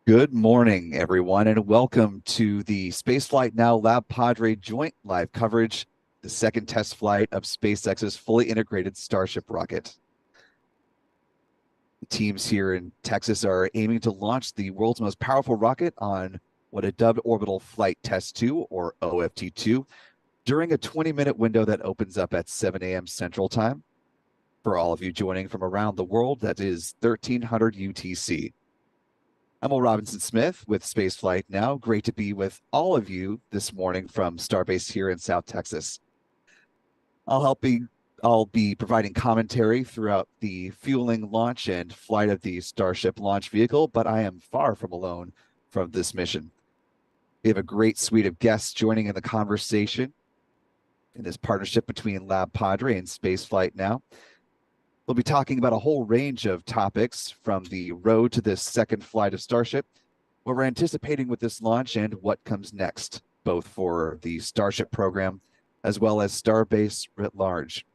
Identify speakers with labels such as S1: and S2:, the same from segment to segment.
S1: Good morning, everyone, and welcome to the Spaceflight Now LabPadre joint live coverage, the second test flight of SpaceX's fully integrated Starship rocket. The teams here in Texas are aiming to launch the world's most powerful rocket on what it dubbed Orbital Flight Test 2, or OFT2, during a 20-minute window that opens up at 7 a.m. Central Time. For all of you joining from around the world, that is 1300 UTC. I'm Will Robinson Smith with Spaceflight Now. Great to be with all of you this morning from Starbase here in South Texas. I'll be providing commentary throughout the fueling, launch, and flight of the Starship launch vehicle, but I am far from alone from this mission. We have a great suite of guests joining in the conversation in this partnership between LabPadre and Spaceflight Now. We'll be talking about a whole range of topics from the road to this second flight of Starship, what we're anticipating with this launch and what comes next, both for the Starship program as well as Starbase writ large.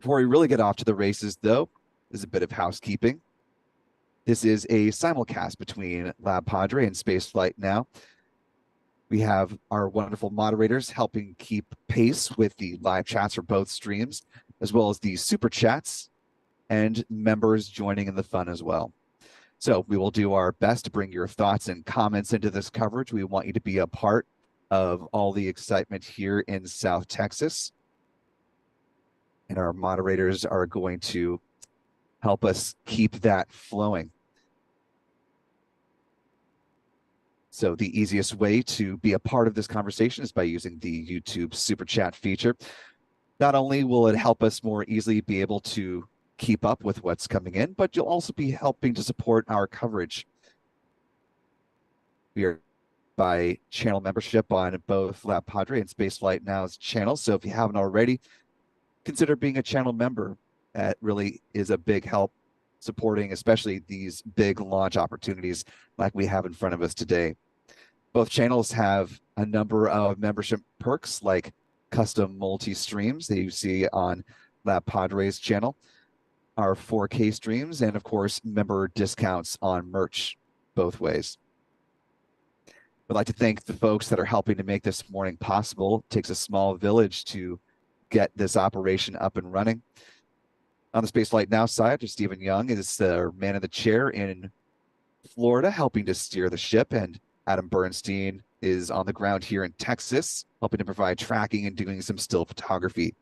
S1: Before we really get off to the races, though, is a bit of housekeeping. This is a simulcast between LabPadre and Spaceflight Now. We have our wonderful moderators helping keep pace with the live chats for both streams, as well as the super chats and members joining in the fun as well. So we will do our best to bring your thoughts and comments into this coverage. We want you to be a part of all the excitement here in South Texas. And our moderators are going to help us keep that flowing. So the easiest way to be a part of this conversation is by using the YouTube Super Chat feature. Not only will it help us more easily be able to keep up with what's coming in, but you'll also be helping to support our coverage. We are by channel membership on both LabPadre and Spaceflight Now's channels. So if you haven't already, consider being a channel member. That really is a big help supporting especially these big launch opportunities like we have in front of us today. Both channels have a number of membership perks like custom multi-streams that you see on LabPadre's channel, our 4K streams, and of course, member discounts on merch both ways. I'd like to thank the folks that are helping to make this morning possible. It takes a small village to get this operation up and running. On the Spaceflight Now side, Stephen Young is the man in the chair in Florida, helping to steer the ship, and Adam Bernstein is on the ground here in Texas, helping to provide tracking and doing some still photography.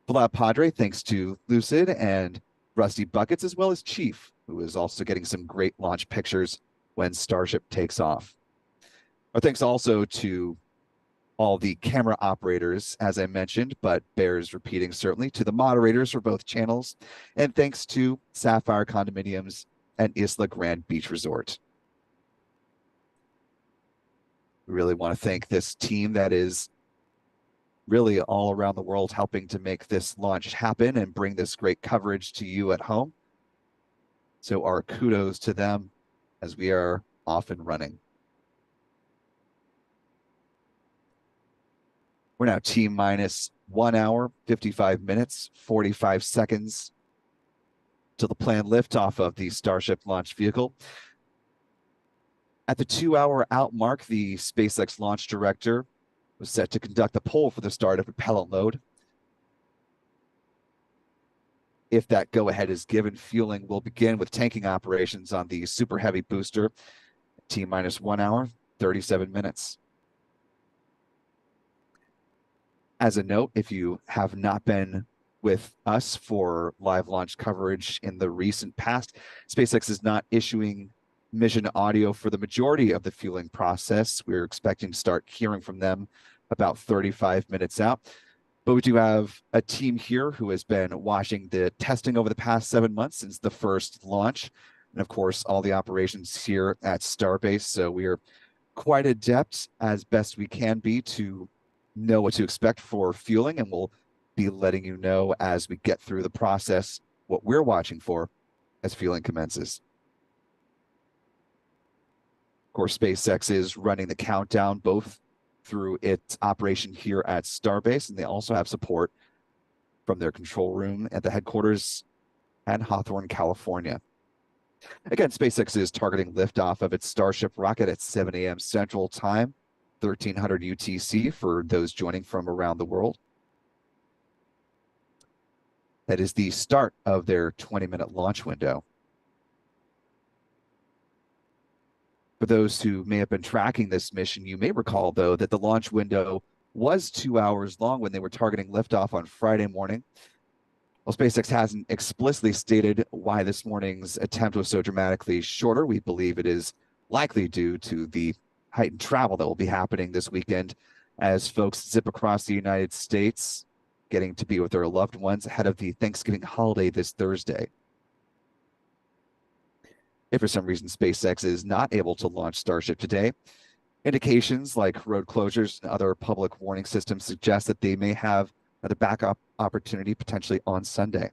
S1: For LabPadre, thanks to Lucid and Rusty Buckets, as well as Chief, who is also getting some great launch pictures when Starship takes off. Our thanks also to all the camera operators, as I mentioned, but bears repeating certainly, to the moderators for both channels, and thanks to Sapphire Condominiums and Isla Grande Beach Resort. We really want to thank this team that is really all around the world helping to make this launch happen and bring this great coverage to you at home. So our kudos to them as we are off and running. We're now T-minus 1 hour, 55 minutes, 45 seconds till the planned liftoff of the Starship launch vehicle. At the 2-hour out mark, the SpaceX launch director was set to conduct the poll for the start of propellant load. If that go-ahead is given, fueling will begin with tanking operations on the Super Heavy booster. T-minus 1 hour, 37 minutes. As a note, if you have not been with us for live launch coverage in the recent past, SpaceX is not issuing mission audio for the majority of the fueling process. We're expecting to start hearing from them about 35 minutes out. But we do have a team here who has been watching the testing over the past 7 months since the first launch. And of course, all the operations here at Starbase. So we are quite adept as best we can be to know what to expect for fueling. And we'll be letting you know as we get through the process what we're watching for as fueling commences. Of course, SpaceX is running the countdown both through its operation here at Starbase, and they also have support from their control room at the headquarters at Hawthorne, California. Again, SpaceX is targeting liftoff of its Starship rocket at 7 a.m. Central Time, 1300 UTC for those joining from around the world. That is the start of their 20-minute launch window. For those who may have been tracking this mission, you may recall, though, that the launch window was 2 hours long when they were targeting liftoff on Friday morning. Well, SpaceX hasn't explicitly stated why this morning's attempt was so dramatically shorter. We believe it is likely due to the heightened travel that will be happening this weekend as folks zip across the United States, getting to be with their loved ones ahead of the Thanksgiving holiday this Thursday. If for some reason SpaceX is not able to launch Starship today, indications like road closures and other public warning systems suggest that they may have another backup opportunity potentially on Sunday.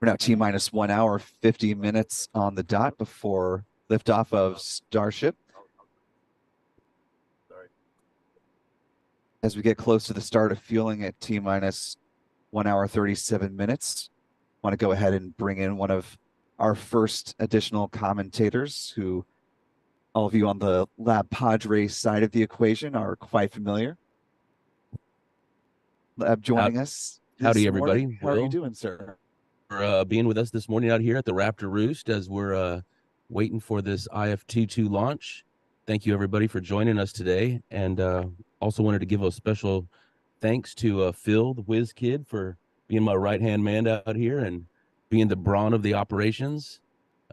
S1: We're now T minus 1 hour, 50 minutes on the dot before liftoff of Starship. As we get close to the start of fueling at T minus 1 hour, 37 minutes, I want to go ahead and bring in one of our first additional commentators who all of you on the LabPadre side of the equation are quite familiar. Lab joining us
S2: Howdy,
S1: this
S2: everybody.
S1: morning. How are you doing, sir?
S2: For being with us this morning out here at the Raptor Roost as we're waiting for this IF-22 launch. Thank you, everybody, for joining us today. And also wanted to give a special thanks to Phil, the Whiz Kid, for being my right hand man out here and being the brawn of the operations.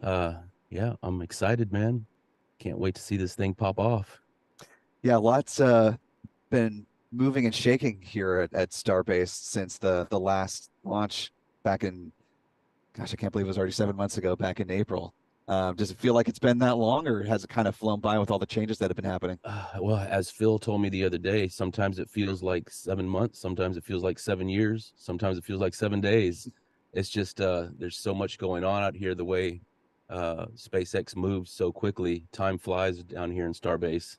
S2: Uh, yeah, I'm excited, man. Can't wait to see this thing pop off.
S1: Yeah, lots been moving and shaking here at Starbase since the last launch back in, gosh, I can't believe it was already 7 months ago, back in April. Does it feel like it's been that long, or has it kind of flown by with all the changes that have been happening?
S2: Well, as Phil told me the other day, sometimes it feels like 7 months, sometimes it feels like 7 years, sometimes it feels like 7 days. It's just there's so much going on out here. The way SpaceX moves so quickly, time flies down here in Starbase.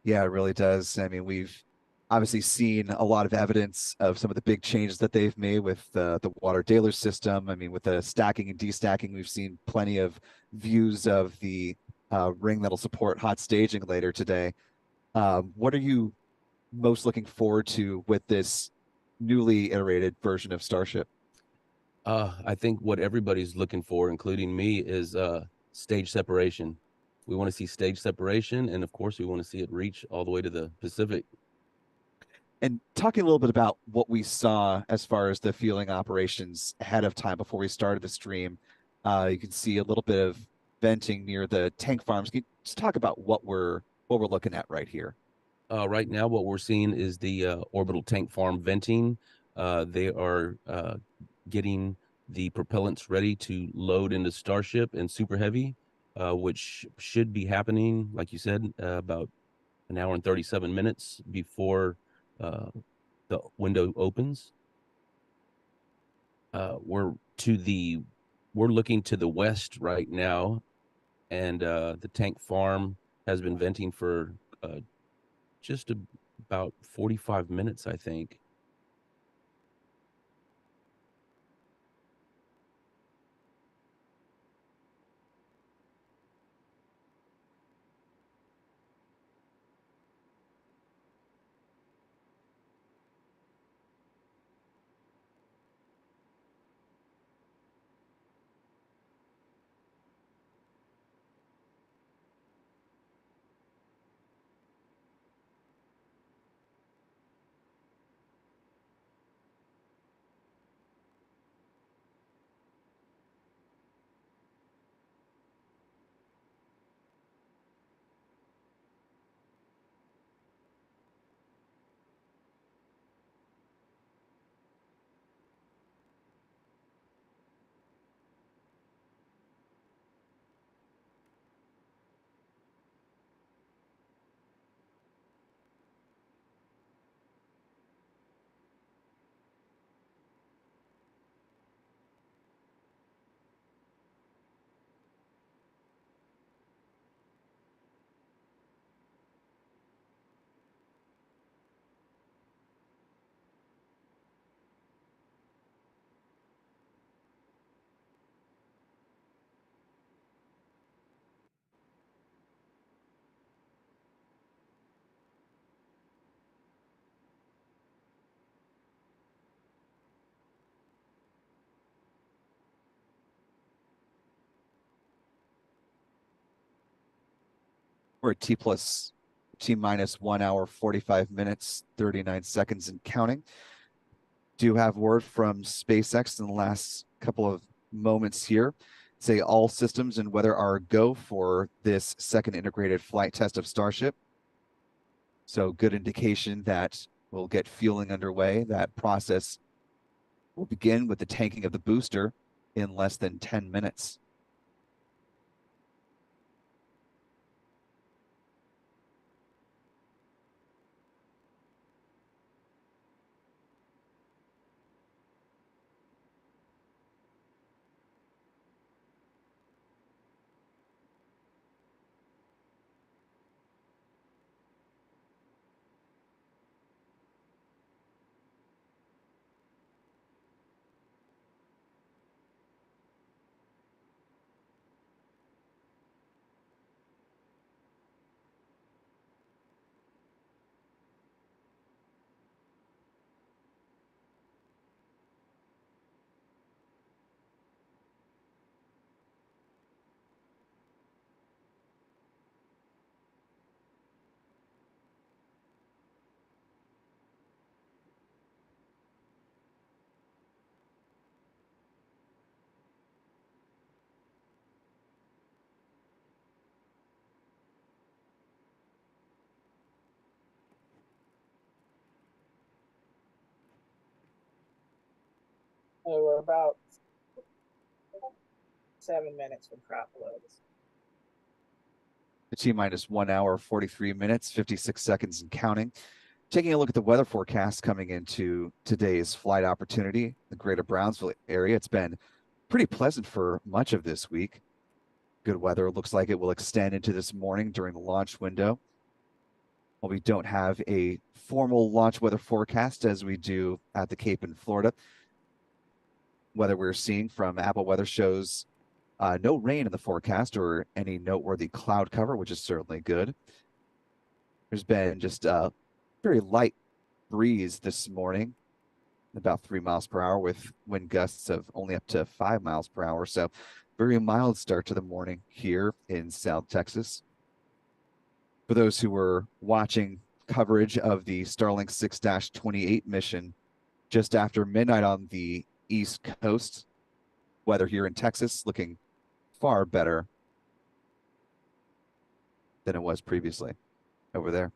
S1: Yeah, it really does. I mean, we've obviously seen a lot of evidence of some of the big changes that they've made with the water dealer system. I mean, with the stacking and destacking, we've seen plenty of views of the ring that'll support hot staging later today. What are you most looking forward to with this newly iterated version of Starship?
S2: I think what everybody's looking for, including me, is stage separation. We want to see stage separation, and of course, we want to see it reach all the way to the Pacific.
S1: And talking a little bit about what we saw as far as the fueling operations ahead of time before we started the stream, you can see a little bit of venting near the tank farms. Can you just talk about what we're looking at right here?
S2: Right now, what we're seeing is the orbital tank farm venting. They are getting the propellants ready to load into Starship and Super Heavy, which should be happening, like you said, about an hour and 37 minutes before uh, the window opens. Uh, we're to the we're looking to the west right now, and the tank farm has been venting for just about 45 minutes, I think.
S1: We're at T minus 1 hour, 45 minutes, 39 seconds and counting. Do have word from SpaceX in the last couple of moments here. Say all systems and weather are go for this second integrated flight test of Starship. So good indication that we'll get fueling underway. That process will begin with the tanking of the booster in less than 10 minutes.
S3: So we're about 7 minutes from crop loads.
S1: The T-minus 1 hour, 43 minutes, 56 seconds and counting. Taking a look at the weather forecast coming into today's flight opportunity, the greater Brownsville area, it's been pretty pleasant for much of this week. Good weather looks like it will extend into this morning during the launch window. While we don't have a formal launch weather forecast as we do at the Cape in Florida, weather we're seeing from Apple Weather shows no rain in the forecast or any noteworthy cloud cover, which is certainly good. There's been just a very light breeze this morning, about 3 miles per hour, with wind gusts of only up to 5 miles per hour. So very mild start to the morning here in South Texas. For those who were watching coverage of the Starlink 6-28 mission just after midnight on the East Coast, weather here in Texas looking far better than it was previously over there.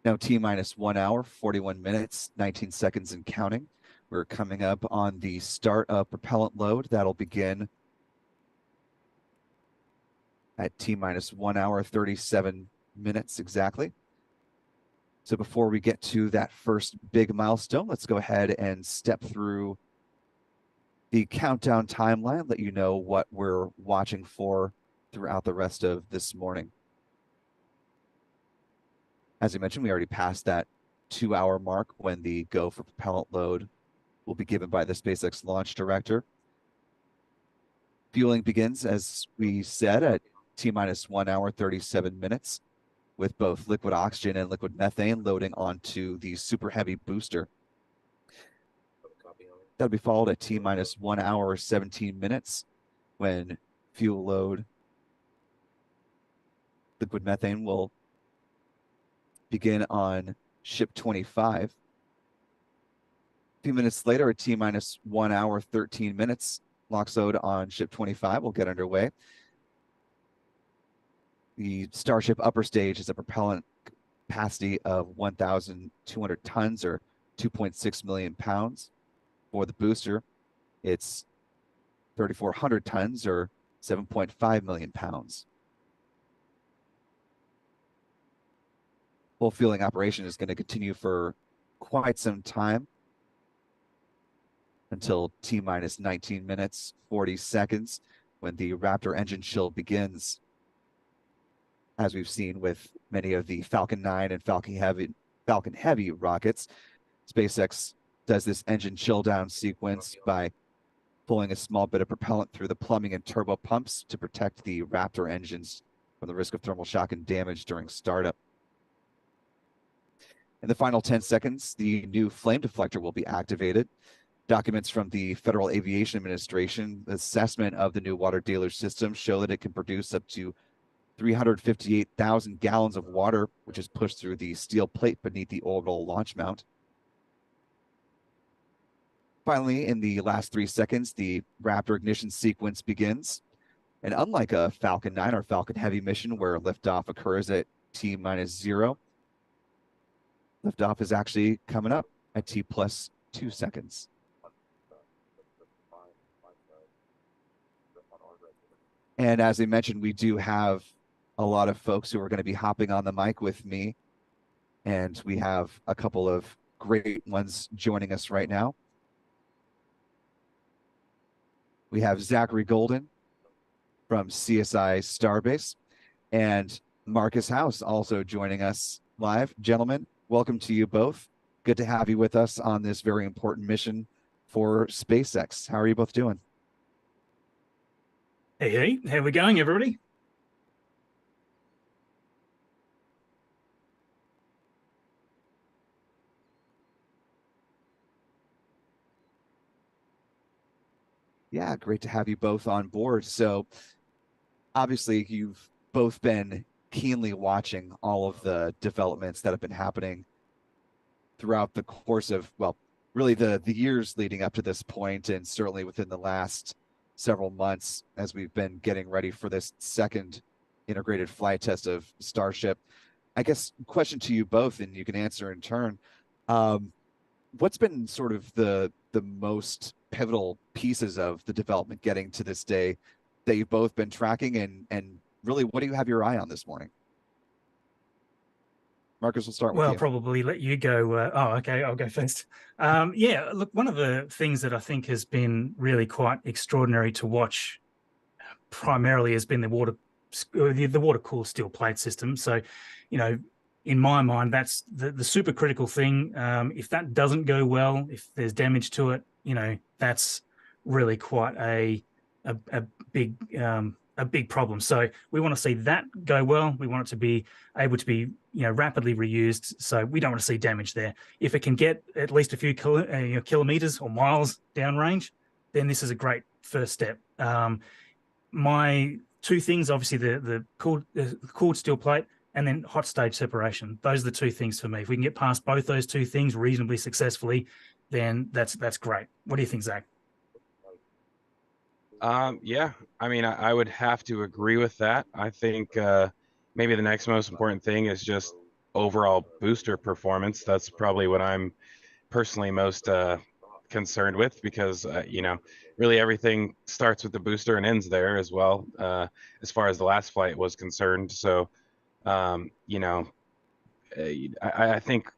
S1: Now T-minus 1 hour, 41 minutes, 19 seconds and counting. We're coming up on the start of propellant load. That'll begin at T-minus 1 hour, 37 minutes exactly. So before we get to that first big milestone, let's go ahead and step through the countdown timeline, let you know what we're watching for throughout the rest of this morning. As I mentioned, we already passed that 2-hour mark when the go for propellant load will be given by the SpaceX launch director. Fueling begins, as we said, at T-minus 1 hour, 37 minutes, with both liquid oxygen and liquid methane loading onto the super heavy booster. That'll be followed at T-minus 1 hour, 17 minutes, when fuel load liquid methane will begin on ship 25. A few minutes later, at T-minus 1 hour, 13 minutes, LOX load on ship 25 will get underway. The Starship upper stage is a propellant capacity of 1,200 tons or 2.6 million pounds. For the booster, it's 3,400 tons or 7.5 million pounds. Full fueling operation is going to continue for quite some time until T-minus 19 minutes, 40 seconds, when the Raptor engine chill begins. As we've seen with many of the Falcon 9 and Falcon Heavy rockets, SpaceX does this engine chill down sequence by pulling a small bit of propellant through the plumbing and turbo pumps to protect the Raptor engines from the risk of thermal shock and damage during startup. In the final 10 seconds, the new flame deflector will be activated. Documents from the Federal Aviation Administration assessment of the new water dealer system show that it can produce up to 358,000 gallons of water, which is pushed through the steel plate beneath the orbital launch mount. Finally, in the last 3 seconds, the Raptor ignition sequence begins. And unlike a Falcon 9 or Falcon Heavy mission where liftoff occurs at T-0, liftoff is actually coming up at T+2 seconds. And as I mentioned, we do have a lot of folks who are going to be hopping on the mic with me. And we have a couple of great ones joining us right now. We have Zachary Golden from CSI Starbase and Marcus House also joining us live. Gentlemen, welcome to you both. Good to have you with us on this very important mission for SpaceX. How are you both doing?
S4: Hey, how we going, everybody?
S1: Yeah, great to have you both on board. So obviously you've both been keenly watching all of the developments that have been happening throughout the course of, well, really the years leading up to this point, and certainly within the last several months as we've been getting ready for this second integrated flight test of Starship. I guess question to you both, and you can answer in turn. What's been sort of the most pivotal pieces of the development getting to this day that you've both been tracking, and really what do you have your eye on this morning? Marcus, we'll start with
S4: Well,
S1: you.
S4: probably let you go. Okay, I'll go first. Yeah, look, one of the things that I think has been really quite extraordinary to watch primarily has been the water-cooled steel plate system. So, you know, in my mind, that's the super critical thing. If that doesn't go well, if there's damage to it, you know, that's really quite a big problem. So we want to see that go well. We want it to be able to be, you know, rapidly reused. So we don't want to see damage there. If it can get at least a few kilometers or miles downrange, then this is a great first step. My two things, obviously, the cooled steel plate and then hot stage separation. Those are the two things for me. If we can get past both those two things reasonably successfully, then that's great. What do you think, Zach?
S5: Yeah, I mean, I would have to agree with that. I think maybe the next most important thing is just overall booster performance. That's probably what I'm personally most concerned with, because you know, really everything starts with the booster and ends there as well, as far as the last flight was concerned. So you know, I think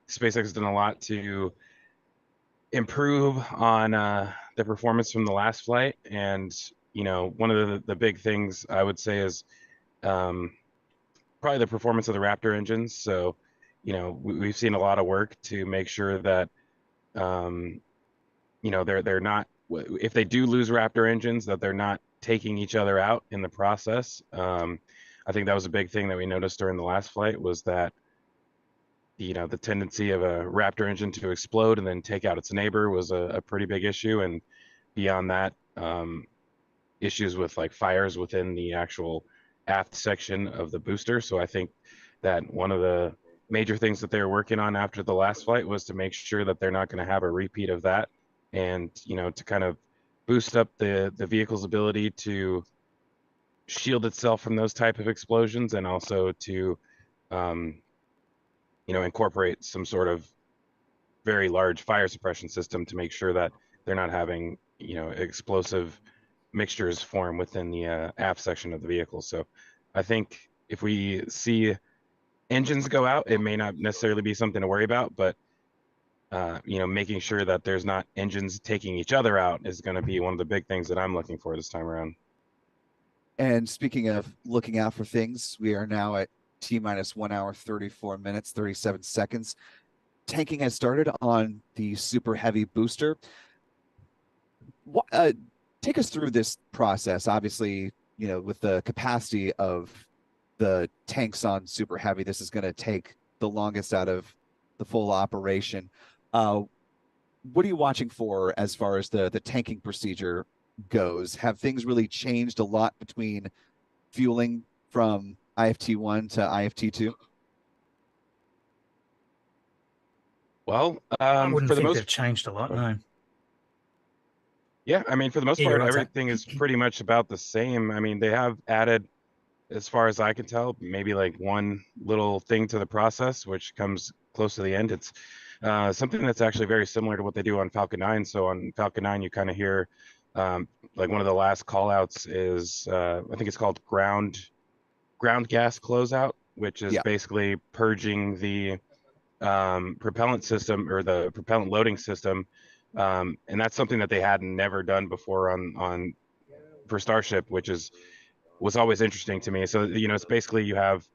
S5: SpaceX has done a lot to improve on the performance from the last flight. And you know, one of the big things I would say is probably the performance of the Raptor engines. So you know, we've seen a lot of work to make sure that you know, they're not, if they do lose Raptor engines, that they're not taking each other out in the process. I think that was a big thing that we noticed during the last flight, was that, you know, the tendency of a Raptor engine to explode and then take out its neighbor was a pretty big issue. And beyond that, issues with like fires within the actual aft section of the booster. So I think that one of the major things that they were working on after the last flight was to make sure that they're not going to have a repeat of that, and you know, to kind of boost up the vehicle's ability to shield itself from those type of explosions, and also to you know, incorporate some sort of very large fire suppression system to make sure that they're not having, you know, explosive mixtures form within the aft section of the vehicle. So I think if we see engines go out, it may not necessarily be something to worry about, but you know, making sure that there's not engines taking each other out is going to be one of the big things that I'm looking for this time around.
S1: And speaking of looking out for things, we are now at T-1 hour, 34 minutes, 37 seconds. Tanking has started on the super heavy booster. Take us through this process. Obviously, you know, with the capacity of the tanks on super heavy, this is going to take the longest out of the full operation. What are you watching for as far as the tanking procedure goes? Have things really changed a lot between fueling from IFT1 to IFT2?
S5: Well,
S4: I wouldn't
S5: for the
S4: think
S5: most,
S4: they've changed a lot.
S5: oh,
S4: No.
S5: yeah, I mean, for the most
S4: Yeah, you're
S5: part,
S4: right, Zach.
S5: everything is pretty much about the same. I mean, they have added, as far as I can tell, maybe like one little thing to the process, which comes close to the end. It's something that's actually very similar to what they do on Falcon 9. So on Falcon 9, you kind of hear like one of the last call outs is I think it's called ground gas closeout, which is
S1: Yeah.
S5: basically purging the propellant system or the propellant loading system. And that's something that they had never done before on for Starship, which was always interesting to me. So, it's basically you have,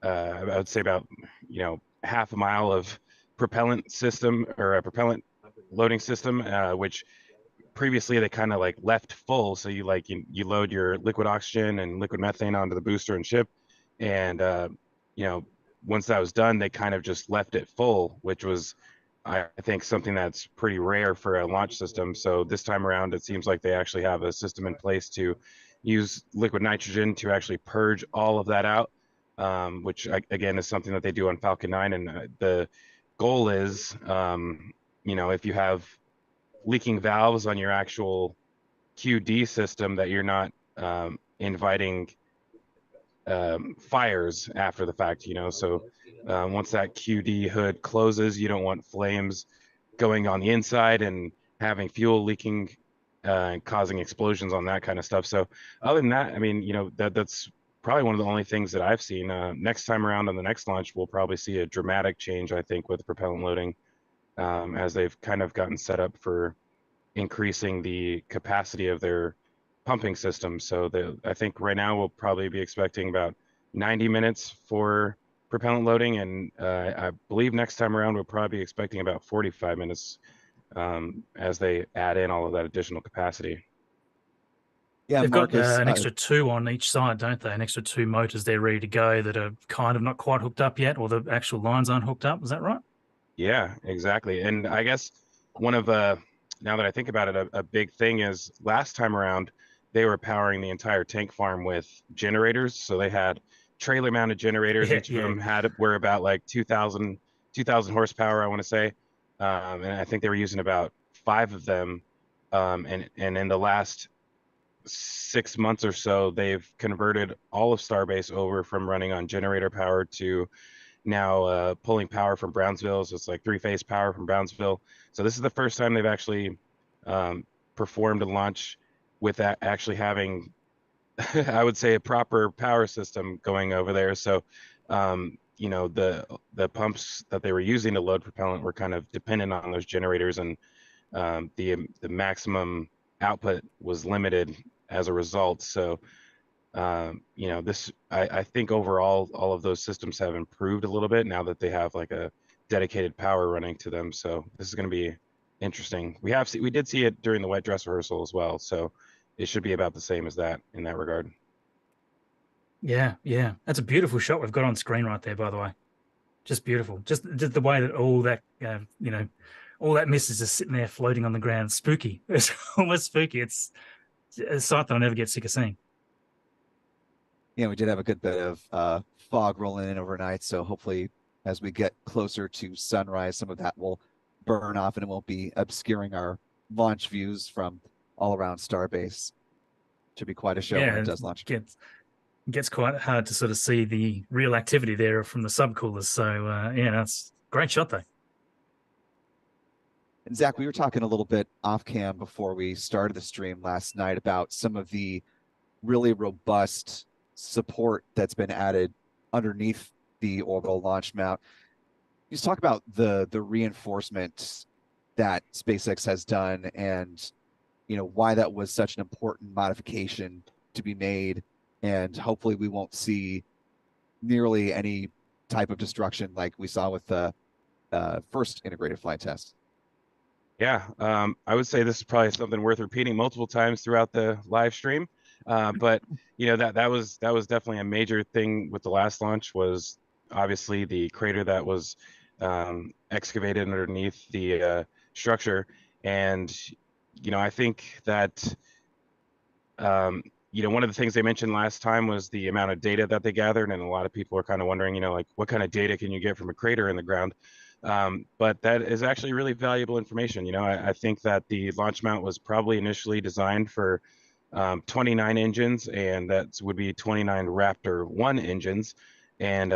S5: I would say about, half a mile of propellant system or a propellant loading system, which previously they kind of like left full. So you load your liquid oxygen and liquid methane onto the booster and ship. And, you know, once that was done, they kind of just left it full, which was, I think, something that's pretty rare for a launch system. So this time around, it seems like they actually have a system in place to use liquid nitrogen to actually purge all of that out, which again is something that they do on Falcon 9. And the goal is, if you have leaking valves on your actual QD system, that you're not inviting fires after the fact, so once that QD hood closes, you don't want flames going on the inside and having fuel leaking and causing explosions on that kind of stuff. So other than that, I mean, that's probably one of the only things that I've seen. Next time around on the next launch, we'll probably see a dramatic change, I think, with propellant loading, as they've kind of gotten set up for increasing the capacity of their pumping system. So I think right now we'll probably be expecting about 90 minutes for propellant loading, and I believe next time around we'll probably be expecting about 45 minutes, as they add in all of that additional capacity.
S1: Yeah,
S4: They've got
S1: Marcus.
S4: an extra two on each side, don't they? An extra two motors there ready to go that are kind of not quite hooked up yet, or the actual lines aren't hooked up. Is that right?
S5: Yeah, exactly. And I guess one of now that I think about it, a big thing is last time around they were powering the entire tank farm with generators. So they had trailer mounted generators.
S4: Yeah,
S5: Each of
S4: yeah.
S5: them were about like 2,000 horsepower, I want to say. And I think they were using about 5 of them. And in the last 6 months or so, they've converted all of Starbase over from running on generator power to now pulling power from Brownsville. So it's like 3-phase power from Brownsville. So this is the first time they've actually performed a launch with that actually having, I would say, a proper power system going over there. So, the pumps that they were using to load propellant were kind of dependent on those generators, and the maximum output was limited as a result. So, I think overall all of those systems have improved a little bit now that they have like a dedicated power running to them. So this is going to be interesting. We did see it during the wet dress rehearsal as well, so it should be about the same as that in that regard.
S4: Yeah, yeah. That's a beautiful shot we've got on screen right there, by the way. Just beautiful. Just the way that all that, all that mist is just sitting there floating on the ground. Spooky. It's almost spooky. It's a sight that I'll never get sick of seeing.
S1: Yeah, we did have a good bit of fog rolling in overnight, so hopefully as we get closer to sunrise, some of that will burn off and it won't be obscuring our launch views from all around Starbase. Should be quite a show when it does launch.
S4: Gets quite hard to sort of see the real activity there from the subcoolers. So yeah, that's a great shot though.
S1: And Zach, we were talking a little bit off cam before we started the stream last night about some of the really robust support that's been added underneath the orbital launch mount. You just talk about the reinforcement that SpaceX has done, and why that was such an important modification to be made, and hopefully we won't see nearly any type of destruction like we saw with the first integrated flight test.
S5: Yeah, I would say this is probably something worth repeating multiple times throughout the live stream. But that was definitely a major thing with the last launch, was obviously the crater that was excavated underneath the structure. And I think that one of the things they mentioned last time was the amount of data that they gathered, and a lot of people are kind of wondering, like what kind of data can you get from a crater in the ground? But that is actually really valuable information. I think that the launch mount was probably initially designed for 29 engines, and that would be 29 Raptor 1 engines. And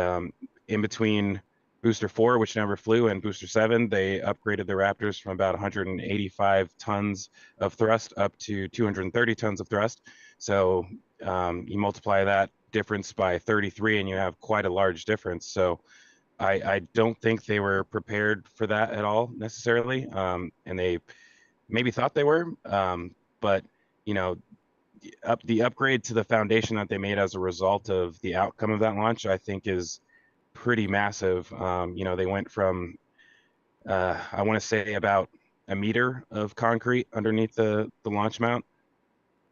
S5: in between Booster 4, which never flew, and Booster 7, they upgraded the Raptors from about 185 tons of thrust up to 230 tons of thrust. So you multiply that difference by 33 and you have quite a large difference. So I don't think they were prepared for that at all necessarily. And they maybe thought they were, but the upgrade to the foundation that they made as a result of the outcome of that launch, I think is pretty massive. They went from, I want to say about a meter of concrete underneath the launch mount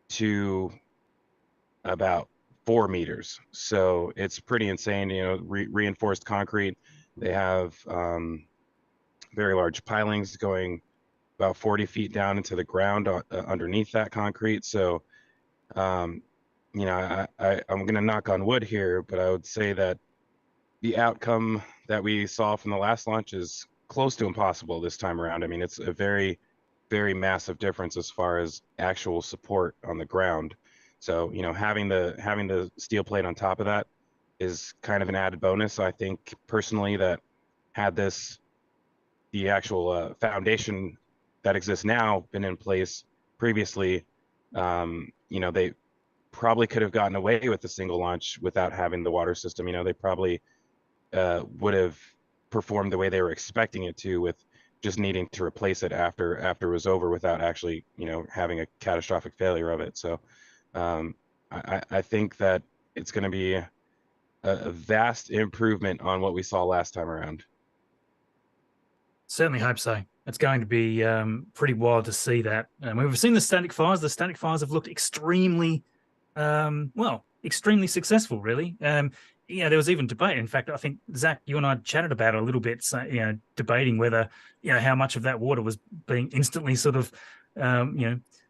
S5: to about 4 meters. So it's pretty insane, reinforced concrete. They have very large pilings going about 40 feet down into the ground underneath that concrete. So, I'm going to knock on wood here, but I would say that the outcome that we saw from the last launch is close to impossible this time around. I mean, it's a very, very massive difference as far as actual support on the ground. So, having the steel plate on top of that is kind of an added bonus. I think personally that had the actual foundation that exists now been in place previously, they probably could have gotten away with a single launch without having the water system. They probably would have performed the way they were expecting it to, with just needing to replace it after it was over without actually, having a catastrophic failure of it. So I think that it's going to be a vast improvement on what we saw last time around.
S4: Certainly hope so. It's going to be pretty wild to see that. We've seen the static fires. The static fires have looked extremely, extremely successful, really. There was even debate. In fact, I think, Zach, you and I chatted about it a little bit, debating whether, how much of that water was being instantly sort of,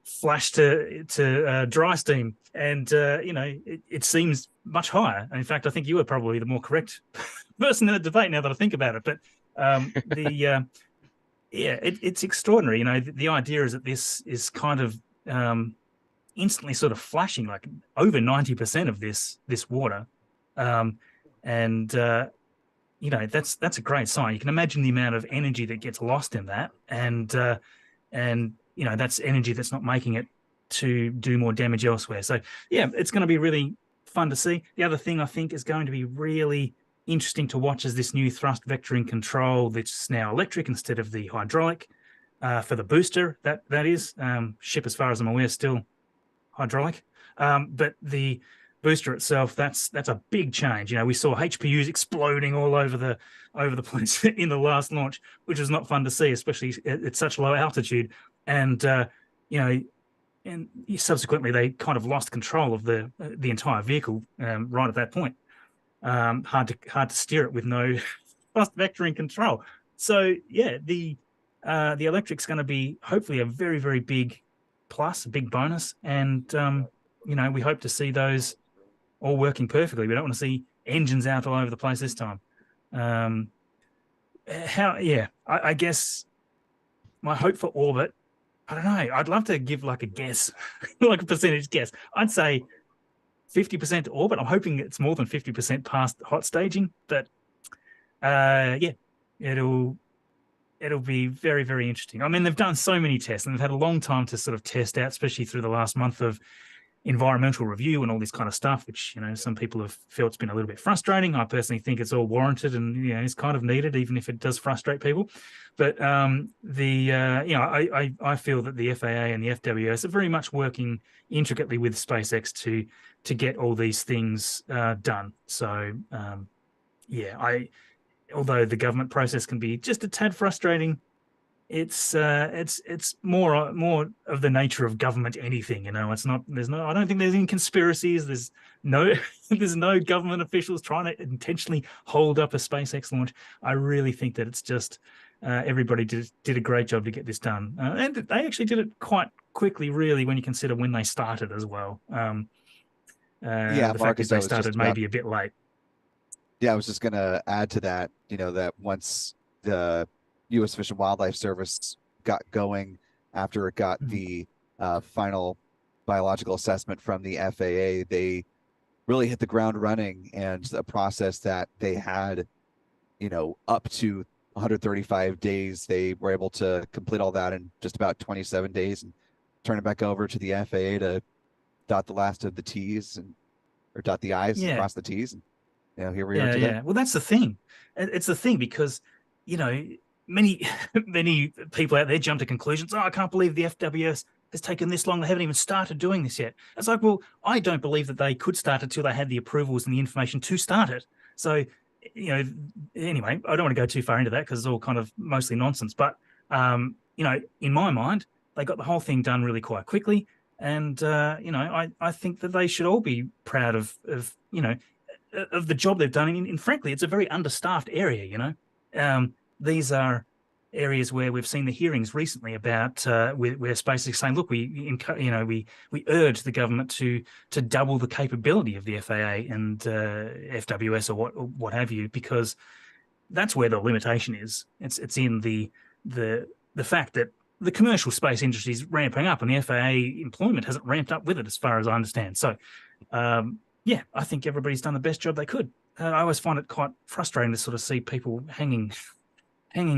S4: flashed to dry steam. And, it seems much higher. In fact, I think you were probably the more correct person in the debate now that I think about it. But it's extraordinary. The idea is that this is kind of instantly sort of flashing, like over 90% of this water. That's a great sign. You can imagine the amount of energy that gets lost in that. And that's energy that's not making it to do more damage elsewhere. So, it's going to be really fun to see. The other thing I think is going to be really interesting to watch is this new thrust vectoring control that's now electric instead of the hydraulic for the booster. That is ship, as far as I'm aware, still hydraulic. But the booster itself, that's a big change. We saw HPUs exploding all over the place in the last launch, which was not fun to see, especially at such low altitude. And and subsequently they kind of lost control of the entire vehicle right at that point. Hard to steer it with no fast vectoring control. So the electric's going to be hopefully a very, very big plus, a big bonus, and we hope to see those all working perfectly. We don't want to see engines out all over the place this time. I guess my hope for orbit, I don't know. I'd love to give like a guess, like a percentage guess. I'd say 50% to orbit. I'm hoping it's more than 50% past hot staging, but it'll be very, very interesting. I mean, they've done so many tests and they've had a long time to sort of test out, especially through the last month of environmental review and all this kind of stuff, which, some people have felt it's been a little bit frustrating. I personally think it's all warranted and, it's kind of needed, even if it does frustrate people. But I feel that the FAA and the FWS are very much working intricately with SpaceX to get all these things done. So, although the government process can be just a tad frustrating, it's more of the nature of government anything. It's not. I don't think there's any conspiracies. There's no government officials trying to intentionally hold up a SpaceX launch. I really think that it's just everybody did a great job to get this done, and they actually did it quite quickly, really, when you consider when they started as well.
S1: Yeah,
S4: the fact
S1: Marcus,
S4: that
S1: I
S4: they
S1: was just
S4: started
S1: about
S4: maybe a bit late.
S1: Yeah, I was just going to add to that, that once the U.S. Fish and Wildlife Service got going after it got
S4: Mhm.
S1: the final biological assessment from the FAA, they really hit the ground running, and the process that they had, up to 135 days, they were able to complete all that in just about 27 days and turn it back over to the FAA to dot the last of the T's or dot the I's and
S4: Yeah.
S1: cross the T's. And here we are
S4: Yeah,
S1: today.
S4: yeah. Well, that's the thing. It's the thing because, many many people out there jump to conclusions. Oh, I can't believe the FWS has taken this long. They haven't even started doing this yet. It's like, well, I don't believe that they could start until they had the approvals and the information to start it. So, anyway, I don't want to go too far into that because it's all kind of mostly nonsense. But, in my mind, they got the whole thing done really quite quickly. And, I think that they should all be proud of the job they've done. And frankly, it's a very understaffed area. These are areas where we've seen the hearings recently about where SpaceX saying, look, we urge the government to double the capability of the FAA and FWS or what have you, because that's where the limitation is. It's in the fact that the commercial space industry is ramping up and the FAA employment hasn't ramped up with it, as far as I understand. So, yeah, I think everybody's done the best job they could. I always find it quite frustrating to sort of see people hanging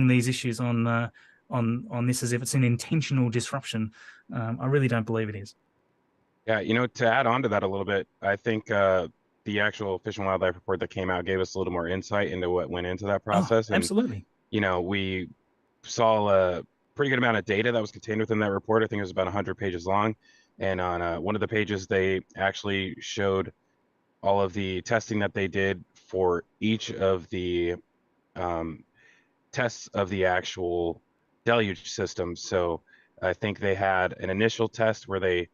S4: these issues on this as if it's an intentional disruption. I really don't believe it is.
S5: Yeah, to add on to that a little bit, I think the actual Fish and Wildlife report that came out gave us a little more insight into what went into that process.
S4: Oh, absolutely.
S5: And, we saw a pretty good amount of data that was contained within that report. I think it was about 100 pages long. And on one of the pages, they actually showed all of the testing that they did for each of the tests of the actual deluge system. So I think they had an initial test where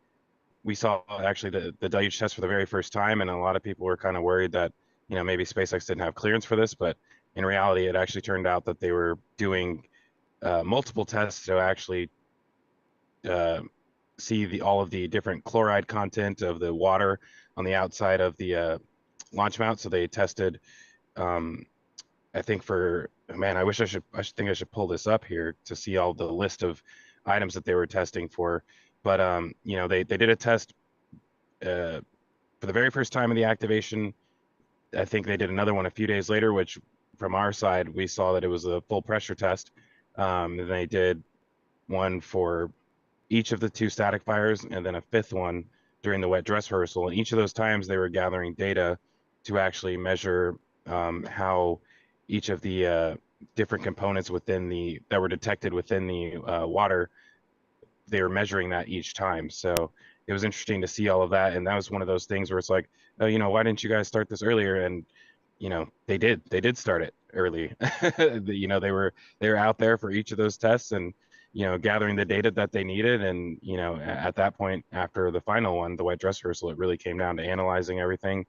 S5: we saw actually the deluge test for the very first time, and a lot of people were kind of worried that maybe SpaceX didn't have clearance for this, but in reality, it actually turned out that they were doing multiple tests to actually see all of the different chloride content of the water on the outside of the launch mount. So they tested, I think I think I should pull this up here to see all the list of items that they were testing for. But they did a test for the very first time of the activation. I think they did another one a few days later, which from our side, we saw that it was a full pressure test. And they did one for each of the two static fires, and then a fifth one during the wet dress rehearsal. And each of those times they were gathering data to actually measure how each of the different components that were detected within the water, they were measuring that each time. So it was interesting to see all of that. And that was one of those things where it's like, oh, why didn't you guys start this earlier? And they did start it early. They were out there for each of those tests and gathering the data that they needed. And at that point, after the final one, the wet dress rehearsal, it really came down to analyzing everything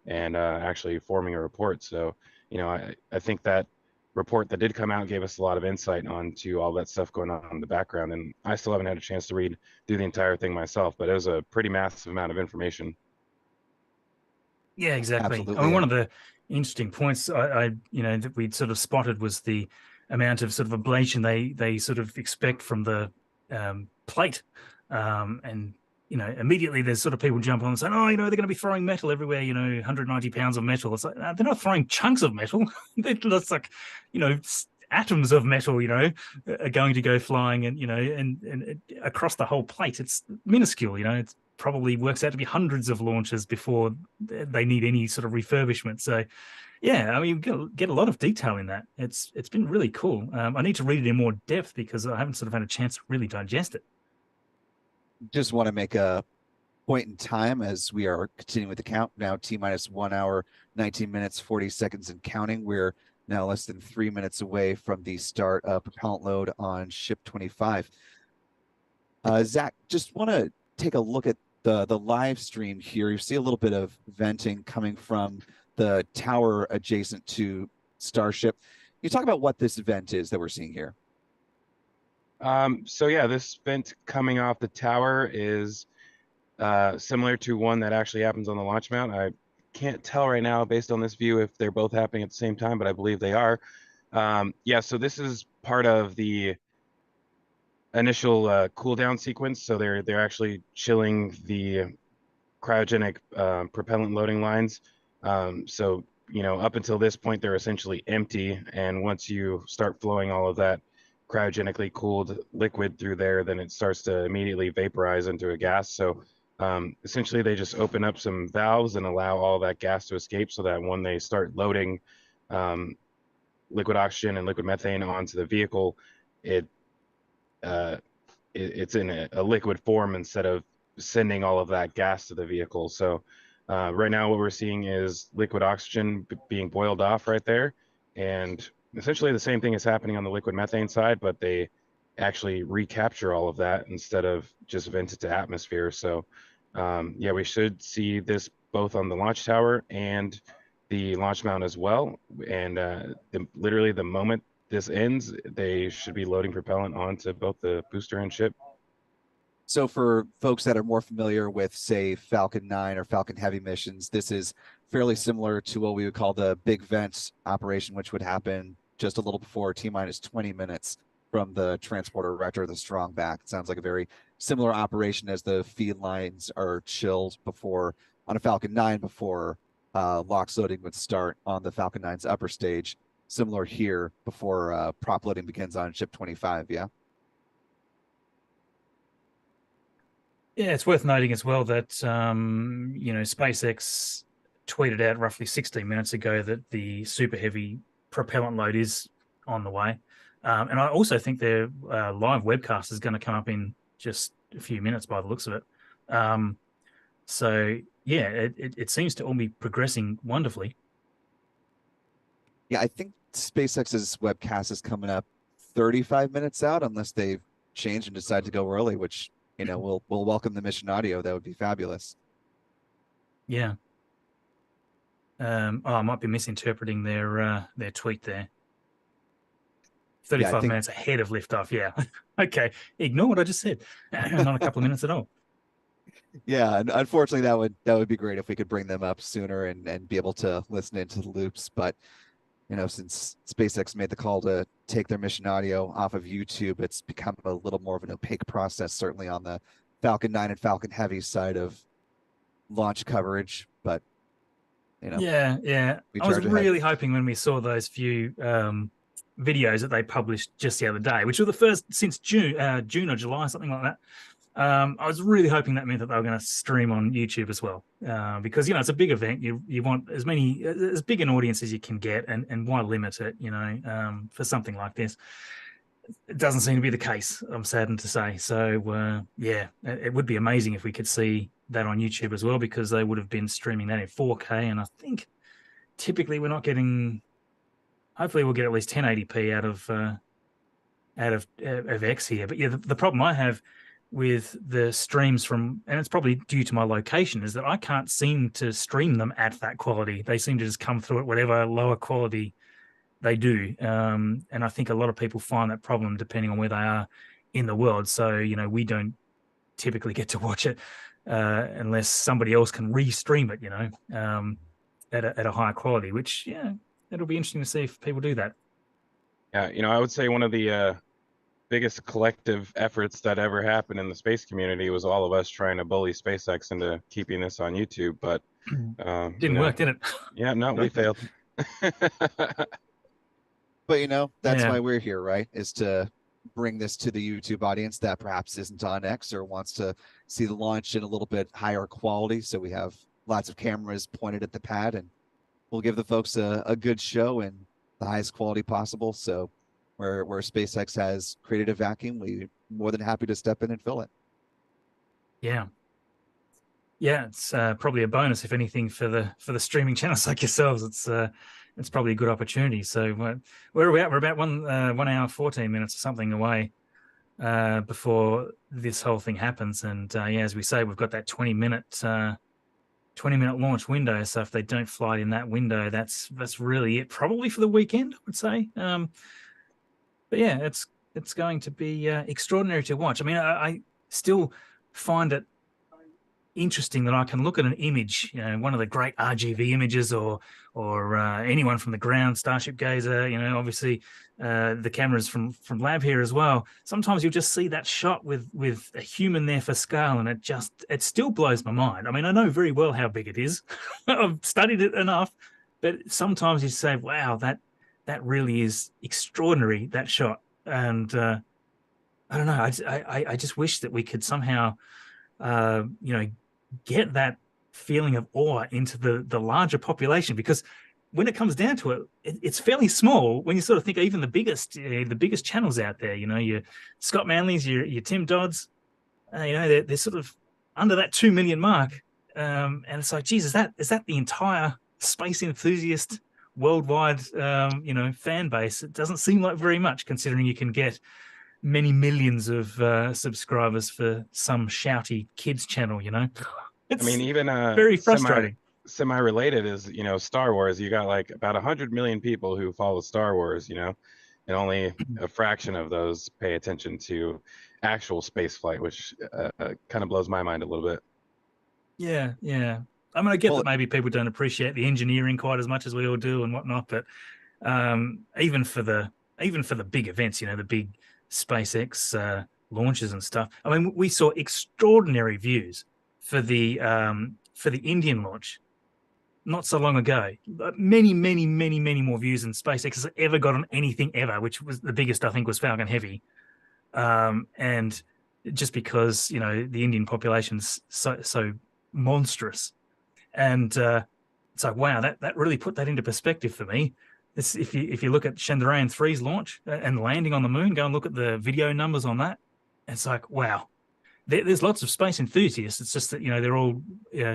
S5: and actually forming a report. So I think that report that did come out gave us a lot of insight onto all that stuff going on in the background. And I still haven't had a chance to read through the entire thing myself, but it was a pretty massive amount of information.
S4: Yeah, exactly. I
S1: Absolutely.
S4: mean, one of the interesting points that we'd sort of spotted was the amount of sort of ablation they sort of expect from the plate, and immediately there's sort of people jump on and saying, oh, they're going to be throwing metal everywhere, 190 pounds of metal. It's like, they're not throwing chunks of metal. That's like, atoms of metal, are going to go flying and across the whole plate. It's minuscule, it's probably works out to be hundreds of launches before they need any sort of refurbishment. So yeah, I mean, you get a lot of detail in that. It's been really cool. I need to read it in more depth because I haven't sort of had a chance to really digest it.
S1: Just want to make a point in time as we are continuing with the count now. T-minus 1 hour, 19 minutes, 40 seconds and counting. We're now less than 3 minutes away from the start of propellant load on ship 25. Zach, just want to take a look at the live stream here. You see a little bit of venting coming from the tower adjacent to Starship. Can you talk about what this vent is that we're seeing here?
S5: So yeah, this vent coming off the tower is similar to one that actually happens on the launch mount. I can't tell right now based on this view if they're both happening at the same time, but I believe they are. Yeah, so this is part of the initial cool down sequence. So they're actually chilling the cryogenic propellant loading lines. So up until this point, they're essentially empty, and once you start flowing all of that cryogenically cooled liquid through there, then it starts to immediately vaporize into a gas. So essentially, they just open up some valves and allow all that gas to escape, so that when they start loading liquid oxygen and liquid methane onto the vehicle, it's in a liquid form instead of sending all of that gas to the vehicle. So right now what we're seeing is liquid oxygen being boiled off right there. And essentially the same thing is happening on the liquid methane side, but they actually recapture all of that instead of just vent it to atmosphere. So yeah, we should see this both on the launch tower and the launch mount as well. And literally the moment this ends, they should be loading propellant onto both the booster and ship.
S1: So for folks that are more familiar with, say, Falcon 9 or Falcon Heavy missions, this is fairly similar to what we would call the big vent operation, which would happen just a little before T-minus 20 minutes from the transporter reactor, the strong back. It sounds like a very similar operation as the feed lines are chilled before on a Falcon 9 before LOX loading would start on the Falcon 9's upper stage. Similar here before prop loading begins on ship 25, yeah?
S4: Yeah, it's worth noting as well that SpaceX tweeted out roughly 16 minutes ago that the super heavy propellant load is on the way. And I also think their live webcast is going to come up in just a few minutes by the looks of it. So yeah, it seems to all be progressing wonderfully.
S1: Yeah, I think SpaceX's webcast is coming up 35 minutes out, unless they've changed and decide to go early, which, we'll welcome the mission audio. That would be fabulous.
S4: Yeah. I might be misinterpreting their tweet there. 35 minutes ahead of liftoff. Yeah. Okay. Ignore what I just said. Not a couple of minutes at all.
S1: Yeah, and unfortunately that would be great if we could bring them up sooner and be able to listen into the loops. But since SpaceX made the call to take their mission audio off of YouTube, it's become a little more of an opaque process, certainly on the Falcon 9 and Falcon Heavy side of launch coverage. But
S4: yeah, I was really hoping when we saw those few videos that they published just the other day, which were the first since June or July, something like that. I was really hoping that meant that they were going to stream on YouTube as well, because it's a big event. You want as big an audience as you can get, and why limit it? For something like this, it doesn't seem to be the case. I'm saddened to say. So yeah, it would be amazing if we could see that on YouTube as well, because they would have been streaming that in 4K, and I think typically we're not getting. Hopefully, we'll get at least 1080p out of X here. But yeah, the problem I have with the streams from, and it's probably due to my location, is that I can't seem to stream them at that quality. They seem to just come through at whatever lower quality they do. And I think a lot of people find that problem depending on where they are in the world. So, we don't typically get to watch it unless somebody else can re-stream it, at a higher quality, which, it'll be interesting to see if people do that.
S5: Yeah, I would say one of the biggest collective efforts that ever happened in the space community was all of us trying to bully SpaceX into keeping this on YouTube, but
S4: didn't work, did it?
S5: Yeah, no, we failed.
S1: But that's why we're here, right? Is to bring this to the YouTube audience that perhaps isn't on X or wants to see the launch in a little bit higher quality. So we have lots of cameras pointed at the pad, and we'll give the folks a good show in the highest quality possible. So where SpaceX has created a vacuum, we're more than happy to step in and fill it. Yeah,
S4: it's probably a bonus, if anything, for the streaming channels like yourselves. It's probably a good opportunity. So where are we at? We're about 1 hour 14 minutes or something away before this whole thing happens. And as we say, we've got that 20-minute launch window. So if they don't fly in that window, that's really it. Probably for the weekend, I would say. But yeah, it's going to be extraordinary to watch. I mean, I still find it interesting that I can look at an image, one of the great RGV images, or anyone from the ground, Starship Gazer, obviously the cameras from Lab here as well. Sometimes you'll just see that shot with a human there for scale, and it still blows my mind. I mean, I know very well how big it is. I've studied it enough, but sometimes you say, wow, that really is extraordinary, that shot. And I don't know, I just wish that we could somehow get that feeling of awe into the larger population, because when it comes down to it, it's fairly small when you sort of think even the biggest channels out there, your Scott Manleys, your Tim Dodds, they're sort of under that 2 million mark. And it's like, geez, is that the entire space enthusiast worldwide, fan base? It doesn't seem like very much, considering you can get many millions of subscribers for some shouty kids channel. It's
S5: I mean, even
S4: very frustrating.
S5: Semi-related is, Star Wars. You got like about 100 million people who follow Star Wars, and only a fraction of those pay attention to actual space flight, which kind of blows my mind a little bit.
S4: Yeah. I mean, I get that maybe people don't appreciate the engineering quite as much as we all do and whatnot, but even for the big events, the big SpaceX launches and stuff. I mean, we saw extraordinary views for the Indian launch not so long ago. Many more views than SpaceX has ever got on anything ever, which was the biggest, I think, was Falcon Heavy. And just because, the Indian population's so monstrous. And it's like, wow, that really put that into perspective for me. It's, if you look at Chandrayaan-3's launch and landing on the moon, go and look at the video numbers on that. It's like, wow. There's lots of space enthusiasts. It's just that they're all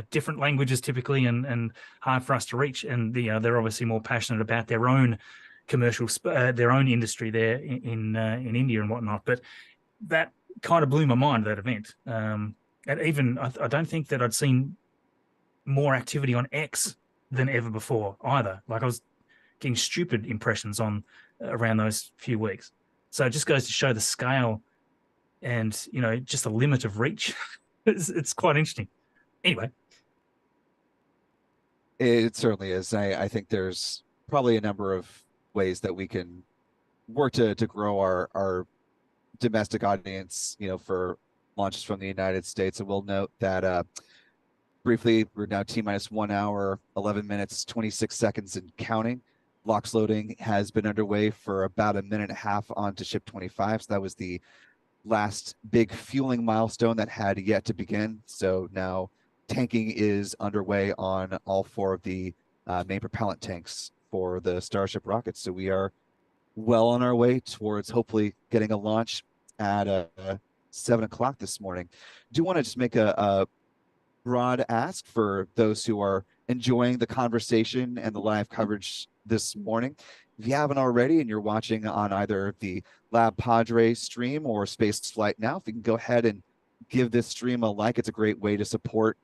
S4: different languages typically, and hard for us to reach. And they're obviously more passionate about their own commercial, their own industry there in India and whatnot. But that kind of blew my mind, that event. And even I don't think that I'd seen more activity on X than ever before either. Like, I was getting stupid impressions on around those few weeks. So it just goes to show the scale and just the limit of reach. It's quite interesting. Anyway,
S1: It certainly is. I think there's probably a number of ways that we can work to grow our domestic audience, for launches from the United States. And we'll note that briefly, we're now T-minus 1 hour, 11 minutes, 26 seconds and counting. LOX loading has been underway for about a minute and a half onto ship 25. So that was the last big fueling milestone that had yet to begin. So now tanking is underway on all 4 of the main propellant tanks for the Starship rockets. So we are well on our way towards hopefully getting a launch at 7 o'clock this morning. Do want to just make a broad ask for those who are enjoying the conversation and the live coverage this morning. If you haven't already and you're watching on either the LabPadre stream or Space Flight Now, if you can go ahead and give this stream a like, it's a great way to support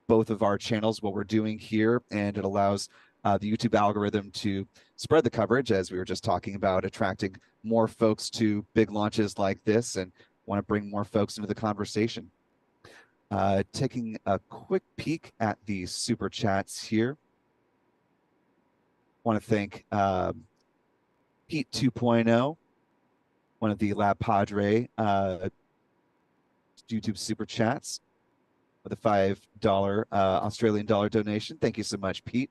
S1: both of our channels, what we're doing here, and it allows the YouTube algorithm to spread the coverage, as we were just talking about, attracting more folks to big launches like this, and want to bring more folks into the conversation. Taking a quick peek at the super chats here. Want to thank Pete 2.0, one of the LabPadre YouTube super chats, with a $5 Australian dollar donation. Thank you so much, Pete.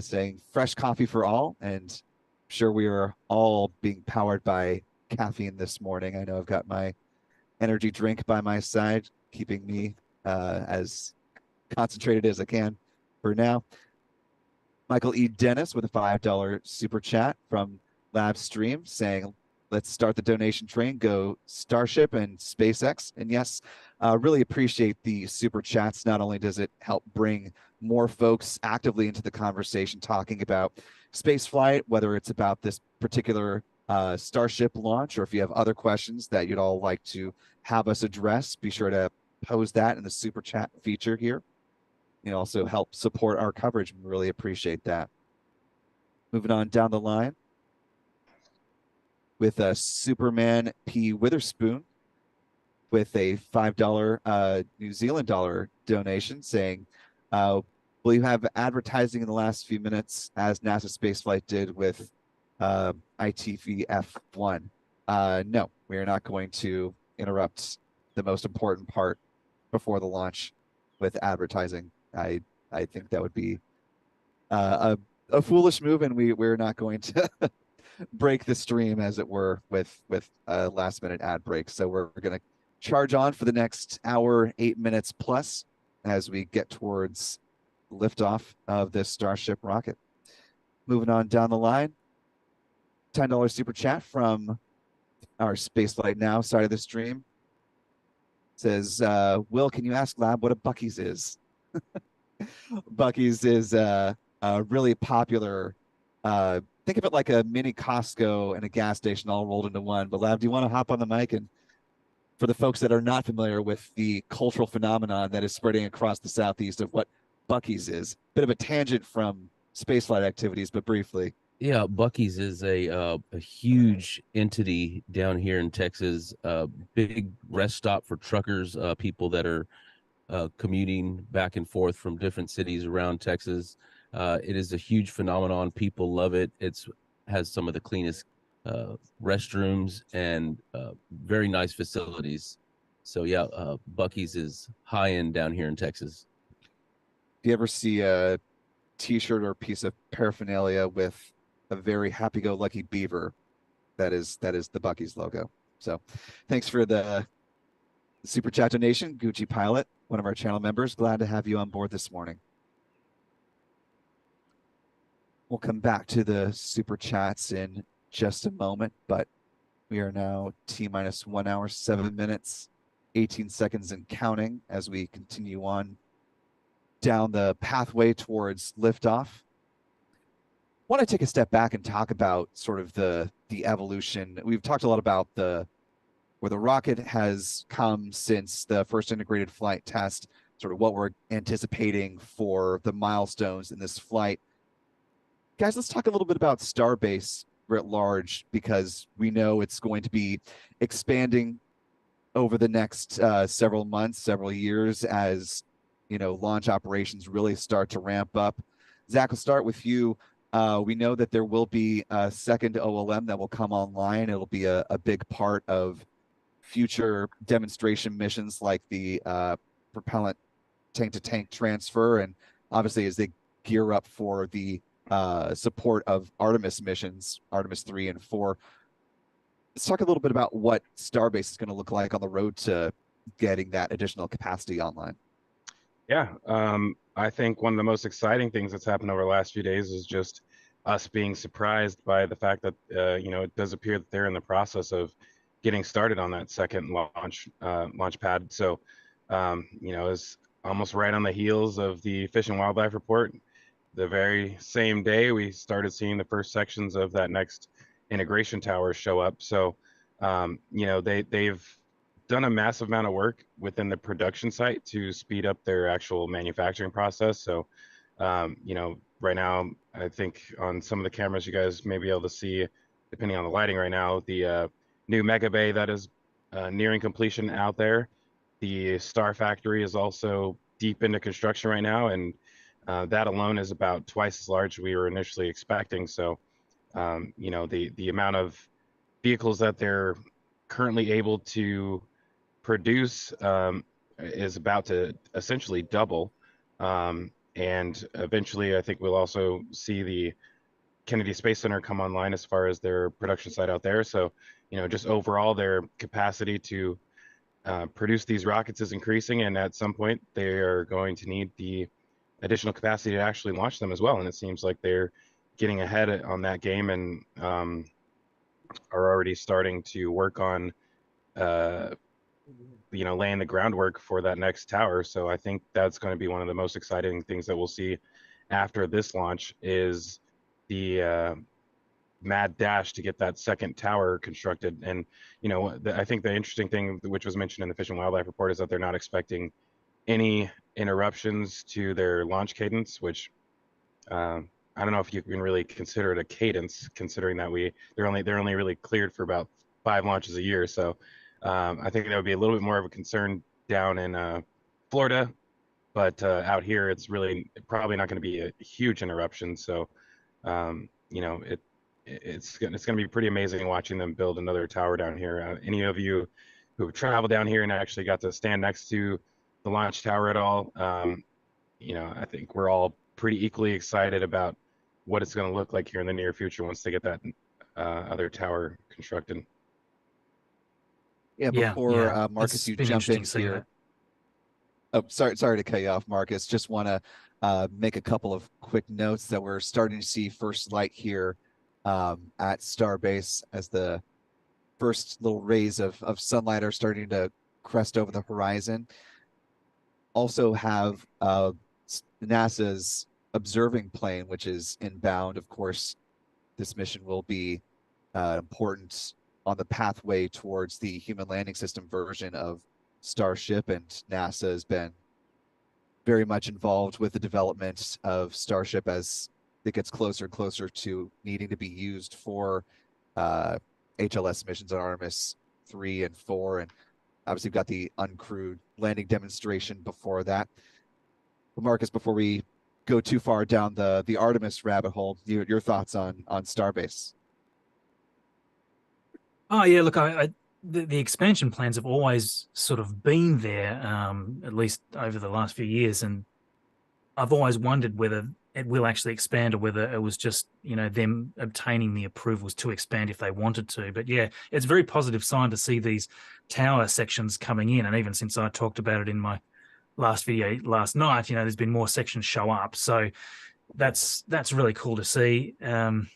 S1: Saying fresh coffee for all, and I'm sure we are all being powered by caffeine this morning. I know I've got my energy drink by my side, keeping me as concentrated as I can for now. Michael E. Dennis with a $5 super chat from Lab Stream, saying, let's start the donation train, go Starship and SpaceX. And yes, really appreciate the super chats. Not only does it help bring more folks actively into the conversation talking about space flight, whether it's about this particular Starship launch, or if you have other questions that you'd all like to have us address, be sure to pose that in the super chat feature here. You also help support our coverage. We really appreciate that. Moving on down the line with Superman P. Witherspoon. with a $5 New Zealand dollar donation saying, will you have advertising in the last few minutes as NASA spaceflight did with ITV F1? No, we are not going to interrupt the most important part before the launch with advertising. I think that would be a foolish move, and we're not going to break the stream, as it were, with a last minute ad break. So we're going to charge on for the next hour, 8 minutes plus, as we get towards liftoff of this Starship rocket. Moving on down the line, $10 super chat from our Spaceflight Now side of the stream. Says, Will, can you ask Lab what a Buc-ee's is? Buc-ee's is a really popular, think of it like a mini Costco and a gas station all rolled into one. But Lab, do you want to hop on the mic, and for the folks that are not familiar with the cultural phenomenon that is spreading across the Southeast of what Buc-ee's is? Bit of a tangent from spaceflight activities, but briefly.
S2: Yeah, Bucky's is a huge entity down here in Texas. Big rest stop for truckers, people that are commuting back and forth from different cities around Texas. It is a huge phenomenon. People love it. It's has some of the cleanest restrooms and very nice facilities. So yeah, Bucky's is high end down here in Texas.
S1: Do you ever see a T-shirt or piece of paraphernalia with a very happy-go-lucky beaver? That is the Bucky's logo. So, thanks for the super chat donation, Gucci Pilot, one of our channel members. Glad to have you on board this morning. We'll come back to the super chats in just a moment, but we are now T-minus 1 hour, 7 minutes, 18 seconds and counting as we continue on down the pathway towards liftoff. Want to take a step back and talk about sort of the evolution. We've talked a lot about where the rocket has come since the first integrated flight test, sort of what we're anticipating for the milestones in this flight. Guys, let's talk a little bit about Starbase writ large, because we know it's going to be expanding over the next several months, several years, as launch operations really start to ramp up. Zach, we'll start with you. We know that there will be a second OLM that will come online. It'll be a big part of future demonstration missions like the propellant tank-to-tank transfer, and obviously as they gear up for the support of Artemis missions, Artemis 3 and 4. Let's talk a little bit about what Starbase is going to look like on the road to getting that additional capacity online.
S5: Yeah, I think one of the most exciting things that's happened over the last few days is just us being surprised by the fact that it does appear that they're in the process of getting started on that second launch pad. So is almost right on the heels of the Fish and Wildlife report. The very same day we started seeing the first sections of that next integration tower show up. So they've done a massive amount of work within the production site to speed up their actual manufacturing process. So, right now, I think on some of the cameras you guys may be able to see, depending on the lighting right now, the new mega bay that is nearing completion out there. The Star Factory is also deep into construction right now, and that alone is about twice as large as we were initially expecting. So, the amount of vehicles that they're currently able to produce is about to essentially double, and eventually I think we'll also see the Kennedy Space Center come online as far as their production site out there. So just overall their capacity to produce these rockets is increasing, and at some point they are going to need the additional capacity to actually launch them as well, and it seems like they're getting ahead on that game and are already starting to work on laying the groundwork for that next tower. So I think that's going to be one of the most exciting things that we'll see after this launch is the mad dash to get that second tower constructed. And I think the interesting thing, which was mentioned in the Fish and Wildlife report, is that they're not expecting any interruptions to their launch cadence, which I don't know if you can really consider it a cadence, considering that they're only really cleared for about 5 launches a year. So I think that would be a little bit more of a concern down in Florida, but out here it's really probably not going to be a huge interruption. So, you know, it's going to be pretty amazing watching them build another tower down here. Any of you who have traveled down here and actually got to stand next to the launch tower at all, you know, I think we're all pretty equally excited about what it's going to look like here in the near future once they get that other tower constructed.
S1: Yeah,
S4: Yeah,
S1: before
S4: yeah.
S1: Marcus,
S4: It's
S1: you
S4: been
S1: jump in
S4: interesting seeing
S1: here.
S4: that.
S1: Oh, sorry to cut you off, Marcus. Just want to make a couple of quick notes that we're starting to see first light here at Starbase as the first little rays of sunlight are starting to crest over the horizon. Also have NASA's observing plane, which is inbound. Of course, this mission will be important on the pathway towards the human landing system version of Starship, and NASA has been very much involved with the development of Starship as it gets closer and closer to needing to be used for HLS missions on Artemis 3 and 4. And obviously we've got the uncrewed landing demonstration before that. But Marcus, before we go too far down the Artemis rabbit hole, your thoughts on Starbase?
S4: Oh yeah, look, the expansion plans have always sort of been there, at least over the last few years, and I've always wondered whether it will actually expand or whether it was just, you know, them obtaining the approvals to expand if they wanted to. But yeah, it's a very positive sign to see these tower sections coming in, and even since I talked about it in my last video last night, you know, there's been more sections show up, so that's really cool to see. I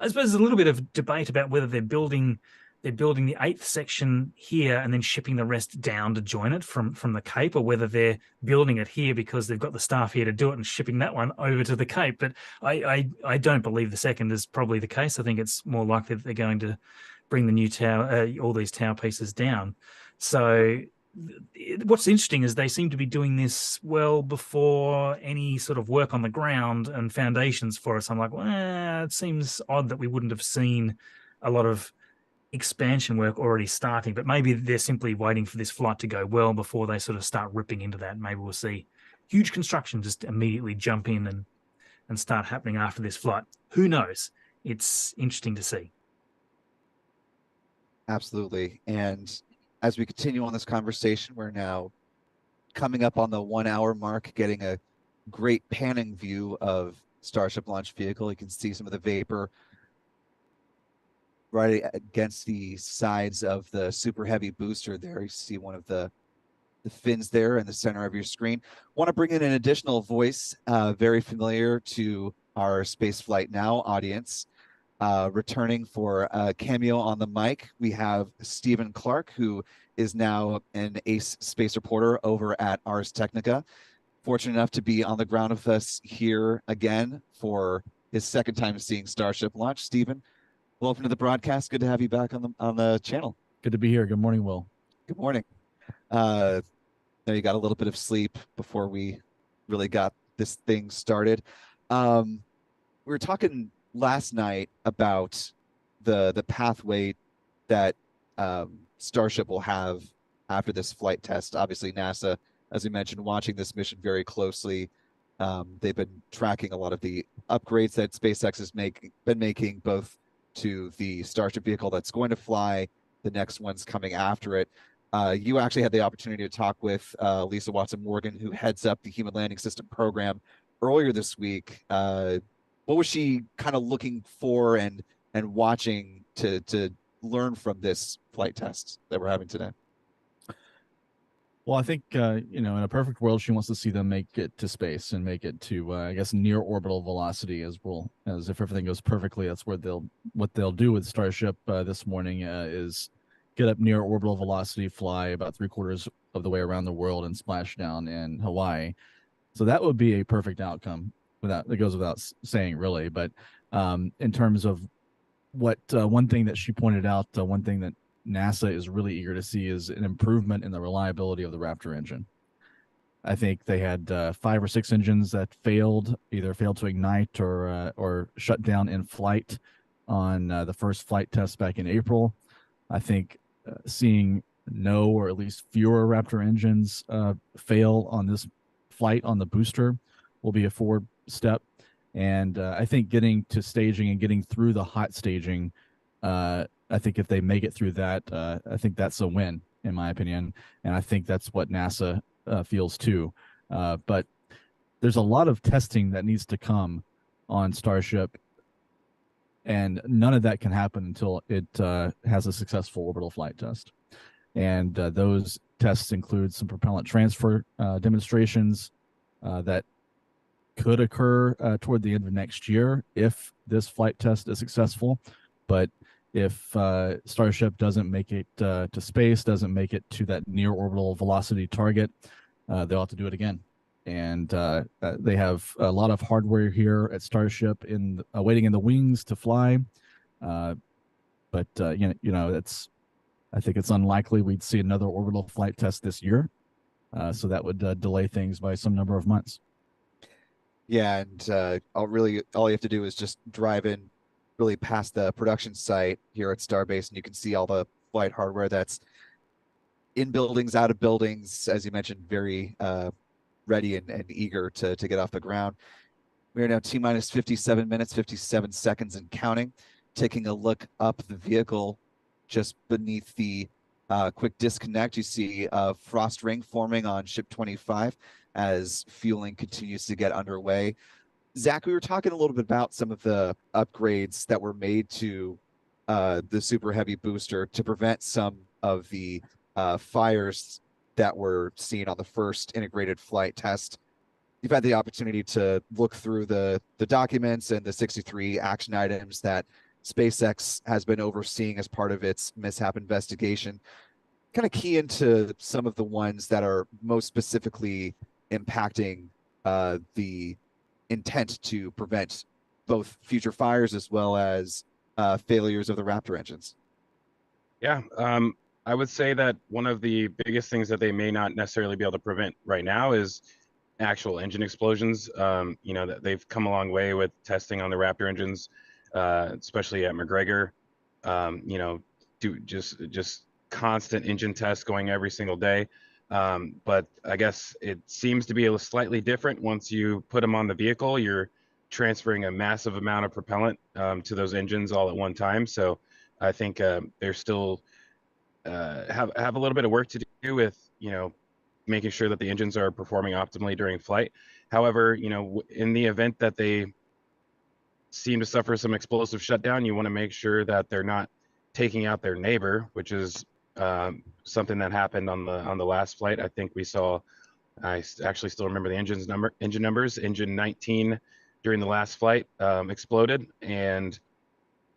S4: suppose there's a little bit of debate about whether they're building the 8th section here and then shipping the rest down to join it from the Cape, or whether they're building it here because they've got the staff here to do it and shipping that one over to the Cape. But I don't believe the second is probably the case. I think it's more likely that they're going to bring the new tower, all these tower pieces down. So what's interesting is they seem to be doing this well before any sort of work on the ground and foundations for us. I'm like, well, it seems odd that we wouldn't have seen a lot of expansion work already starting, but maybe they're simply waiting for this flight to go well before they sort of start ripping into that. Maybe we'll see huge construction just immediately jump in and start happening after this flight. Who knows? It's interesting to see.
S1: Absolutely. And as we continue on this conversation, we're now coming up on the 1 hour mark, getting a great panning view of Starship launch vehicle. You can see some of the vapor right against the sides of the super heavy booster there. You see one of the fins there in the center of your screen. Want to bring in an additional voice, very familiar to our Spaceflight Now audience. Returning for a cameo on the mic, we have Stephen Clark, who is now an ace space reporter over at Ars Technica. Fortunate enough to be on the ground with us here again for his second time seeing Starship launch. Stephen, welcome to the broadcast. Good to have you back on the channel.
S6: Good to be here. Good morning, Will.
S1: Good morning. Now you got a little bit of sleep before we really got this thing started. We were talking last night about the pathway that Starship will have after this flight test. Obviously, NASA, as we mentioned, watching this mission very closely. They've been tracking a lot of the upgrades that SpaceX has been making, both to the Starship vehicle that's going to fly, the next one's coming after it. You actually had the opportunity to talk with Lisa Watson-Morgan, who heads up the Human Landing System program, earlier this week. What was she kind of looking for and watching to learn from this flight test that we're having today?
S6: Well, I think, you know, in a perfect world, she wants to see them make it to space and make it to, I guess, near orbital velocity as if everything goes perfectly. That's what they'll do with Starship this morning is get up near orbital velocity, fly about 3/4 of the way around the world and splash down in Hawaii. So that would be a perfect outcome. It goes without saying, really. But in terms of what one thing that she pointed out, one thing that NASA is really eager to see is an improvement in the reliability of the Raptor engine. I think they had 5 or 6 engines that either failed to ignite or shut down in flight on the first flight test back in April. I think seeing no, or at least fewer Raptor engines fail on this flight on the booster will be a forward step. And I think getting to staging and getting through the hot staging, I think if they make it through that, I think that's a win, in my opinion. And I think that's what NASA feels too. But there's a lot of testing that needs to come on Starship, and none of that can happen until it has a successful orbital flight test. And those tests include some propellant transfer demonstrations that could occur toward the end of next year if this flight test is successful. But if Starship doesn't make it to space, doesn't make it to that near orbital velocity target, they'll have to do it again. And they have a lot of hardware here at Starship waiting in the wings to fly. But I think it's unlikely we'd see another orbital flight test this year. So that would delay things by some number of months.
S1: Yeah, and all you have to do is just drive in really past the production site here at Starbase, and you can see all the flight hardware that's in buildings, out of buildings, as you mentioned, very ready and eager to get off the ground. We are now T-minus 57 minutes, 57 seconds and counting. Taking a look up the vehicle just beneath the quick disconnect, you see a frost ring forming on ship 25 as fueling continues to get underway. Zach, we were talking a little bit about some of the upgrades that were made to the Super Heavy booster to prevent some of the fires that were seen on the first integrated flight test. You've had the opportunity to look through the documents and the 63 action items that SpaceX has been overseeing as part of its mishap investigation. Kind of key into some of the ones that are most specifically impacting the intent to prevent both future fires as well as failures of the Raptor engines.
S5: Yeah, I would say that one of the biggest things that they may not necessarily be able to prevent right now is actual engine explosions. That they've come a long way with testing on the Raptor engines, especially at McGregor. Do just constant engine tests going every single day. But I guess it seems to be a slightly different. Once you put them on the vehicle, you're transferring a massive amount of propellant to those engines all at one time. So I think they're still have a little bit of work to do with making sure that the engines are performing optimally during flight. However, in the event that they seem to suffer some explosive shutdown, you want to make sure that they're not taking out their neighbor, which is something that happened on the last flight. I think we saw, I actually still remember the engine numbers. Engine 19 during the last flight exploded, and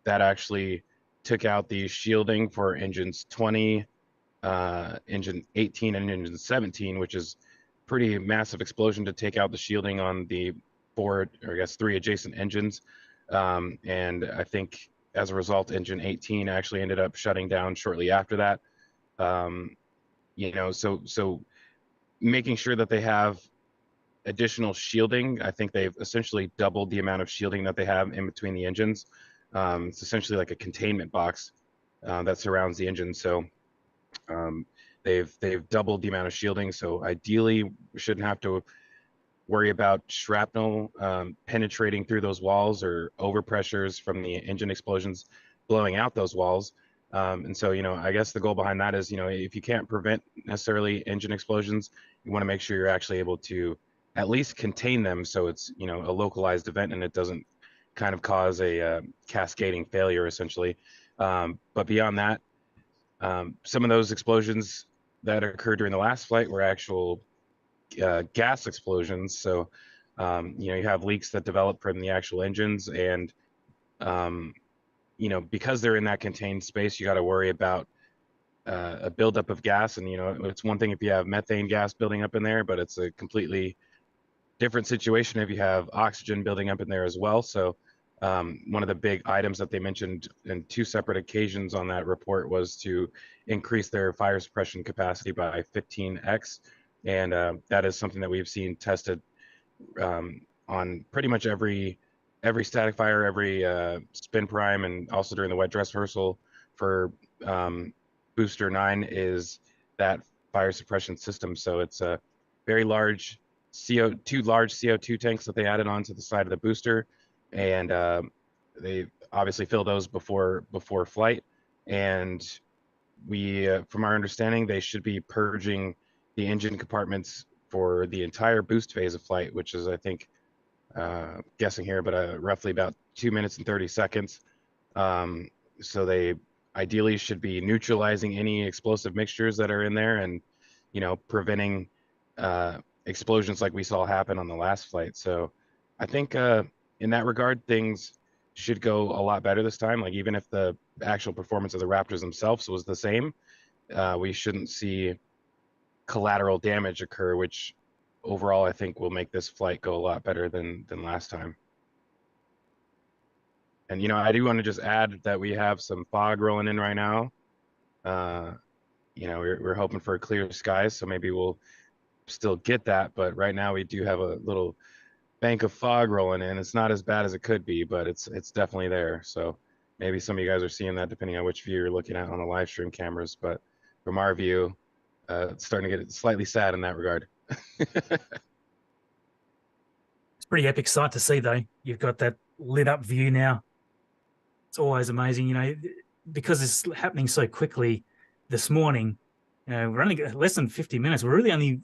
S5: that actually took out the shielding for engines 20, engine 18, and engine 17, which is pretty massive explosion to take out the shielding on the 3 adjacent engines. And I think as a result, engine 18 actually ended up shutting down shortly after that. So making sure that they have additional shielding. I think they've essentially doubled the amount of shielding that they have in between the engines. It's essentially like a containment box that surrounds the engine. So they've doubled the amount of shielding. So ideally, we shouldn't have to worry about shrapnel penetrating through those walls or overpressures from the engine explosions blowing out those walls. And so, I guess the goal behind that is, if you can't prevent necessarily engine explosions, you want to make sure you're actually able to at least contain them. So it's, a localized event and it doesn't kind of cause a cascading failure essentially. But beyond that, some of those explosions that occurred during the last flight were actual gas explosions. So, you have leaks that develop from the actual engines, and because they're in that contained space, you got to worry about a buildup of gas. And it's one thing if you have methane gas building up in there, but it's a completely different situation if you have oxygen building up in there as well. So one of the big items that they mentioned in 2 separate occasions on that report was to increase their fire suppression capacity by 15x. And that is something that we've seen tested on pretty much every static fire, every spin prime, and also during the wet dress rehearsal for booster 9 is that fire suppression system. So it's a very large two large CO2 tanks that they added onto the side of the booster, and they obviously fill those before flight. And we, from our understanding, they should be purging the engine compartments for the entire boost phase of flight, which is, I think, guessing here, but roughly about 2 minutes and 30 seconds. So they ideally should be neutralizing any explosive mixtures that are in there, and preventing explosions like we saw happen on the last flight. So I think in that regard, things should go a lot better this time. Like, even if the actual performance of the Raptors themselves was the same, we shouldn't see collateral damage occur, which overall I think will make this flight go a lot better than last time. And I do want to just add that we have some fog rolling in right now. We're hoping for clear skies, so maybe we'll still get that, but right now we do have a little bank of fog rolling in. It's not as bad as it could be, but it's definitely there. So maybe some of you guys are seeing that depending on which view you're looking at on the live stream cameras, but from our view, it's starting to get slightly sad in that regard.
S4: It's a pretty epic sight to see, though. You've got that lit up view now. It's always amazing, because it's happening so quickly this morning. We're only less than 50 minutes. We're really only,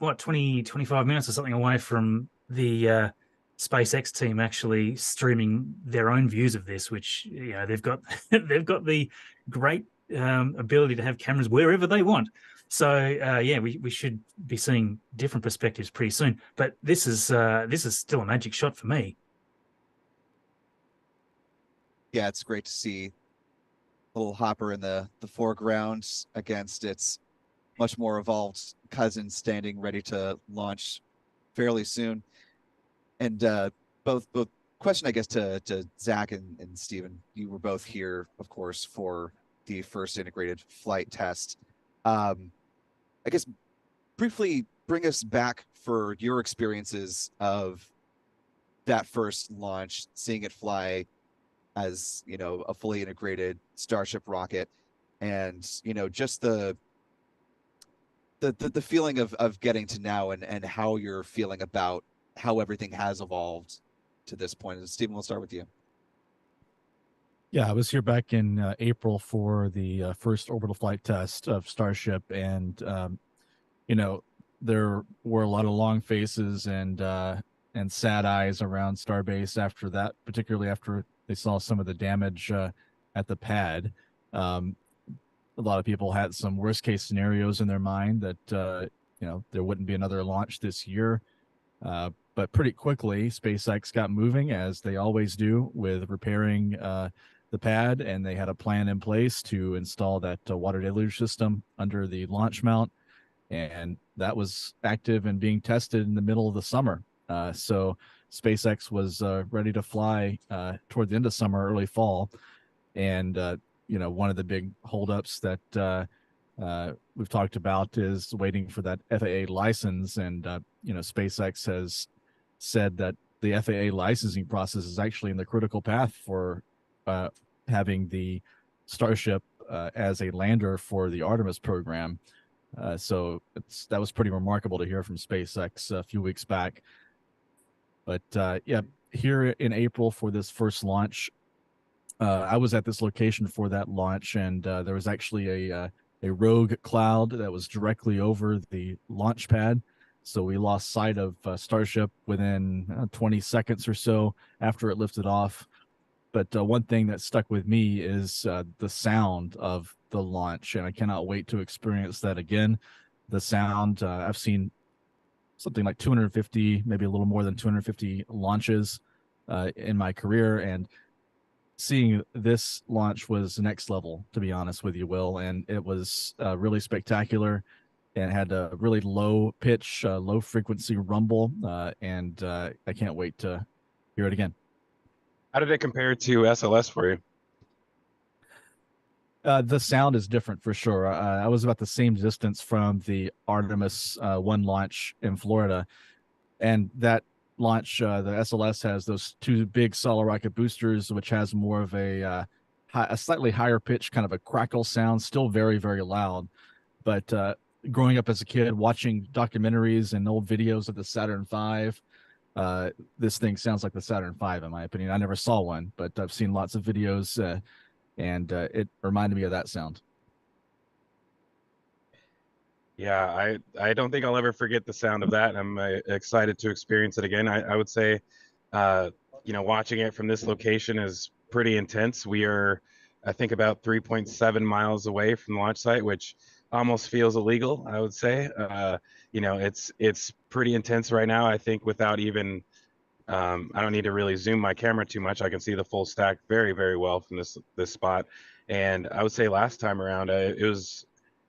S4: 25 minutes or something away from the SpaceX team actually streaming their own views of this, which, they've got they've got the great ability to have cameras wherever they want. So we should be seeing different perspectives pretty soon. But this is still a magic shot for me.
S1: Yeah, it's great to see little Hopper in the foreground against its much more evolved cousin standing ready to launch fairly soon. And both question, I guess, to Zach and Stephen. You were both here, of course, for the first integrated flight test. I guess briefly bring us back for your experiences of that first launch, seeing it fly as a fully integrated Starship rocket, and just the feeling of getting to now, and how you're feeling about how everything has evolved to this point. And Stephen, we'll start with you.
S6: Yeah, I was here back in April for the first orbital flight test of Starship, and there were a lot of long faces and sad eyes around Starbase after that, particularly after they saw some of the damage at the pad. A lot of people had some worst case scenarios in their mind that there wouldn't be another launch this year. But pretty quickly, SpaceX got moving, as they always do, with repairing the pad, and they had a plan in place to install that water deluge system under the launch mount, and that was active and being tested in the middle of the summer. So SpaceX was ready to fly toward the end of summer, early fall, and one of the big holdups that we've talked about is waiting for that FAA license, and SpaceX has said that the FAA licensing process is actually in the critical path for having the Starship as a lander for the Artemis program. So that was pretty remarkable to hear from SpaceX a few weeks back. But here in April for this first launch, I was at this location for that launch, and there was actually a rogue cloud that was directly over the launch pad. So we lost sight of Starship within 20 seconds or so after it lifted off. But one thing that stuck with me is the sound of the launch, and I cannot wait to experience that again. The sound, I've seen something like 250, maybe a little more than 250 launches in my career, and seeing this launch was next level, to be honest with you, Will. And it was really spectacular, and had a really low pitch, low frequency rumble, and I can't wait to hear it again.
S5: How did it compare to SLS for you?
S6: The sound is different for sure. I was about the same distance from the Artemis 1 launch in Florida, and that launch, the SLS has those two big solid rocket boosters, which has more of a a slightly higher pitch, kind of a crackle sound, still very, very loud. But growing up as a kid, watching documentaries and old videos of the Saturn V, this thing sounds like the Saturn V, in my opinion. I never saw one, but I've seen lots of videos, and it reminded me of that sound.
S5: Yeah, I don't think I'll ever forget the sound of that. I'm excited to experience it again. I would say, watching it from this location is pretty intense. We are, I think, about 3.7 miles away from the launch site, which almost feels illegal, I would say. It's pretty intense right now. I think without even, I don't need to really zoom my camera too much. I can see the full stack very, very well from this spot. And I would say last time around, it was,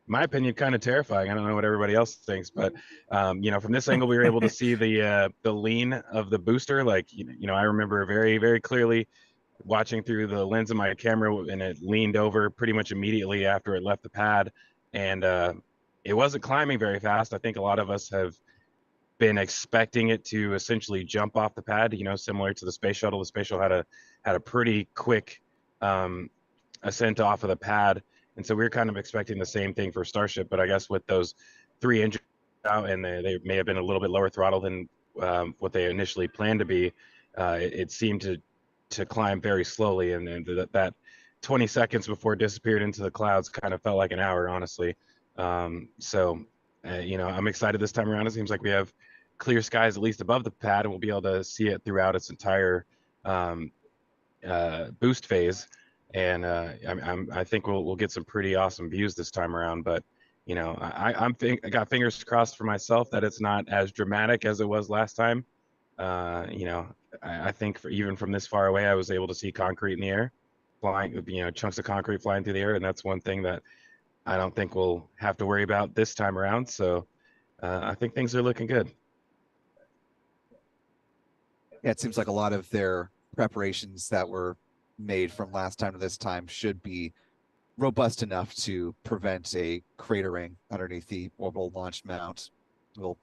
S5: in my opinion, kind of terrifying. I don't know what everybody else thinks, but from this angle, we were able to see the lean of the booster. Like, I remember very, very clearly watching through the lens of my camera, and it leaned over pretty much immediately after it left the pad, and it wasn't climbing very fast. I think a lot of us have been expecting it to essentially jump off the pad, similar to the space shuttle. The space shuttle had a pretty quick ascent off of the pad. And so we were kind of expecting the same thing for Starship, but I guess with those 3 engines out, and they may have been a little bit lower throttle than what they initially planned to be, it seemed to climb very slowly, and that 20 seconds before it disappeared into the clouds kind of felt like an hour, honestly. I'm excited this time around. It seems like we have clear skies at least above the pad, and we'll be able to see it throughout its entire boost phase. And I think we'll get some pretty awesome views this time around. But I got fingers crossed for myself that it's not as dramatic as it was last time. I think even from this far away, I was able to see concrete in the air, flying, chunks of concrete flying through the air, and that's one thing that I don't think we'll have to worry about this time around. So I think things are looking good.
S1: Yeah, it seems like a lot of their preparations that were made from last time to this time should be robust enough to prevent a cratering underneath the orbital launch mount. We'll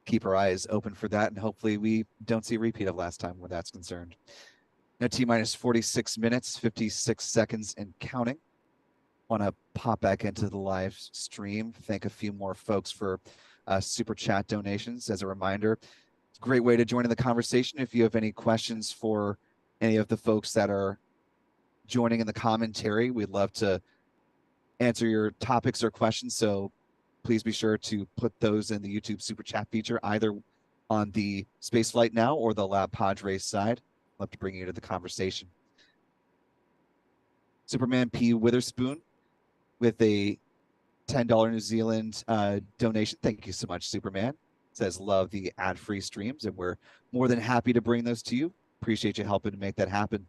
S1: keep our eyes open for that, and hopefully we don't see a repeat of last time where that's concerned. Now T-minus 46 minutes, 56 seconds and counting. Want to pop back into the live stream. Thank a few more folks for super chat donations. As a reminder, it's a great way to join in the conversation. If you have any questions for any of the folks that are joining in the commentary, we'd love to answer your topics or questions. So please be sure to put those in the YouTube super chat feature, either on the Spaceflight Now or the LabPadre side. Love to bring you to the conversation. Superman P. Witherspoon with a $10 New Zealand donation. Thank you so much, Superman. Says, love the ad-free streams, and we're more than happy to bring those to you. Appreciate you helping to make that happen.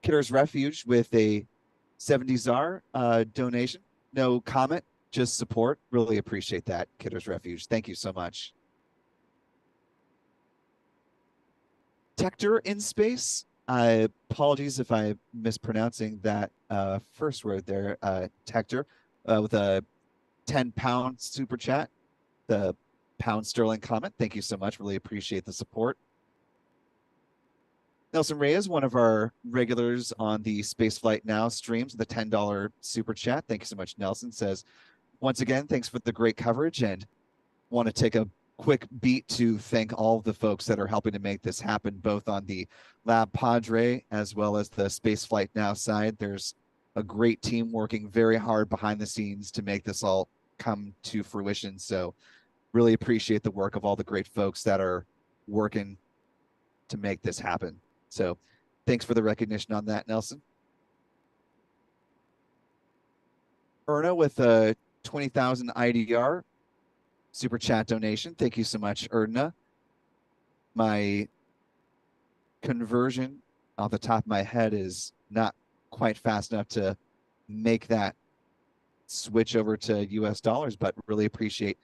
S1: Kidder's Refuge with a 70 ZAR donation. No comment, just support. Really appreciate that, Kidder's Refuge. Thank you so much. Tector in space. Apologies if I'm mispronouncing that first word there, Tector, with a 10-pound super chat. The pound sterling comment. Thank you so much. Really appreciate the support. Nelson Reyes, one of our regulars on the Spaceflight Now streams, the $10 super chat. Thank you so much, Nelson. Says, once again, thanks for the great coverage, and want to take a quick beat to thank all of the folks that are helping to make this happen, both on the LabPadre as well as the Spaceflight Now side. There's a great team working very hard behind the scenes to make this all come to fruition. So really appreciate the work of all the great folks that are working to make this happen. So thanks for the recognition on that, Nelson. Erna with a 20,000 IDR super chat donation. Thank you so much, Erna. My conversion off the top of my head is not quite fast enough to make that switch over to US dollars, but really appreciate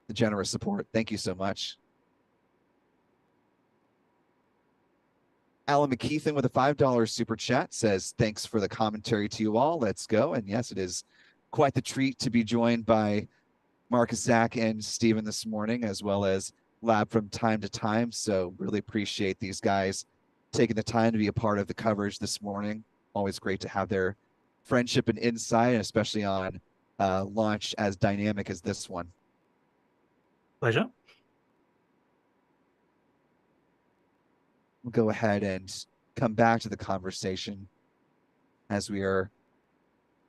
S1: the generous support. Thank you so much. Alan McKeithen with a $5 super chat says, thanks for the commentary to you all. Let's go. And yes, it is quite the treat to be joined by Marcus, Zach, and Steven this morning, as well as Lab from time to time. So really appreciate these guys taking the time to be a part of the coverage this morning. always great to have their friendship and insight, especially on launch as dynamic as this one.
S4: Pleasure.
S1: We'll go ahead and come back to the conversation as we are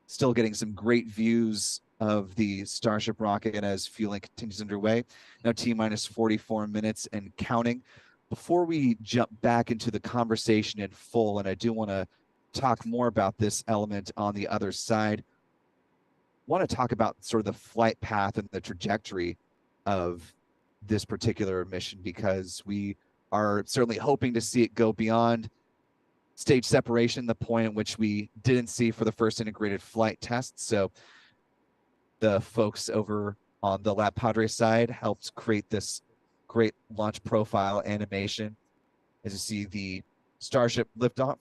S1: still getting some great views of the Starship rocket as fueling continues underway. Now T-minus 44 minutes and counting. Before we jump back into the conversation in full, and I do want to talk more about this element on the other side, want to talk about sort of the flight path and the trajectory of this particular mission, because we are certainly hoping to see it go beyond stage separation, the point at which we didn't see for the first integrated flight test. So the folks over on the LabPadre side helped create this great launch profile animation. As you see the Starship liftoff,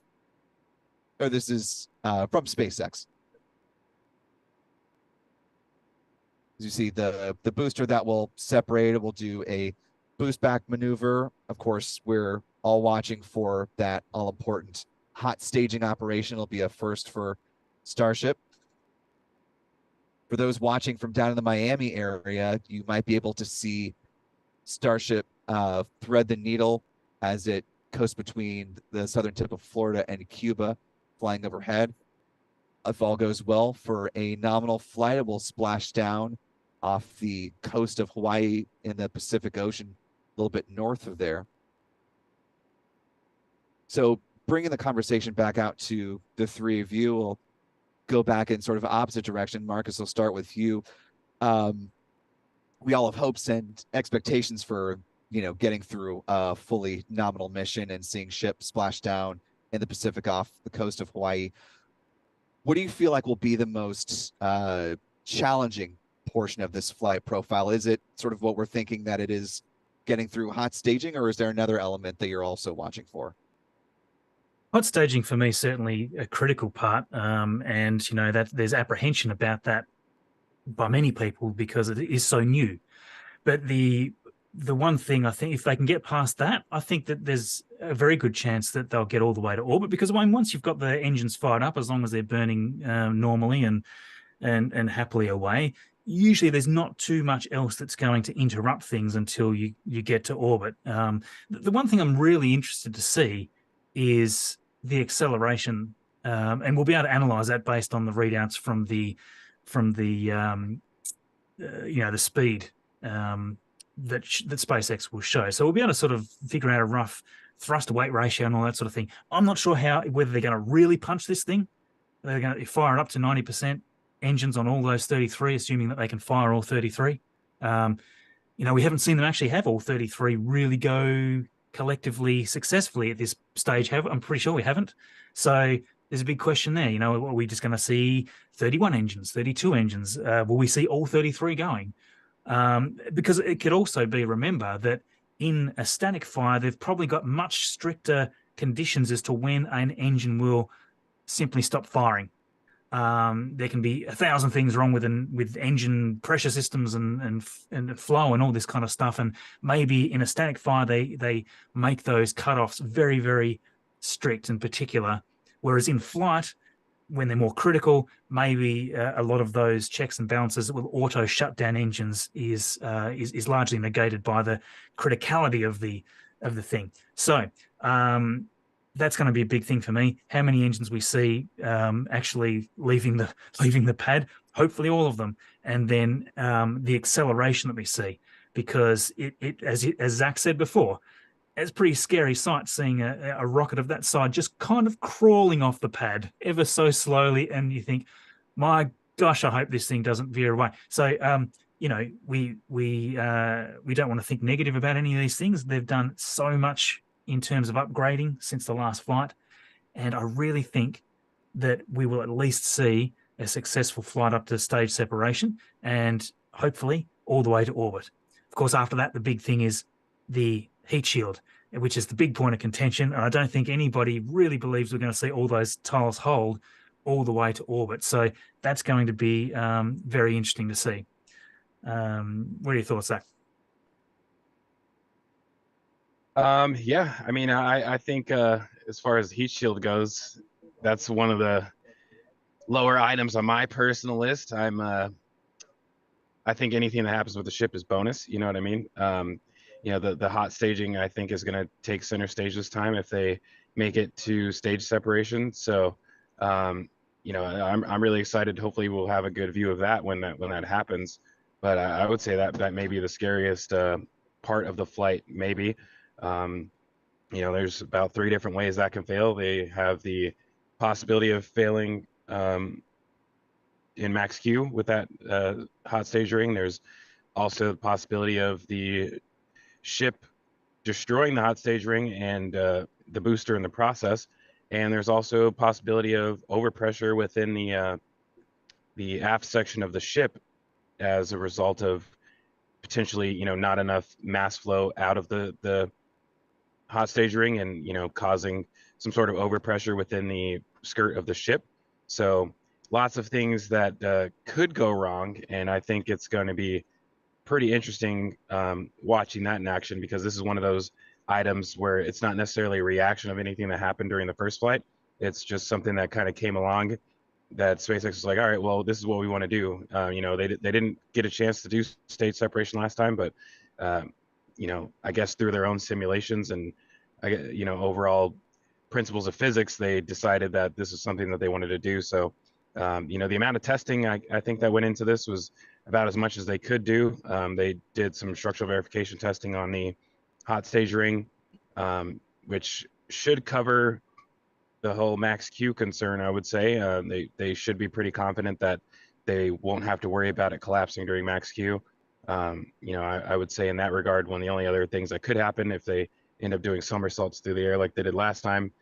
S1: or this is from SpaceX. As you see the booster that will separate, it will do a boost back maneuver. Of course, we're all watching for that all important hot staging operation. It'll be a first for Starship. For those watching from down in the Miami area, you might be able to see Starship thread the needle as it coasts between the southern tip of Florida and Cuba, flying overhead. If all goes well, for a nominal flight, it will splash down off the coast of Hawaii in the Pacific Ocean, a little bit north of there. So bringing the conversation back out to the three of you, we'll go back in sort of opposite direction. Marcus, we'll start with you. We all have hopes and expectations for, getting through a fully nominal mission and seeing ships splash down in the Pacific off the coast of Hawaii. What do you feel like will be the most challenging portion of this flight profile? Is it sort of what we're thinking, that it is getting through hot staging, or is there another element that you're also watching for?
S4: Hot staging for me certainly a critical part, and that there's apprehension about that by many people because it is so new. But the one thing, I think, if they can get past that, I think that there's a very good chance that they'll get all the way to orbit, because once you've got the engines fired up, as long as they're burning normally and happily away, usually there's not too much else that's going to interrupt things until you get to orbit. The one thing I'm really interested to see is the acceleration, and we'll be able to analyze that based on the readouts from the speed that SpaceX will show. So we'll be able to sort of figure out a rough thrust to weight ratio and all that sort of thing. I'm not sure whether they're going to really punch this thing. They're going to fire it up to 90% engines on all those 33, assuming that they can fire all 33. We haven't seen them actually have all 33 really go collectively successfully at this stage. I'm pretty sure we haven't. So there's a big question there. Are we just going to see 31 engines, 32 engines? Will we see all 33 going? Because it could also be, remember, that in a static fire, they've probably got much stricter conditions as to when an engine will simply stop firing. There can be 1,000 things wrong with engine pressure systems and flow and all this kind of stuff. And maybe in a static fire, they make those cutoffs very, very strict and particular. Whereas in flight, when they're more critical, maybe a lot of those checks and balances that will auto shut down engines is largely negated by the criticality of the thing. So that's going to be a big thing for me. How many engines we see actually leaving the pad? Hopefully all of them, and then the acceleration that we see, because as Zach said before, it's a pretty scary sight seeing a rocket of that size just kind of crawling off the pad ever so slowly, and you think, my gosh, I hope this thing doesn't veer away. So we don't want to think negative about any of these things. They've done so much in terms of upgrading since the last flight, and I really think that we will at least see a successful flight up to stage separation and hopefully all the way to orbit. Of course, after that, the big thing is the heat shield, which is the big point of contention, and I don't think anybody really believes we're going to see all those tiles hold all the way to orbit. So that's going to be very interesting to see. What are your thoughts, Zach?
S5: Yeah, I mean, I think as far as heat shield goes, that's one of the lower items on my personal list. I think anything that happens with the ship is bonus. You know what I mean? The hot staging I think is going to take center stage this time if they make it to stage separation. So, I'm really excited. Hopefully, we'll have a good view of that when that happens. But I would say that may be the scariest part of the flight. Maybe, there's about 3 different ways that can fail. They have the possibility of failing in max Q with that hot stage ring. There's also the possibility of the ship destroying the hot stage ring and the booster in the process. And there's also a possibility of overpressure within the aft section of the ship as a result of potentially, not enough mass flow out of the hot stage ring and, causing some sort of overpressure within the skirt of the ship. So lots of things that could go wrong. And I think it's going to be pretty interesting watching that in action, because this is one of those items where it's not necessarily a reaction of anything that happened during the first flight. It's just something that kind of came along that SpaceX was like, all right, well, this is what we want to do. They didn't get a chance to do stage separation last time, but I guess through their own simulations and overall principles of physics, they decided that this is something that they wanted to do. So the amount of testing I think that went into this was about as much as they could do. They did some structural verification testing on the hot stage ring, which should cover the whole max Q concern, I would say. They should be pretty confident that they won't have to worry about it collapsing during max Q. I would say in that regard, one of the only other things that could happen if they end up doing somersaults through the air like they did last time,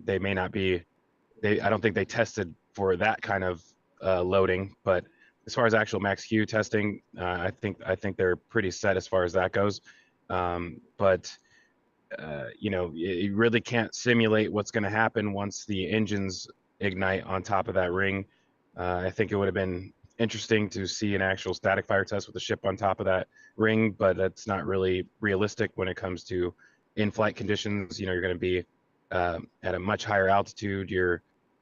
S5: they may not be. I don't think they tested for that kind of loading, but as far as actual max Q testing, I think they're pretty set as far as that goes. You really can't simulate what's going to happen once the engines ignite on top of that ring. I think it would have been interesting to see an actual static fire test with the ship on top of that ring, but that's not really realistic when it comes to in-flight conditions. You're going to be at a much higher altitude. You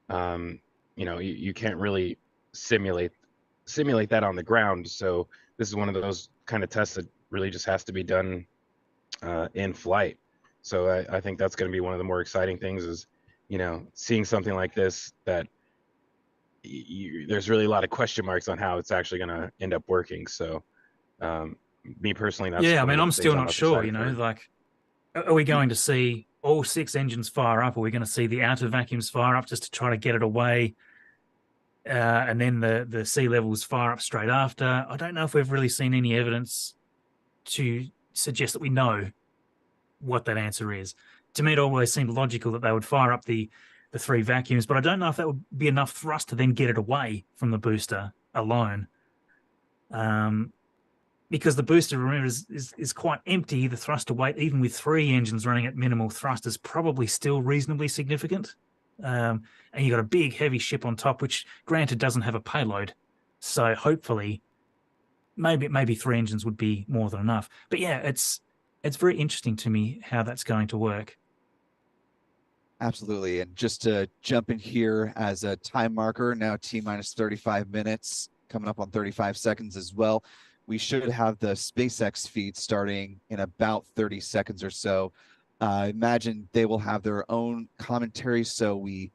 S5: can't really simulate that on the ground. So this is one of those kind of tests that really just has to be done in flight. So I think that's going to be one of the more exciting things is, seeing something like this that there's really a lot of question marks on how it's actually going to end up working. So me personally, that's
S4: yeah. I
S5: one of
S4: mean,
S5: the
S4: I'm still
S5: things
S4: not
S5: most
S4: sure.
S5: excited for.
S4: Like, are we going to see all 6 engines fire up? Are we going to see the outer vacuums fire up just to try to get it away? And then the sea levels fire up straight after. I don't know if we've really seen any evidence to suggest that we know what that answer is. To me, it always seemed logical that they would fire up the 3 vacuums, but I don't know if that would be enough thrust to then get it away from the booster alone. Because the booster, remember, is quite empty. The thrust to weight, even with 3 engines running at minimal thrust, is probably still reasonably significant. And you got a big, heavy ship on top, which, granted, doesn't have a payload. So hopefully, maybe 3 engines would be more than enough. But yeah, it's very interesting to me how that's going to work.
S1: Absolutely. And just to jump in here as a time marker, now T-minus 35 minutes, coming up on 35 seconds as well. We should have the SpaceX feed starting in about 30 seconds or so. Imagine they will have their own commentary, so we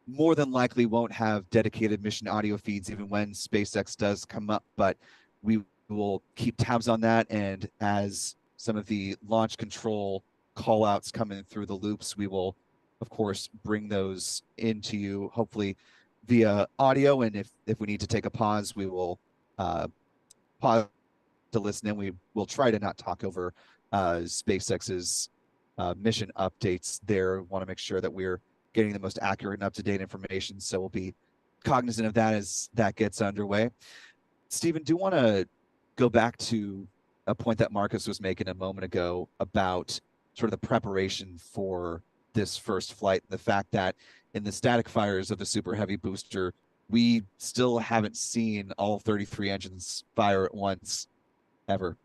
S1: more than likely won't have dedicated mission audio feeds even when SpaceX does come up, but we will keep tabs on that. And as some of the launch control call outs come in through the loops, we will, of course, bring those into you, hopefully via audio. And if we need to take a pause, we will pause to listen, and we will try to not talk over SpaceX's mission updates there. Want to make sure that we're getting the most accurate and up-to-date information, so we'll be cognizant of that as that gets underway. Stephen, do you want to go back to a point that Marcus was making a moment ago about sort of the preparation for this first flight, and the fact that in the static fires of the Super Heavy booster, we still haven't seen all 33 engines fire at once ever.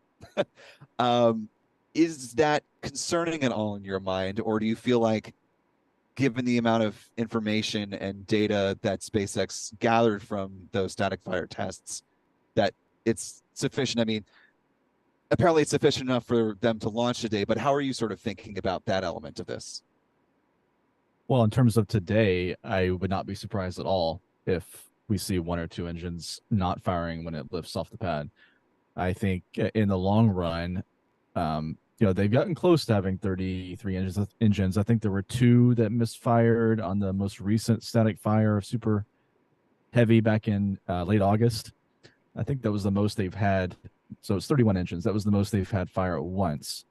S1: Is that concerning at all in your mind, or do you feel like given the amount of information and data that SpaceX gathered from those static fire tests, that it's sufficient. I mean, apparently it's sufficient enough for them to launch today, but how are you sort of thinking about that element of this?
S6: Well, in terms of today, I would not be surprised at all if we see one or two engines not firing when it lifts off the pad. I think in the long run, they've gotten close to having 33 engines. I think there were two that misfired on the most recent static fire of Super Heavy back in late August. I think that was the most they've had. So it's 31 engines. That was the most they've had fire at once.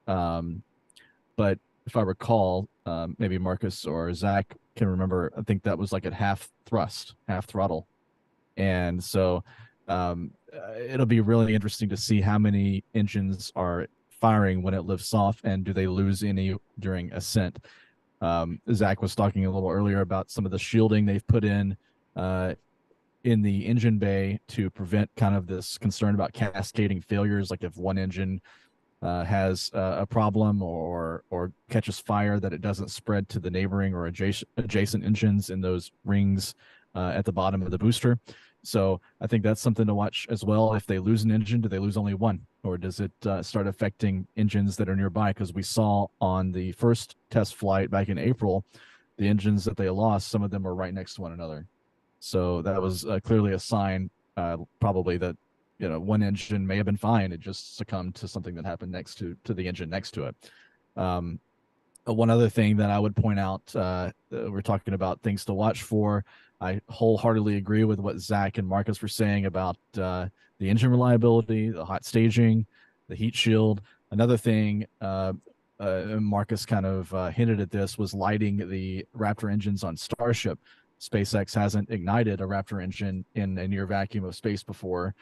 S6: But if I recall, maybe Marcus or Zach can remember, I think that was like at half thrust, half throttle. And so it'll be really interesting to see how many engines are firing when it lifts off, and do they lose any during ascent. Zach was talking a little earlier about some of the shielding they've put in the engine bay to prevent kind of this concern about cascading failures, like if one engine has a problem or catches fire, that it doesn't spread to the neighboring or adjacent engines in those rings at the bottom of the booster. So I think that's something to watch as well. If they lose an engine, do they lose only one, or does it start affecting engines that are nearby? Because we saw on the first test flight back in April, the engines that they lost, some of them were right next to one another. So that was clearly a sign, probably, that one engine may have been fine. It just succumbed to something that happened next to the engine next to it. One other thing that I would point out, we're talking about things to watch for. I wholeheartedly agree with what Zach and Marcus were saying about the engine reliability, the hot staging, the heat shield. Another thing, Marcus kind of hinted at this, was lighting the Raptor engines on Starship. SpaceX hasn't ignited a Raptor engine in a near vacuum of space before.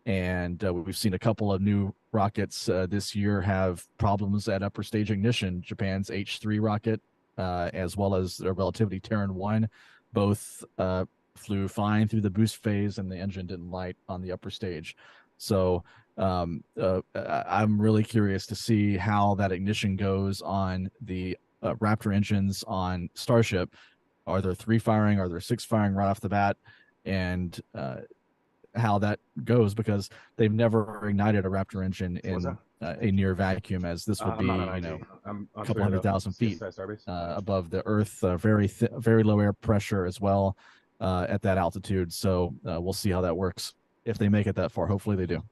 S6: And we've seen a couple of new rockets this year have problems at upper stage ignition. Japan's H3 rocket, as well as their Relativity Terran 1, both flew fine through the boost phase, and the engine didn't light on the upper stage. So I'm really curious to see how that ignition goes on the Raptor engines on Starship. Are there 3 firing? Are there 6 firing right off the bat? And how that goes, because they've never ignited a Raptor engine in a near vacuum, as this would be, a couple 100,000 feet above the Earth, very low air pressure as well at that altitude. So we'll see how that works if they make it that far. Hopefully they do.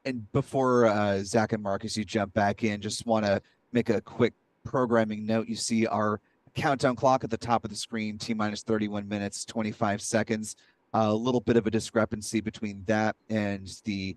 S1: And before Zach and Marcus, you jump back in, just want to make a quick programming note. You see our countdown clock at the top of the screen, T-minus 31 minutes, 25 seconds. A little bit of a discrepancy between that and the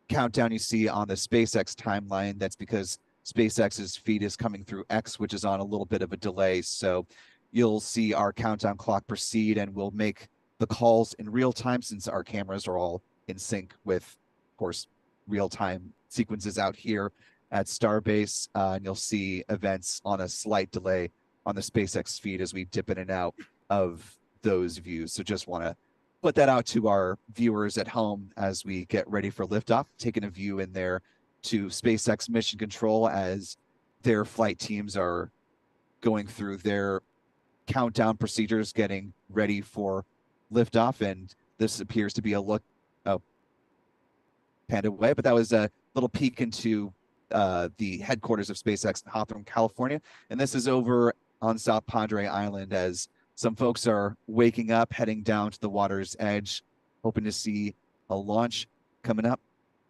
S1: countdown you see on the SpaceX timeline. That's because SpaceX's feed is coming through X, which is on a little bit of a delay. So you'll see our countdown clock proceed, and we'll make the calls in real time, since our cameras are all in sync with, of course, real-time sequences out here at Starbase. And you'll see events on a slight delay on the SpaceX feed as we dip in and out of those views. So just want to put that out to our viewers at home as we get ready for liftoff, taking a view in there to SpaceX Mission Control as their flight teams are going through their countdown procedures, getting ready for liftoff. And this appears to be a look, panned away, but that was a little peek into the headquarters of SpaceX in Hawthorne, California. And this is over on South Padre Island, as some folks are waking up, heading down to the water's edge, hoping to see a launch coming up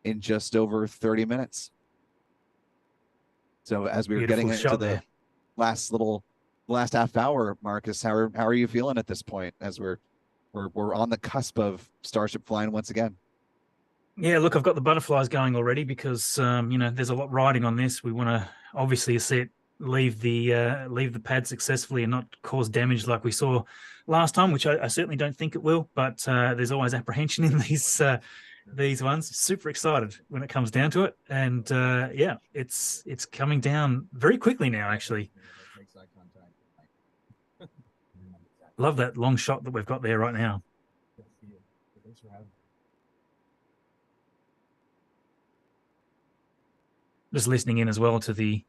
S1: in just over 30 minutes. So as we were getting into the last half hour, Marcus, how are you feeling at this point as we're on the cusp of Starship flying once again?
S4: Yeah, look, I've got the butterflies going already because there's a lot riding on this. We want to obviously see it leave the pad successfully and not cause damage like we saw last time, which I certainly don't think it will. But there's always apprehension in these ones. Super excited when it comes down to it, and yeah, it's coming down very quickly now. Actually, love that long shot that we've got there right now. Just listening in as well to the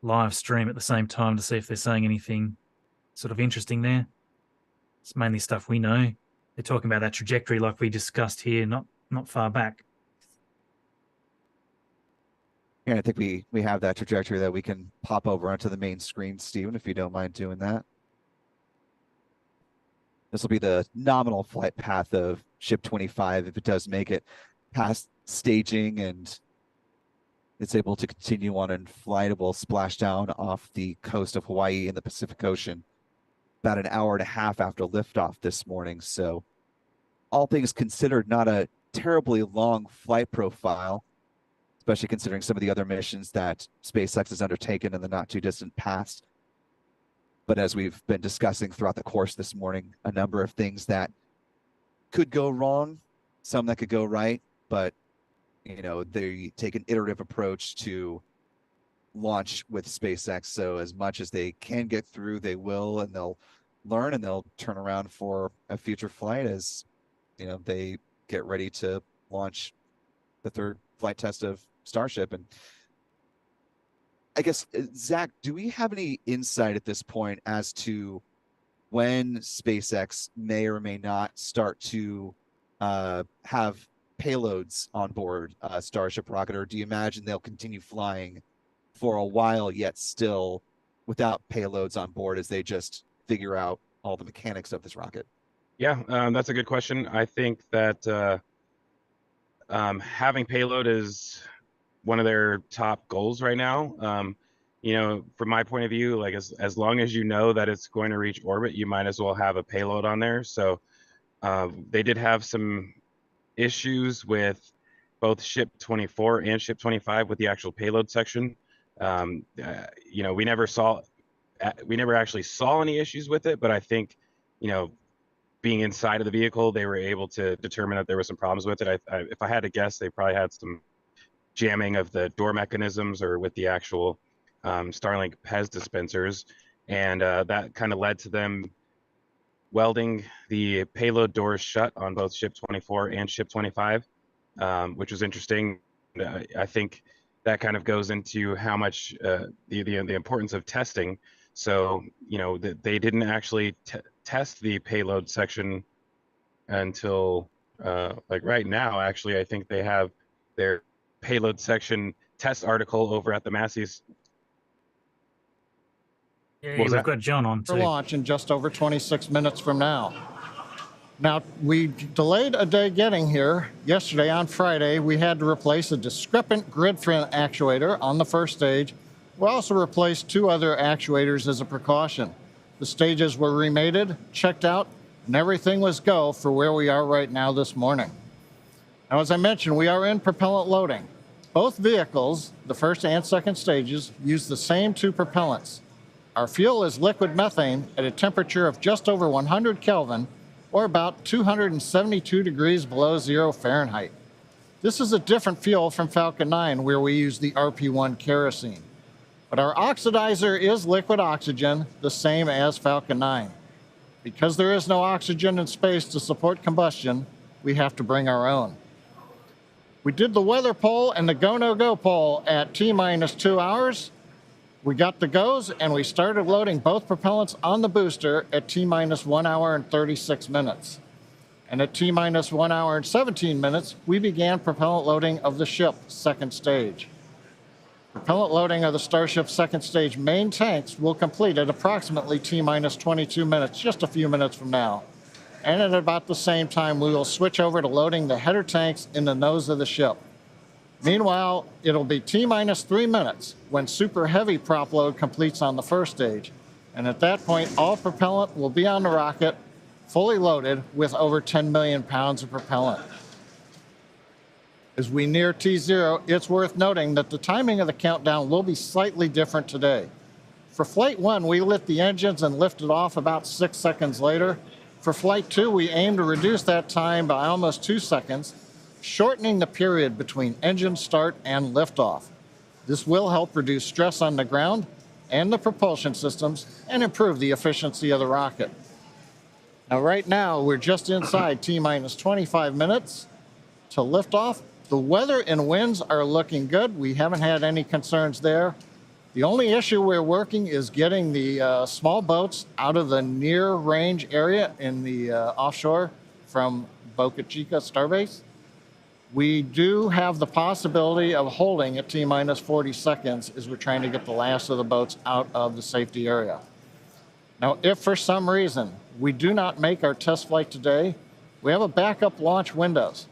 S4: live stream at the same time to see if they're saying anything sort of interesting there. It's mainly stuff we know. They're talking about that trajectory like we discussed here, not far back.
S1: Yeah, I think we have that trajectory that we can pop over onto the main screen, Stephen, if you don't mind doing that. This will be the nominal flight path of Ship 25 if it does make it past staging and it's able to continue on an flightable splashdown off the coast of Hawaii in the Pacific Ocean about an hour and a half after liftoff this morning. So all things considered, not a terribly long flight profile, especially considering some of the other missions that SpaceX has undertaken in the not too distant past. But as we've been discussing throughout the course this morning, a number of things that could go wrong, some that could go right, but you know, they take an iterative approach to launch with SpaceX. So as much as they can get through, they will, and they'll learn and they'll turn around for a future flight as, you know, they get ready to launch the third flight test of Starship. And I guess, Zach, do we have any insight at this point as to when SpaceX may or may not start to have payloads on board Starship rocket, or do you imagine they'll continue flying for a while yet still without payloads on board as they just figure out all the mechanics of this rocket?
S5: Yeah, that's a good question. I think that having payload is one of their top goals right now. You know, from my point of view, like as long as you know that it's going to reach orbit, you might as well have a payload on there. So they did have some issues with both Ship 24 and Ship 25 with the actual payload section. You know, we never actually saw any issues with it, but I think, you know, being inside of the vehicle, they were able to determine that there were some problems with it. If I had to guess, they probably had some jamming of the door mechanisms or with the actual Starlink PEZ dispensers, and that kind of led to them welding the payload doors shut on both Ship 24 and Ship 25, which was interesting. I think that kind of goes into how much the importance of testing. So, you know, they didn't actually test the payload section until like right now. Actually, I think they have their payload section test article over at the Massey's.
S4: Yeah,
S5: What was
S4: we've
S5: that?
S4: got John on
S7: For
S4: too.
S7: launch in just over 26 minutes from now. Now, we delayed a day getting here. Yesterday, on Friday, we had to replace a discrepant grid fin actuator on the first stage. We also replaced 2 other actuators as a precaution. The stages were remated, checked out, and everything was go for where we are right now this morning. Now, as I mentioned, we are in propellant loading. Both vehicles, the first and second stages, use the same 2 propellants. Our fuel is liquid methane at a temperature of just over 100 Kelvin, or about 272 degrees below 0 Fahrenheit. This is a different fuel from Falcon 9, where we use the RP-1 kerosene. But our oxidizer is liquid oxygen, the same as Falcon 9. Because there is no oxygen in space to support combustion, we have to bring our own. We did the weather poll and the go-no-go poll at T-minus 2 hours. We got the goes, and we started loading both propellants on the booster at T-minus 1 hour and 36 minutes. And at T-minus 1 hour and 17 minutes, we began propellant loading of the ship second stage. Propellant loading of the Starship second stage main tanks will complete at approximately T-minus 22 minutes, just a few minutes from now. And at about the same time, we will switch over to loading the header tanks in the nose of the ship. Meanwhile, it'll be T-minus 3 minutes when super heavy prop load completes on the first stage. And at that point, all propellant will be on the rocket, fully loaded with over 10 million pounds of propellant. As we near T0, it's worth noting that the timing of the countdown will be slightly different today. For Flight 1, we lit the engines and lifted off about 6 seconds later. For Flight 2, we aim to reduce that time by almost 2 seconds, shortening the period between engine start and liftoff. This will help reduce stress on the ground and the propulsion systems and improve the efficiency of the rocket. Now, right now, we're just inside T-minus 25 minutes to liftoff. The weather and winds are looking good. We haven't had any concerns there. The only issue we're working is getting the small boats out of the near range area in the offshore from Boca Chica Starbase. We do have the possibility of holding at T-minus 40 seconds as we're trying to get the last of the boats out of the safety area. Now, if for some reason we do not make our test flight today, we have a backup launch windows.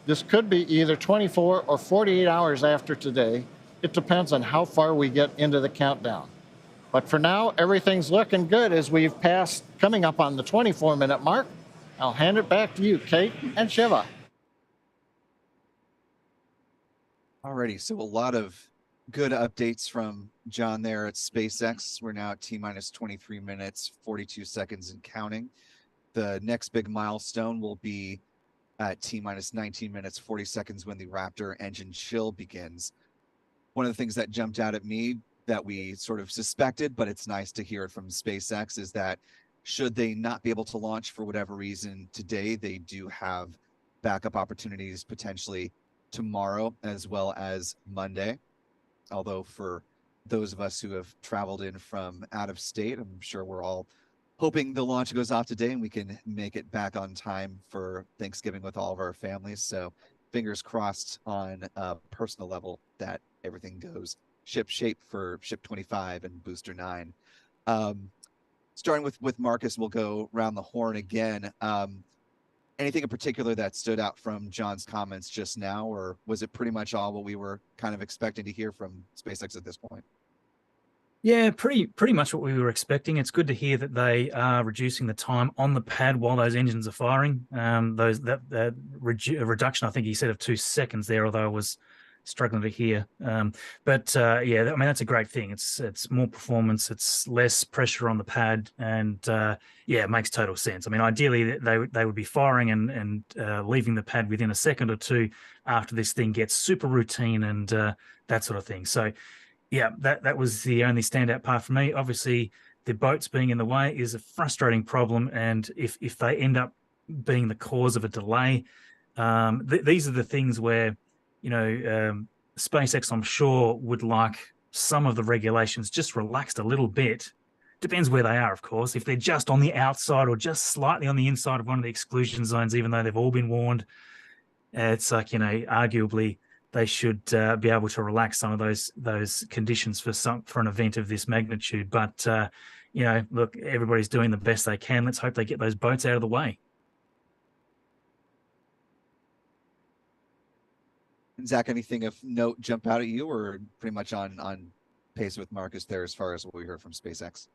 S7: This could be either 24 or 48 hours after today. It depends on how far we get into the countdown. But for now, everything's looking good as we've passed, coming up on the 24-minute mark. I'll hand it back to you, Kate and Shiva.
S1: Alrighty, so a lot of good updates from John there at SpaceX. We're now at T-minus 23 minutes, 42 seconds and counting. The next big milestone will be at T-minus 19 minutes, 40 seconds when the Raptor engine chill begins. One of the things that jumped out at me that we sort of suspected, but it's nice to hear it from SpaceX, is that should they not be able to launch for whatever reason today, they do have backup opportunities potentially tomorrow as well as Monday. Although for those of us who have traveled in from out of state, I'm sure we're all hoping the launch goes off today and we can make it back on time for Thanksgiving with all of our families. So fingers crossed on a personal level that everything goes ship shape for ship 25 and booster 9. Starting with Marcus, we'll go around the horn again. Anything in particular that stood out from John's comments just now, or was it pretty much all what we were kind of expecting to hear from SpaceX at this point?
S4: Yeah, pretty much what we were expecting. It's good to hear that they are reducing the time on the pad while those engines are firing. That reduction, I think he said, of 2 seconds there, although I was struggling to hear. Yeah, I mean, that's a great thing. It's more performance, it's less pressure on the pad, and yeah, it makes total sense. I mean, ideally they would be firing and leaving the pad within a second or two after this thing gets super routine and that sort of thing. So yeah, that was the only standout part for me. Obviously, the boats being in the way is a frustrating problem, and if they end up being the cause of a delay, these are the things where, you know, SpaceX, I'm sure, would like some of the regulations just relaxed a little bit. Depends where they are, of course. If they're just on the outside or just slightly on the inside of one of the exclusion zones, even though they've all been warned, it's like, you know, arguably they should be able to relax some of those conditions for an event of this magnitude. But you know, look, everybody's doing the best they can. Let's hope they get those boats out of the way.
S1: And Zach, anything of note jump out at you, or pretty much on pace with Marcus there as far as what we heard from SpaceX?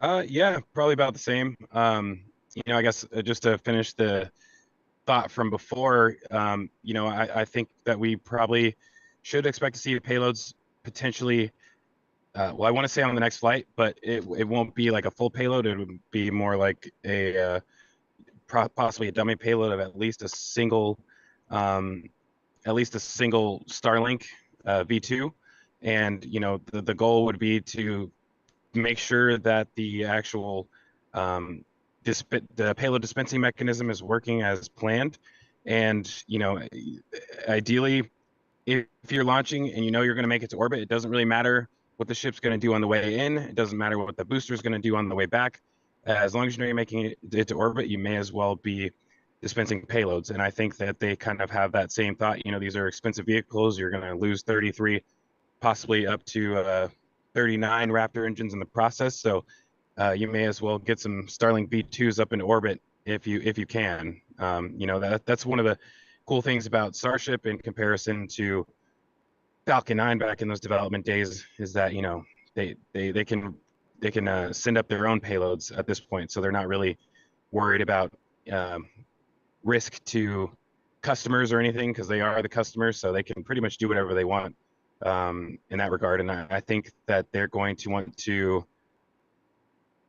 S5: Yeah, probably about the same. You know, I guess just to finish the thought from before, you know, I think that we probably should expect to see payloads potentially, well, I want to say on the next flight, but it won't be like a full payload. It would be more like a possibly a dummy payload of at least a single Starlink V2. And, you know, the goal would be to make sure that the actual the payload dispensing mechanism is working as planned. And, you know, ideally, if you're launching and you know you're going to make it to orbit, it doesn't really matter what the ship's going to do on the way in. It doesn't matter what the booster is going to do on the way back. As long as you know you're making it to orbit, you may as well be dispensing payloads. And I think that they kind of have that same thought. You know, these are expensive vehicles. You're going to lose 33, possibly up to 39 Raptor engines in the process. So you may as well get some Starlink V2s up in orbit if you can. You know, that's one of the cool things about Starship in comparison to Falcon 9 back in those development days, is that, you know, they can send up their own payloads at this point, so they're not really worried about risk to customers or anything, because they are the customers, so they can pretty much do whatever they want in that regard. And I think that they're going to want to,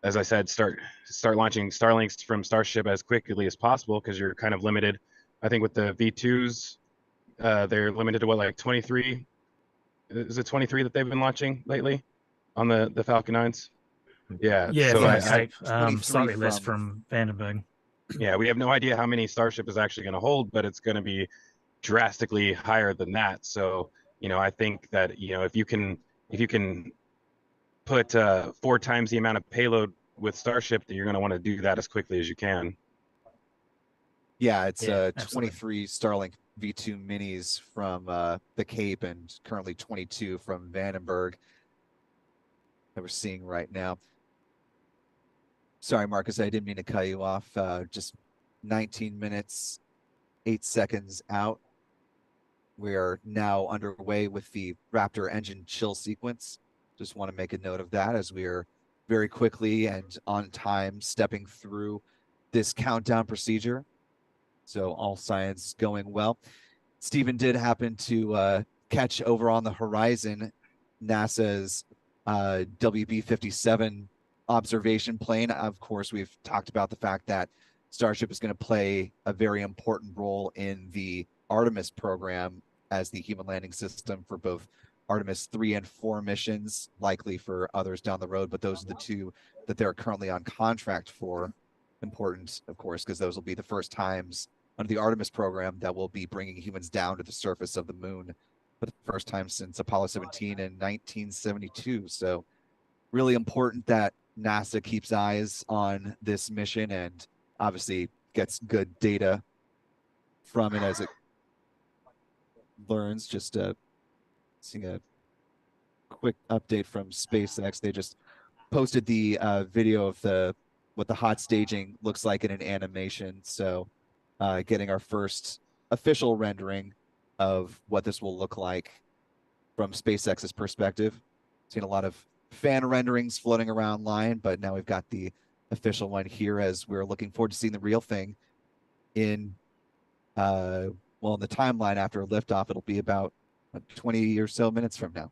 S5: as I said, start launching Starlinks from Starship as quickly as possible, because you're kind of limited. I think with the V2s, they're limited to what, like 23? Is it 23 that they've been launching lately on the Falcon 9s? Yeah.
S4: Yeah,
S5: So
S4: slightly less from Vandenberg.
S5: Yeah, we have no idea how many Starship is actually going to hold, but it's going to be drastically higher than that. So, you know, I think that, you know, if you can put 4 times the amount of payload with Starship, that you're going to want to do that as quickly as you can.
S1: Yeah, it's
S4: Yeah, absolutely.
S1: 23 Starlink V2 minis from the Cape and currently 22 from Vandenberg that we're seeing right now. Sorry, Marcus, I didn't mean to cut you off. Just 19 minutes, 8 seconds out. We are now underway with the Raptor engine chill sequence. Just want to make a note of that as we are very quickly and on time stepping through this countdown procedure. So all signs going well. Stephen did happen to catch over on the horizon NASA's WB-57 observation plane. Of course, we've talked about the fact that Starship is going to play a very important role in the Artemis program as the human landing system for both Artemis 3 and 4 missions, likely for others down the road, but those are the two that they're currently on contract for. Important, of course, because those will be the first times under the Artemis program that will be bringing humans down to the surface of the moon for the first time since Apollo 17 in 1972. So really important that NASA keeps eyes on this mission and obviously gets good data from it as it learns. Just seeing a quick update from SpaceX. They just posted the video of what the hot staging looks like in an animation. So getting our first official rendering of what this will look like from SpaceX's perspective. Seen a lot of fan renderings floating around line, but now we've got the official one here as we're looking forward to seeing the real thing in in the timeline after liftoff. It'll be about 20 or so minutes from now.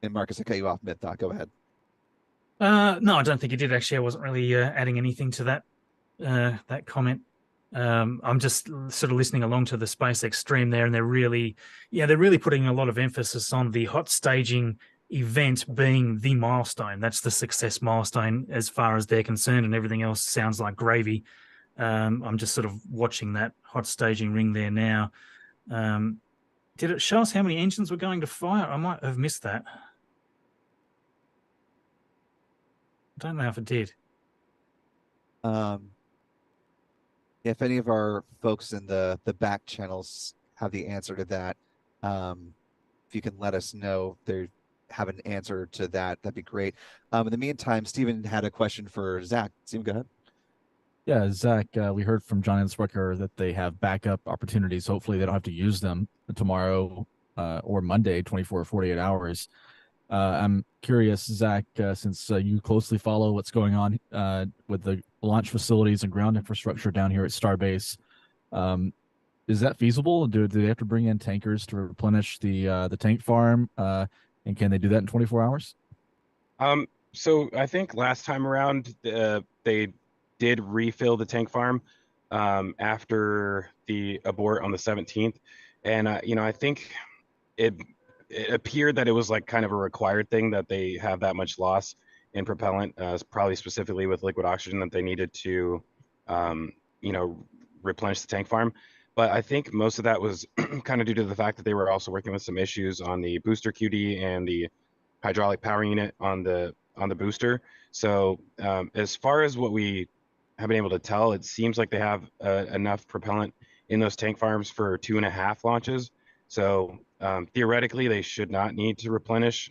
S1: And Marcus, I cut you off mid-thought. Go ahead.
S4: No, I don't think he did actually. I wasn't really adding anything to that comment. I'm just sort of listening along to the SpaceX stream there, and they're really putting a lot of emphasis on the hot staging event being the milestone. That's the success milestone as far as they're concerned, and everything else sounds like gravy. I'm just sort of watching that hot staging ring there now. Did it show us how many engines were going to fire? I might have missed that. I don't know if it did.
S1: If any of our folks in the back channels have the answer to that, if you can let us know if they have an answer to that, that'd be great. In the meantime, Stephen had a question for Zach. Stephen, go ahead.
S6: Yeah, Zach, we heard from John and Swicker that they have backup opportunities. Hopefully they don't have to use them tomorrow or Monday, 24 or 48 hours. I'm curious, Zach, since you closely follow what's going on with the launch facilities and ground infrastructure down here at Starbase, is that feasible? Do they have to bring in tankers to replenish the tank farm? And can they do that in 24 hours?
S5: So I think last time around they did refill the tank farm after the abort on the 17th, and I think it appeared that it was like kind of a required thing that they have that much loss in propellant, probably specifically with liquid oxygen, that they needed to replenish the tank farm. But I think most of that was kind of due to the fact that they were also working with some issues on the booster QD and the hydraulic power unit on the booster. So as far as what we have been able to tell, it seems like they have enough propellant in those tank farms for 2.5 launches. So theoretically, they should not need to replenish.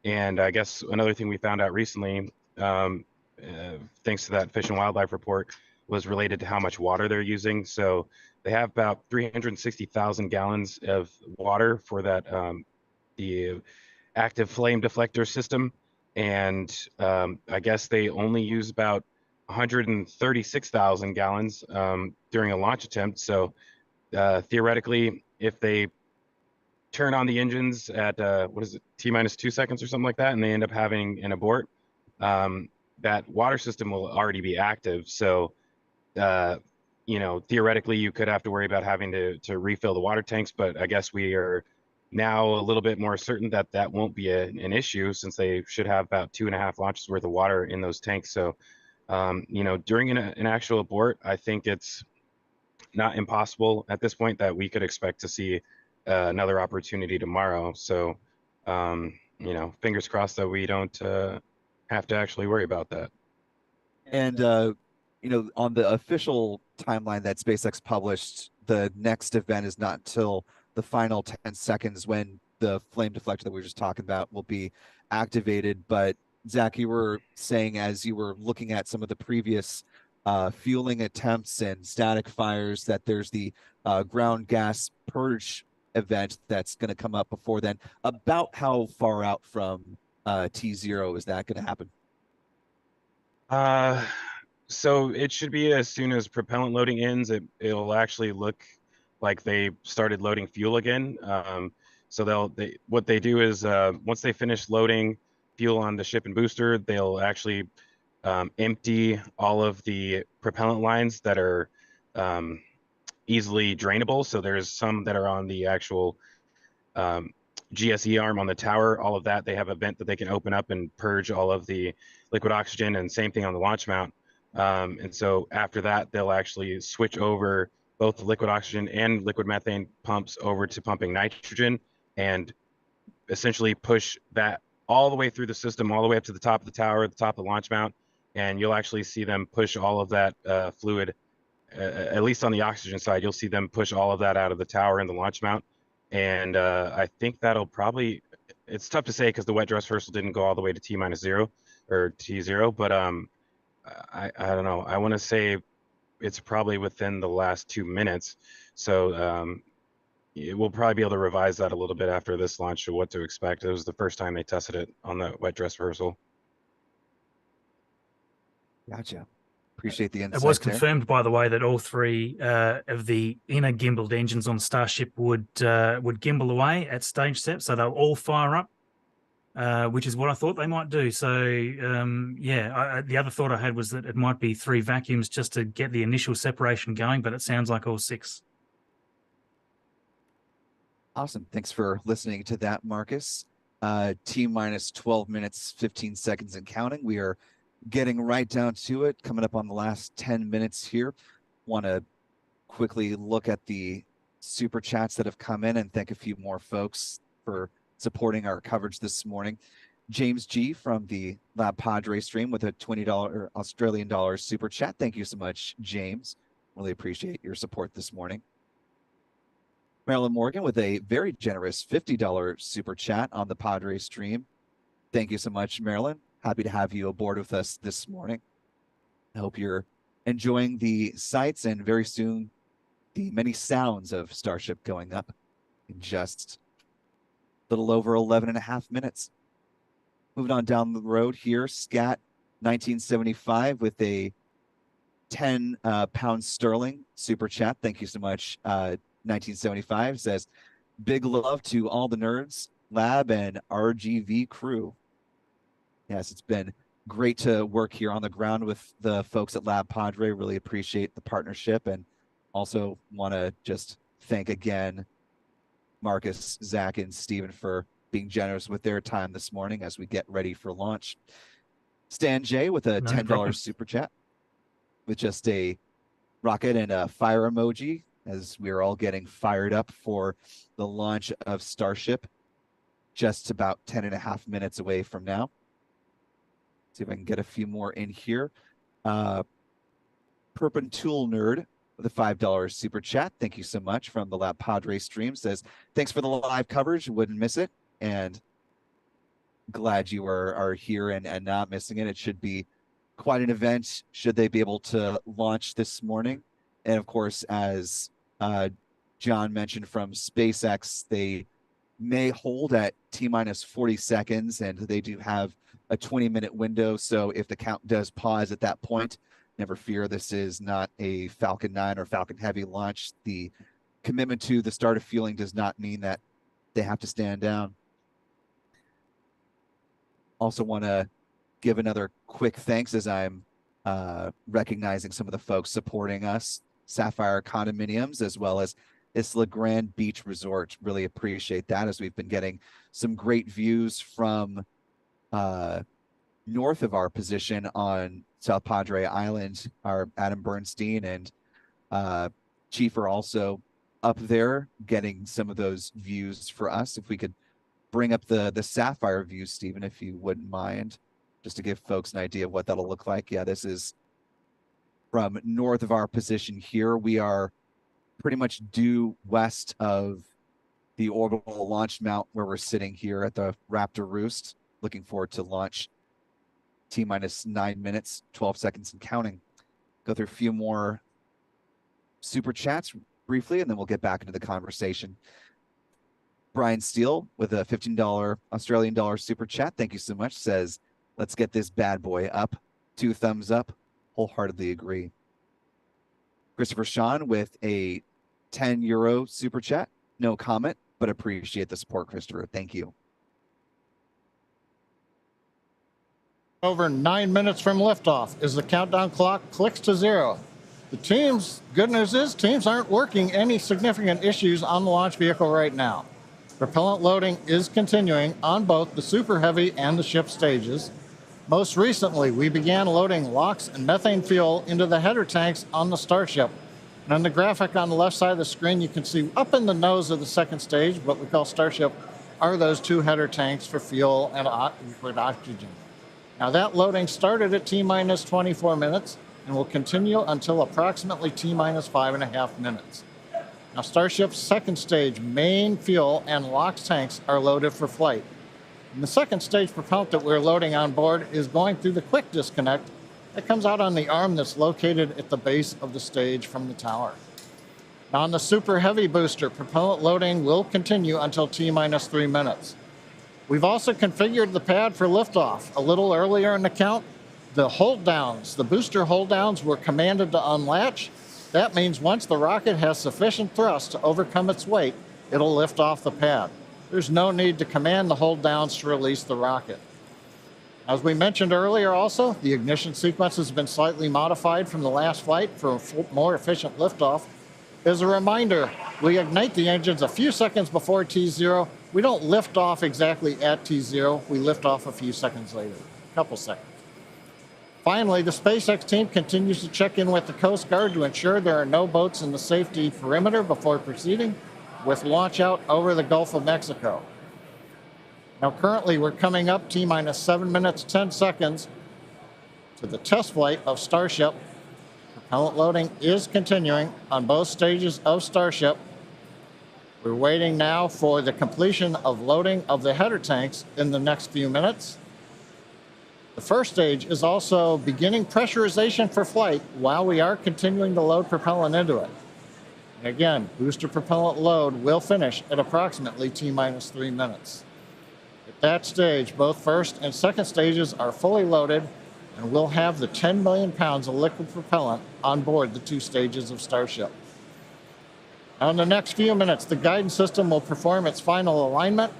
S5: And I guess another thing we found out recently, thanks to that Fish and Wildlife report, was related to how much water they're using. So they have about 360,000 gallons of water for that the active flame deflector system. And I guess they only use about 136,000 gallons during a launch attempt. So theoretically, if they turn on the engines at T-2 seconds or something like that, and they end up having an abort, that water system will already be active. So theoretically you could have to worry about having to refill the water tanks, but I guess we are now a little bit more certain that that won't be an issue, since they should have about 2.5 launches worth of water in those tanks. So during an actual abort, I think it's not impossible at this point that we could expect to see another opportunity tomorrow. So you know, fingers crossed that we don't have to actually worry about that.
S1: And you know, on the official timeline that SpaceX published, the next event is not until the final 10 seconds when the flame deflector that we were just talking about will be activated. But Zach, you were saying as you were looking at some of the previous fueling attempts and static fires that there's the ground gas purge event that's going to come up before then. About how far out from T0 is that going to happen?
S5: So it should be as soon as propellant loading ends, it'll actually look like they started loading fuel again. So what they do is once they finish loading fuel on the ship and booster, they'll actually empty all of the propellant lines that are easily drainable. So there's some that are on the actual GSE arm on the tower. All of that, they have a vent that they can open up and purge all of the liquid oxygen, and same thing on the launch mount. And so after that, they'll actually switch over both the liquid oxygen and liquid methane pumps over to pumping nitrogen, and essentially push that all the way through the system, all the way up to the top of the tower, the top of the launch mount. And you'll actually see them push all of that fluid, at least on the oxygen side, you'll see them push all of that out of the tower and the launch mount. And I think that'll probably, it's tough to say because the wet dress rehearsal didn't go all the way to T-0 or T0, but I don't know. I want to say it's probably within the last 2 minutes. So we'll probably be able to revise that a little bit after this launch of what to expect. It was the first time they tested it on the wet dress rehearsal.
S1: Gotcha. Appreciate the insight.
S4: It was
S1: there.
S4: confirmed, by the way, that all three of the inner gimbaled engines on Starship would gimbal away at stage set, so they'll all fire up, which is what I thought they might do. So, yeah, the other thought I had was that it might be 3 vacuums just to get the initial separation going, but it sounds like all 6.
S1: Awesome. Thanks for listening to that, Marcus. T-minus 12 minutes, 15 seconds and counting. We are getting right down to it, coming up on the last 10 minutes here. Want to quickly look at the super chats that have come in and thank a few more folks for supporting our coverage this morning. James G from the LabPadre stream with a $20 Australian dollars super chat. Thank you so much, James. Really appreciate your support this morning. Marilyn Morgan with a very generous $50 super chat on the Padre stream. Thank you so much, Marilyn. Happy to have you aboard with us this morning. I hope you're enjoying the sights and very soon the many sounds of Starship going up in just a little over 11 and a half minutes. Moving on down the road here, Scat 1975 with a 10 pound sterling super chat. Thank you so much. 1975 says, big love to all the nerds, lab, and RGV crew. Yes, it's been great to work here on the ground with the folks at LabPadre. Really appreciate the partnership, and also want to just thank again Marcus, Zach, and Steven for being generous with their time this morning as we get ready for launch. Stan J with a $10 super chat with just a rocket and a fire emoji as we're all getting fired up for the launch of Starship, just about 10 and a half minutes away from now. See if I can get a few more in here. Perpetual Nerd with a $5 super chat. Thank you so much from the LabPadre stream. Says, thanks for the live coverage. Wouldn't miss it. And glad you are here and not missing it. It should be quite an event should they be able to launch this morning. And of course, as John mentioned from SpaceX, they may hold at T-minus 40 seconds, and they do have a 20-minute window. So if the count does pause at that point, never fear, this is not a Falcon 9 or Falcon Heavy launch. The commitment to the start of fueling does not mean that they have to stand down. Also want to give another quick thanks as I'm recognizing some of the folks supporting us. Sapphire Condominiums, as well as Isla Grande Beach Resort. Really appreciate that, as we've been getting some great views from north of our position on South Padre Island. Our Adam Bernstein and Chief are also up there getting some of those views for us. If we could bring up the Sapphire view, Stephen, if you wouldn't mind, just to give folks an idea of what that'll look like. Yeah, this is from north of our position here. We are pretty much due west of the orbital launch mount where we're sitting here at the Raptor Roost. Looking forward to launch. T-minus 9 minutes, 12 seconds and counting. Go through a few more super chats briefly, and then we'll get back into the conversation. Brian Steele with a $15 Australian dollar super chat. Thank you so much. Says, let's get this bad boy up. 2 thumbs up. Wholeheartedly agree. Christopher Sean with a €10 super chat. No comment, but appreciate the support, Christopher. Thank you.
S7: Over 9 minutes from liftoff as the countdown clock clicks to 0. The teams, good news is, teams aren't working any significant issues on the launch vehicle right now. Propellant loading is continuing on both the Super Heavy and the ship stages. Most recently, we began loading LOX and methane fuel into the header tanks on the Starship. And on the graphic on the left side of the screen, you can see up in the nose of the second stage, what we call Starship, are those 2 header tanks for fuel and liquid oxygen. Now that loading started at T-minus 24 minutes and will continue until approximately T-minus 5.5 minutes. Now Starship's second stage main fuel and LOX tanks are loaded for flight. And the second stage propellant that we're loading on board is going through the quick disconnect that comes out on the arm that's located at the base of the stage from the tower. Now on the Super Heavy booster, propellant loading will continue until T-minus 3 minutes. We've also configured the pad for liftoff. A little earlier in the count, the hold downs, the booster hold downs were commanded to unlatch. That means once the rocket has sufficient thrust to overcome its weight, it'll lift off the pad. There's no need to command the hold downs to release the rocket. As we mentioned earlier also, the ignition sequence has been slightly modified from the last flight for a more efficient liftoff. As a reminder, we ignite the engines a few seconds before T0. We don't lift off exactly at T0. We lift off a few seconds later, a couple seconds. Finally, the SpaceX team continues to check in with the Coast Guard to ensure there are no boats in the safety perimeter before proceeding with launch out over the Gulf of Mexico. Now, currently, we're coming up T-minus 7 minutes, 10 seconds to the test flight of Starship. Propellant loading is continuing on both stages of Starship. We're waiting now for the completion of loading of the header tanks in the next few minutes. The first stage is also beginning pressurization for flight while we are continuing to load propellant into it. And again, booster propellant load will finish at approximately T-minus 3 minutes. At that stage, both first and second stages are fully loaded, and we'll have the 10 million pounds of liquid propellant on board the 2 stages of Starship. Now in the next few minutes, the guidance system will perform its final alignment.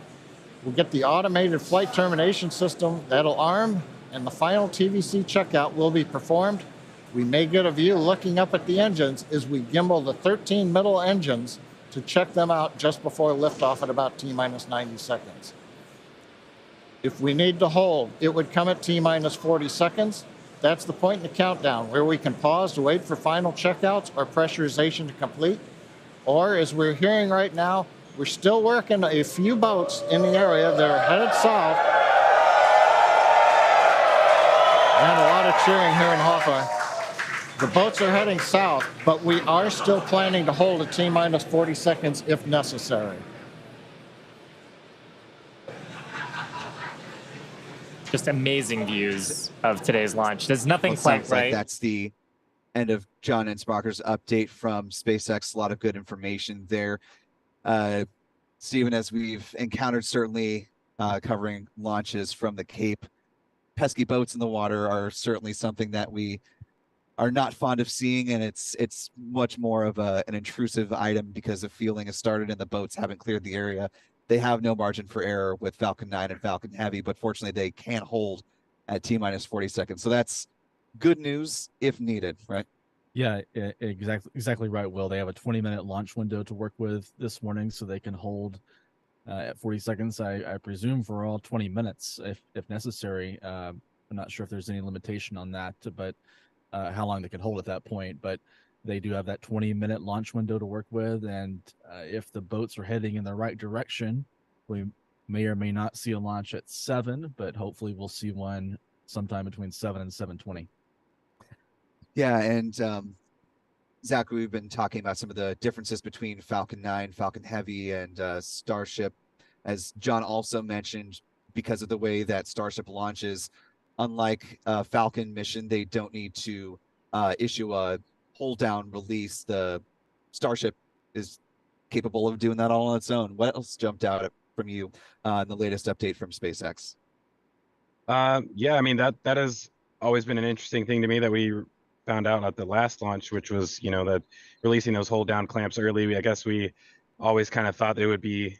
S7: We'll get the automated flight termination system that'll arm, and the final TVC checkout will be performed. We may get a view looking up at the engines as we gimbal the 13 middle engines to check them out just before liftoff at about T-minus 90 seconds. If we need to hold, it would come at T-minus 40 seconds. That's the point in the countdown where we can pause to wait for final checkouts or pressurization to complete. Or, as we're hearing right now, we're still working a few boats in the area that are headed south. And a lot of cheering here in Hawthorne. The boats are heading south, but we are still planning to hold at T-minus 40 seconds if necessary.
S8: Just amazing views of today's launch. There's nothing
S1: Well,
S8: quite
S1: sounds like
S8: right.
S1: that's the end of John Ensbacher's update from SpaceX. A lot of good information there. Stephen, as we've encountered, certainly covering launches from the Cape, pesky boats in the water are certainly something that we are not fond of seeing, and it's much more of an intrusive item because the fueling has started and the boats haven't cleared the area. They have no margin for error with Falcon 9 and Falcon Heavy, but fortunately they can't hold at T-minus 40 seconds. So that's good news if needed, right?
S6: Yeah, exactly right, Will. They have a 20-minute launch window to work with this morning, so they can hold at 40 seconds, I presume, for all 20 minutes if necessary. I'm not sure if there's any limitation on that, but how long they can hold at that point. But they do have that 20-minute launch window to work with, and if the boats are heading in the right direction, we may or may not see a launch at 7, but hopefully we'll see one sometime between 7 and 7:20.
S1: Yeah, and Zach, we've been talking about some of the differences between Falcon 9, Falcon Heavy, and Starship. As John also mentioned, because of the way that Starship launches, unlike a Falcon mission, they don't need to issue a hold down release. The Starship is capable of doing that all on its own. What else jumped out from you in the latest update from SpaceX?
S5: Yeah, I mean, that has always been an interesting thing to me that we found out at the last launch, which was, that releasing those hold down clamps early. I guess we always kind of thought they would be,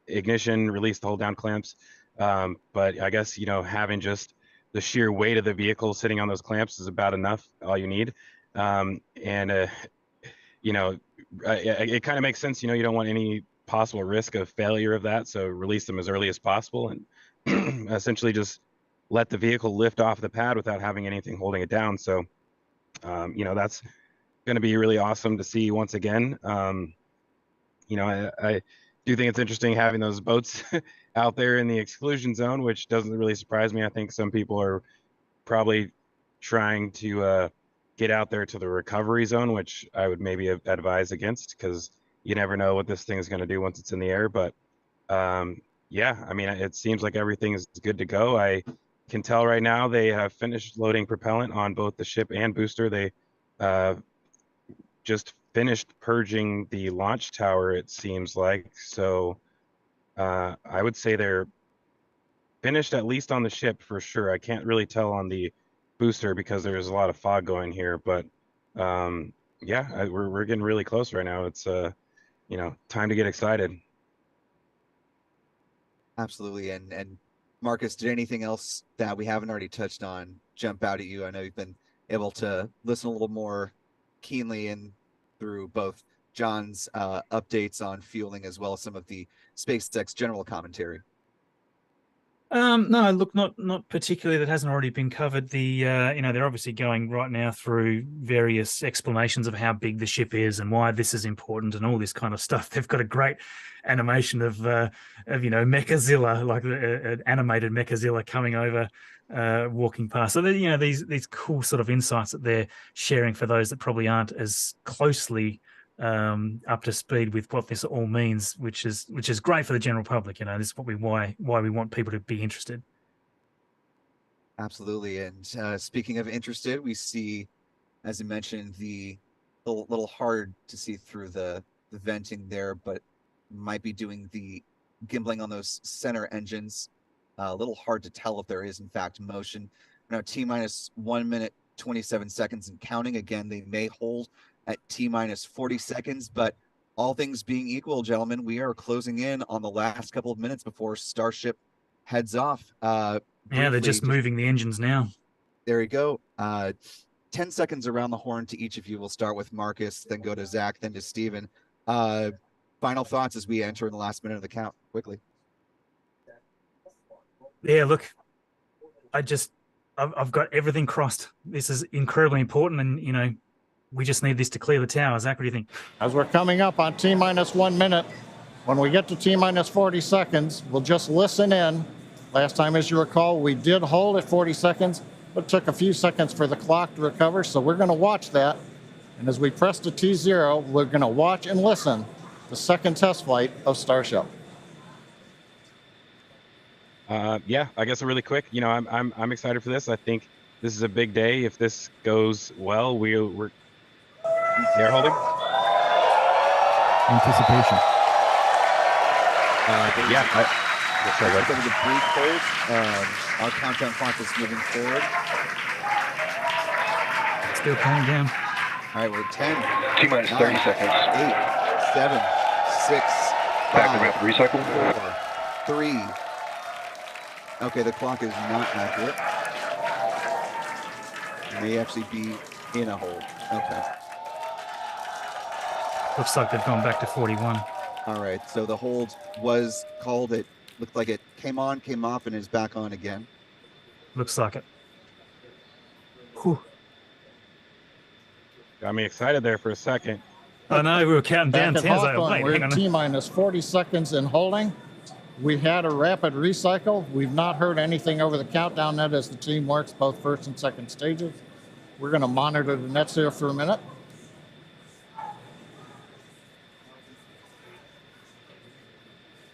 S5: ignition, release the hold down clamps. But I guess, having just the sheer weight of the vehicle sitting on those clamps is about enough, all you need. It kind of makes sense, you don't want any possible risk of failure of that. So release them as early as possible and essentially just let the vehicle lift off the pad without having anything holding it down. So, that's going to be really awesome to see once again. I do think it's interesting having those boats out there in the exclusion zone, which doesn't really surprise me. I think some people are probably trying to get out there to the recovery zone, which I would maybe advise against, because you never know what this thing is going to do once it's in the air. But yeah, I mean, it seems like everything is good to go. I can tell right now they have finished loading propellant on both the ship and booster. They just finished purging the launch tower, it seems like. So I would say they're finished at least on the ship for sure. I can't really tell on the booster because there's a lot of fog going here, but yeah, we're getting really close right now. It's time to get excited.
S1: Absolutely. And Marcus, did anything else that we haven't already touched on jump out at you? I know you've been able to listen a little more keenly and through both John's updates on fueling as well as some of the SpaceX general commentary.
S4: No, look, not particularly. That hasn't already been covered. They're obviously going right now through various explanations of how big the ship is and why this is important and all this kind of stuff. They've got a great animation of Mechazilla, like an animated Mechazilla coming over, walking past. So these cool sort of insights that they're sharing for those that probably aren't as closely up to speed with what this all means, which is great for the general public. This is why we want people to be interested.
S1: Absolutely. And speaking of interested, we see, as you mentioned, the little hard to see through the venting there, but might be doing the gimbling on those center engines. A little hard to tell if there is in fact motion. Now T-minus 1 minute 27 seconds and counting. Again, they may hold at T-minus 40 seconds, but all things being equal, gentlemen, we are closing in on the last couple of minutes before Starship heads off.
S4: Yeah, they're just moving the engines now.
S1: There you go. 10 seconds around the horn to each of you. We'll start with Marcus, then go to Zach, then to Steven. Final thoughts as we enter in the last minute of the count, quickly.
S4: Yeah, look, I've got everything crossed. This is incredibly important, and we just need this to clear the tower. Zach, what do you think?
S7: As we're coming up on T-minus 1 minute, when we get to T-minus 40 seconds, we'll just listen in. Last time, as you recall, we did hold at 40 seconds, but it took a few seconds for the clock to recover, so we're going to watch that. And as we press to T0, we're going to watch and listen the second test flight of Starship.
S5: Yeah, I guess really quick. I'm excited for this. I think this is a big day. If this goes well, we're air holding.
S6: Anticipation.
S5: Yeah.
S1: Sorry, over the brief hold. Our countdown clock is moving forward.
S4: Still counting down.
S1: All right, we're 10.
S9: T-minus 30 seconds.
S1: 8, 7, 6, 5,
S9: Back to rapid recycle.
S1: 4, 3. Okay, the clock is not accurate. It may actually be in a hold. Okay.
S4: Looks like they've gone back to 41.
S1: All right, so the hold was called. It looked like it came on, came off, and is back on again.
S4: Looks like it. Whew.
S5: Got me excited there for a second.
S4: I know, we were counting down.
S7: Back at
S4: Towns like,
S7: Hawthorne,
S4: wait,
S7: we're
S4: hang
S7: at
S4: on.
S7: T-minus 40 seconds and holding. We had a rapid recycle. We've not heard anything over the countdown net as the team works both first and second stages. We're going to monitor the nets here for a minute.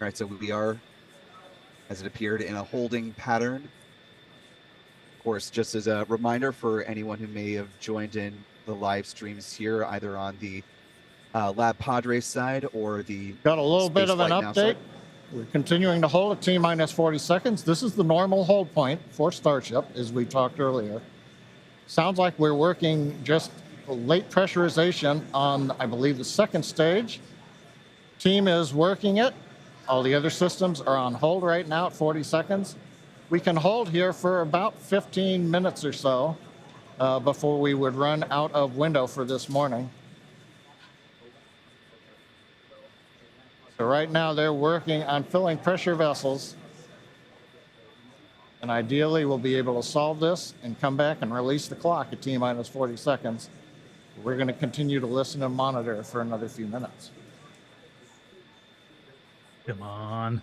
S1: All right, so we are, as it appeared, in a holding pattern. Of course, just as a reminder for anyone who may have joined in the live streams here, either on the LabPadre side or the
S7: Got a little bit of an
S1: Spaceflight Now
S7: update.
S1: side.
S7: We're continuing to hold at T-minus 40 seconds. This is the normal hold point for Starship, as we talked earlier. Sounds like we're working just late pressurization on, I believe, the second stage. Team is working it. All the other systems are on hold right now at 40 seconds. We can hold here for about 15 minutes or so before we would run out of window for this morning. So right now they're working on filling pressure vessels. And ideally we'll be able to solve this and come back and release the clock at T-minus 40 seconds. We're going to continue to listen and monitor for another few minutes.
S4: Come on.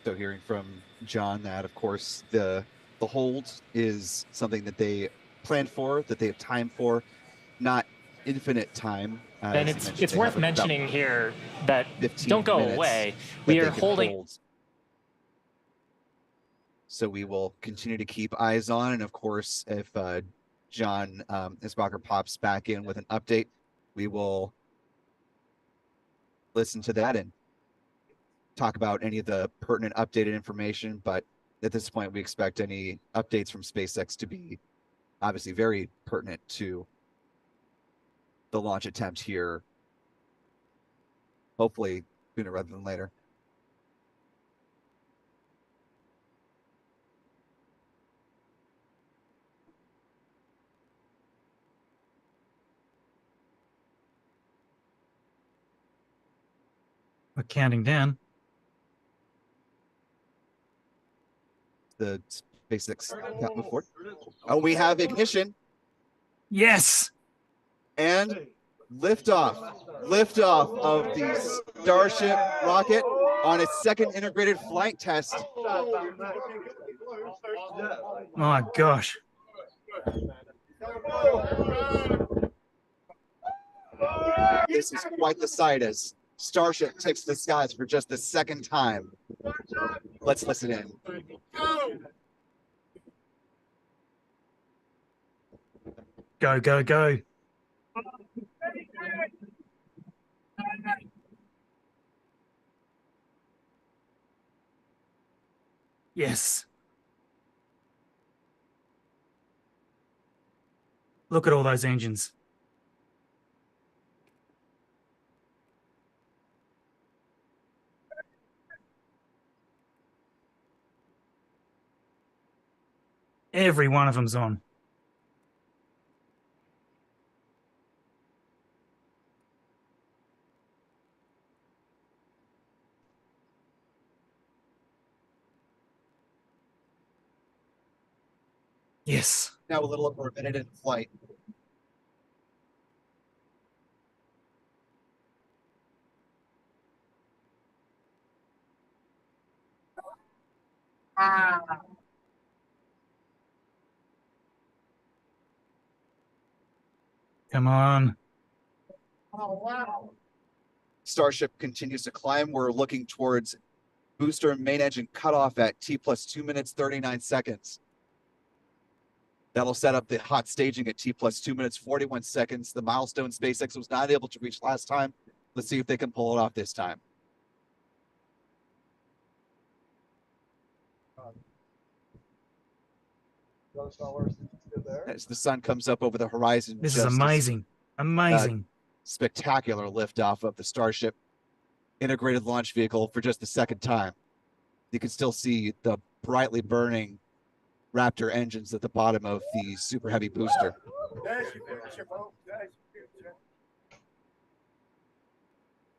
S1: So hearing from John that, of course, the hold is something that they planned for, that they have time for, not infinite time.
S8: And it's worth mentioning here that don't go away. We are holding.
S1: Hold. So we will continue to keep eyes on, and of course, if John Isbacher pops back in with an update, we will listen to that and talk about any of the pertinent updated information. But at this point, we expect any updates from SpaceX to be obviously very pertinent to the launch attempt here, hopefully sooner rather than later.
S4: We're counting down.
S1: The SpaceX got moved forward. Oh, we have ignition
S4: Yes.
S1: and liftoff of the Starship rocket on its second integrated flight test.
S4: My gosh.
S1: This is quite the sight as Starship takes the skies for just the second time. Let's listen in.
S4: Go, go, go. Yes. Look at all those engines. Every one of them's on. Yes.
S1: Now a little over a minute in flight.
S4: Come on.
S3: Oh, wow.
S1: Starship continues to climb. We're looking towards booster and main engine cutoff at T+2 minutes 39 seconds. That'll set up the hot staging at T+2 minutes 41 seconds. The milestone SpaceX was not able to reach last time. Let's see if they can pull it off this time. As the sun comes up over the horizon.
S4: This is amazing. Amazing.
S1: Spectacular liftoff of the Starship integrated launch vehicle for just the second time. You can still see the brightly burning Raptor engines at the bottom of the super heavy booster.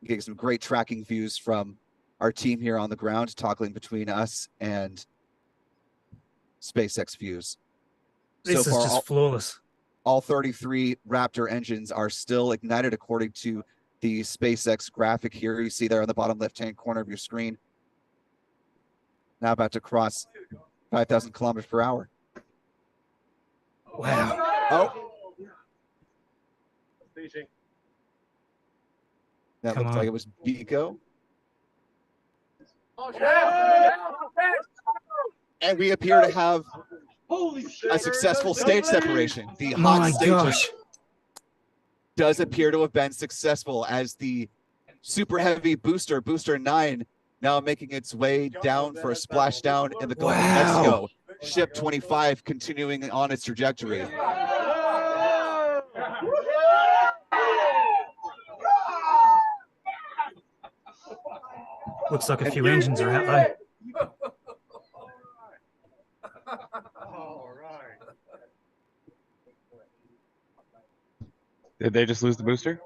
S1: Getting some great tracking views from our team here on the ground, toggling between us and SpaceX views.
S4: This is just flawless.
S1: All 33 Raptor engines are still ignited according to the SpaceX graphic here you see there on the bottom left-hand corner of your screen. Now about to cross 5,000 kilometers per hour.
S4: Wow.
S1: Oh. That
S4: Come
S1: looked
S4: on.
S1: like it was Biko. And we appear to have a successful stage separation. The hot
S4: My
S1: stage
S4: gosh.
S1: does appear to have been successful as the super heavy booster 9 now making its way down for a splashdown in the Gulf of Mexico. Ship 25 continuing on its trajectory.
S4: Looks like a few engines are out though.
S5: Did they just lose the booster?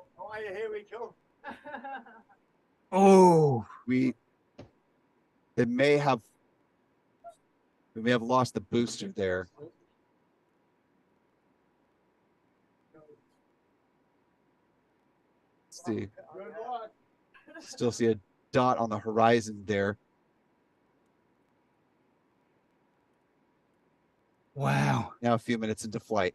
S4: Oh,
S1: We may have lost the booster there. Let's see. Still see a dot on the horizon there.
S4: wow.
S1: Now a few minutes into flight.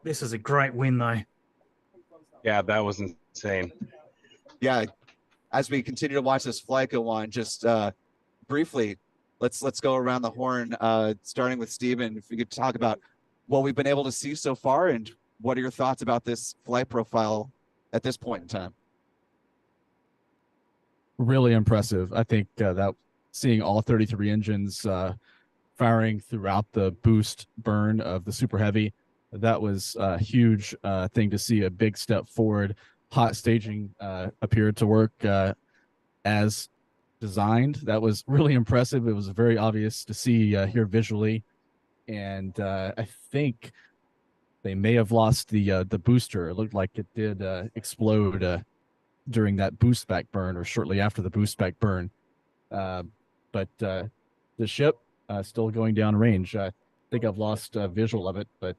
S4: This is a great win though.
S5: Yeah, that was insane.
S1: Yeah, as we continue to watch this flight go on, just briefly, let's go around the horn, starting with Stephen. If you could talk about what we've been able to see so far and what are your thoughts about this flight profile at this point in time?
S6: Really impressive. I think that seeing all 33 engines firing throughout the boost burn of the Super Heavy, that was a huge thing to see, a big step forward. Hot staging appeared to work as designed. That was really impressive. It was very obvious to see here visually. And I think they may have lost the booster. It looked like it did explode during that boost back burn or shortly after the boost back burn. But the ship still going down range. I think I've lost a visual of it, but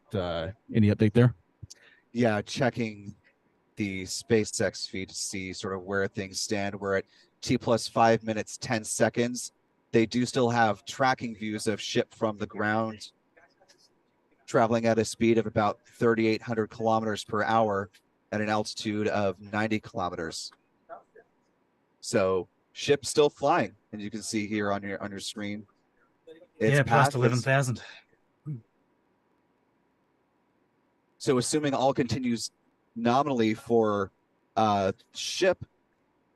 S6: any update there?
S1: Yeah, checking the SpaceX feed to see sort of where things stand. We're at T plus 5 minutes, 10 seconds. They do still have tracking views of ship from the ground traveling at a speed of about 3,800 kilometers per hour at an altitude of 90 kilometers. So ship still flying, and you can see here on your screen. It's
S4: past 11,000.
S1: So assuming all continues nominally for ship,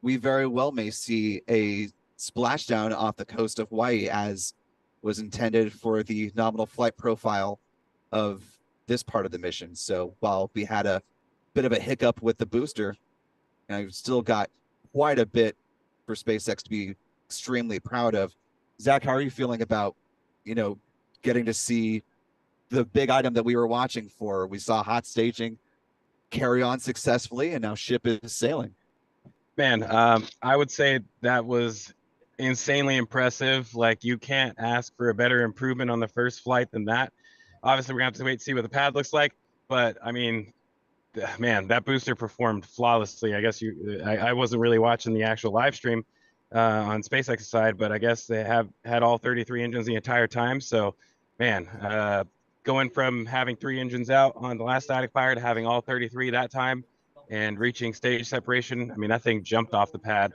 S1: we very well may see a splashdown off the coast of Hawaii as was intended for the nominal flight profile of this part of the mission. So while we had a bit of a hiccup with the booster, and I've still got quite a bit for SpaceX to be extremely proud of. Zach, how are you feeling about, getting to see the big item that we were watching for? We saw hot staging carry on successfully, and now ship is sailing.
S5: Man, I would say that was insanely impressive. Like, you can't ask for a better improvement on the first flight than that. Obviously, we're gonna have to wait and see what the pad looks like, but I mean, man, that booster performed flawlessly. I guess I wasn't really watching the actual live stream on SpaceX's side, but I guess they have had all 33 engines the entire time. So, man, going from having 3 engines out on the last static fire to having all 33 that time and reaching stage separation, I mean, that thing jumped off the pad.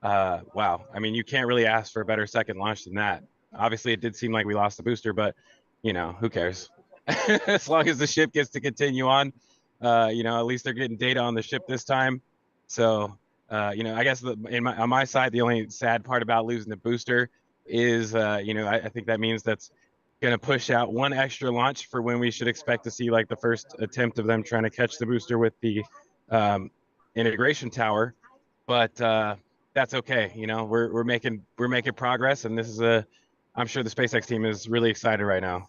S5: Wow. I mean, you can't really ask for a better second launch than that. Obviously, it did seem like we lost the booster, but, who cares? As long as the ship gets to continue on, at least they're getting data on the ship this time. So, I guess on my side, the only sad part about losing the booster is, I think that means that's going to push out one extra launch for when we should expect to see like the first attempt of them trying to catch the booster with the integration tower. But that's okay. We're making progress, and this is I'm sure the SpaceX team is really excited right now.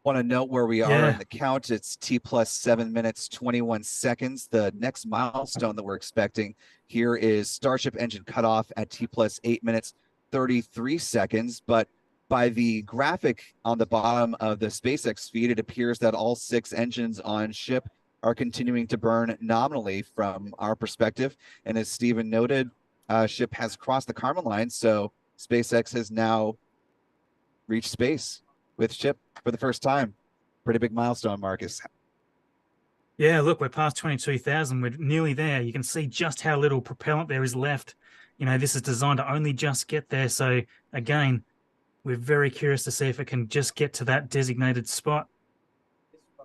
S1: Want to note where we are
S4: Yeah.
S1: in the count. It's T plus 7 minutes, 21 seconds. The next milestone that we're expecting here is Starship engine cutoff at T plus 8 minutes, 33 seconds. But by the graphic on the bottom of the SpaceX feed, it appears that all 6 engines on ship are continuing to burn nominally from our perspective. And as Stephen noted, ship has crossed the Kármán line. So SpaceX has now reached space with ship for the first time. Pretty big milestone, Marcus.
S4: Yeah, look, we're past 22,000. We're nearly there. You can see just how little propellant there is left. You know, this is designed to only just get there. So again, we're very curious to see if it can just get to that designated spot.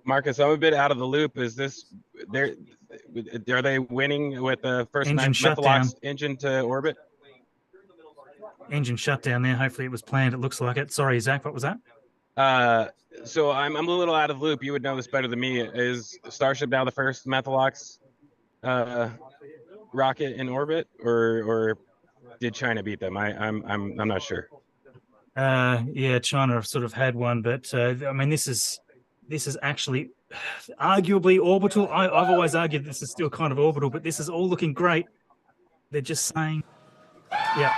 S5: Marcus, I'm a bit out of the loop. Is this are they winning with the first
S4: Engine shutdown.
S5: Methalox engine to orbit?
S4: Engine shutdown there. Hopefully it was planned. It looks like it. Sorry, Zach, what was that?
S5: So I'm a little out of the loop. You would know this better than me. Is Starship now the first Methalox rocket in orbit, or did China beat them? I'm not sure.
S4: Yeah, China sort of had one, but I mean, this is actually arguably orbital. I've always argued this is still kind of orbital, but this is all looking great. They're just saying, yeah.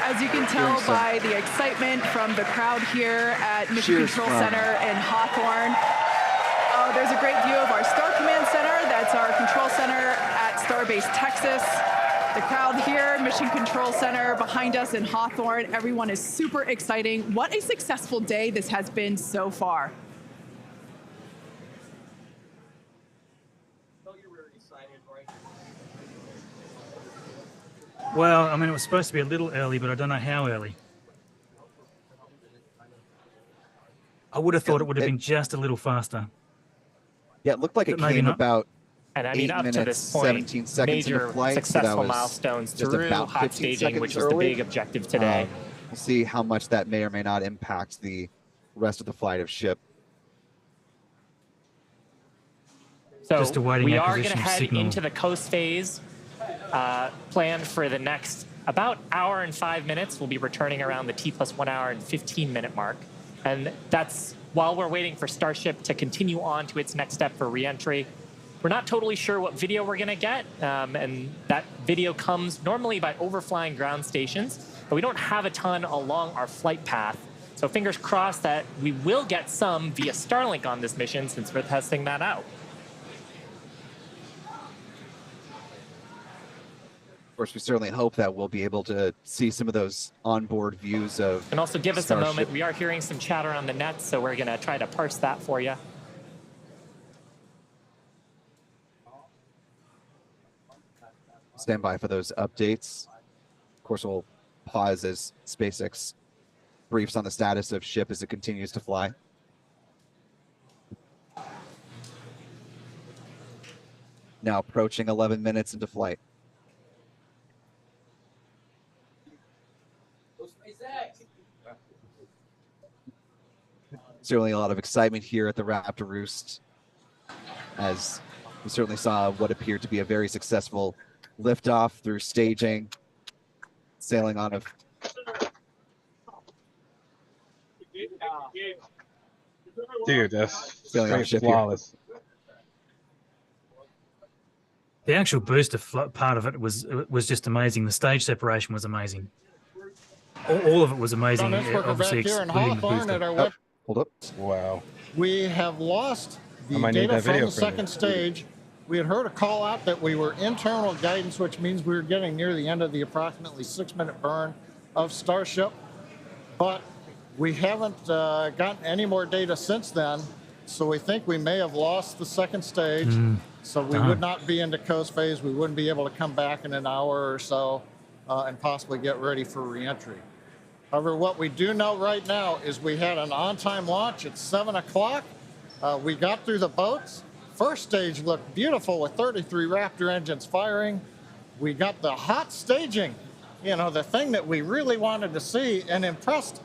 S10: As you can tell by the excitement from the crowd here at Mission Control Center in Hawthorne. There's a great view of our Star Command Center. That's our control center at Starbase, Texas. The crowd here, Mission Control Center behind us in Hawthorne. Everyone is super exciting. What a successful day this has been so far.
S4: Well, I mean, it was supposed to be a little early, but I don't know how early. I would have thought it would have been just a little faster.
S1: Yeah, it looked like it
S4: But maybe
S1: came
S4: not.
S1: about
S8: And I mean,
S1: 8
S8: up to
S1: minutes,
S8: this point,
S1: 17 seconds
S8: major
S1: into flight. So that
S8: successful
S1: was
S8: milestones
S1: just
S8: through
S1: about
S8: hot
S1: 15
S8: staging, which was
S1: seconds
S8: the
S1: early.
S8: big objective today.
S1: We'll see how much that may or may not impact the rest of the flight of ship.
S8: So
S4: Just awaiting
S8: we are going to
S4: acquisition of
S8: head
S4: signal.
S8: into the coast phase planned for the next about hour and 5 minutes. We'll be returning around the T plus 1 hour and 15-minute mark. And that's while we're waiting for Starship to continue on to its next step for reentry. We're not totally sure what video we're going to get. And that video comes normally by overflying ground stations, but we don't have a ton along our flight path. So fingers crossed that we will get some via Starlink on this mission since we're testing that out.
S1: Of course, we certainly hope that we'll be able to see some of those onboard views of
S8: And also give us
S1: Starship.
S8: a moment. We are hearing some chatter on the net, so we're going to try to parse that for you.
S1: Stand by for those updates. Of course, we'll pause as SpaceX briefs on the status of ship as it continues to fly. Now approaching 11 minutes into flight. Certainly a lot of excitement here at the Raptor Roost, as we certainly saw what appeared to be a very successful liftoff through staging, sailing on a
S5: Dude, that's
S1: sailing on a
S5: straight
S1: ship here.
S5: flawless.
S4: The actual booster part of it was just amazing. The stage separation was amazing. All of it was amazing.
S7: On this worker
S4: Obviously,
S7: back here in
S4: excluding the
S7: Hawthorne
S4: booster.
S7: at our web,
S1: Hold up.
S5: Wow.
S7: we have lost
S5: I
S7: the
S5: might need
S7: data
S5: that
S7: from
S5: video
S7: the
S5: from you.
S7: second stage. We had heard a call out that we were internal guidance, which means we were getting near the end of the approximately 6-minute burn of Starship. But we haven't gotten any more data since then. So we think we may have lost the second stage. So we would not be into coast phase. We wouldn't be able to come back in an hour or so and possibly get ready for reentry. However, what we do know right now is we had an on-time launch at 7 o'clock. We got through the boats. First stage looked beautiful with 33 Raptor engines firing. We got the hot staging, you know, the thing that we really wanted to see and impressed.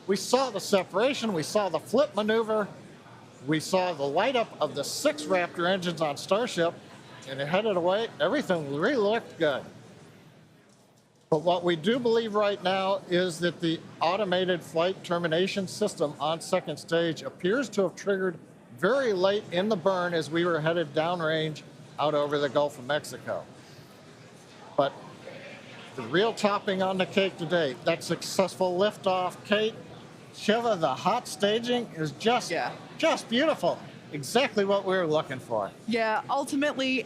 S7: We saw the separation. We saw the flip maneuver. We saw the light up of the 6 Raptor engines on Starship, and it headed away. Everything really looked good. But what we do believe right now is that the automated flight termination system on second stage appears to have triggered very late in the burn as we were headed downrange out over the Gulf of Mexico. But the real topping on the cake today, that successful liftoff, Kate, Shiva, the hot staging is just beautiful. Exactly what we were looking for.
S10: Yeah, ultimately,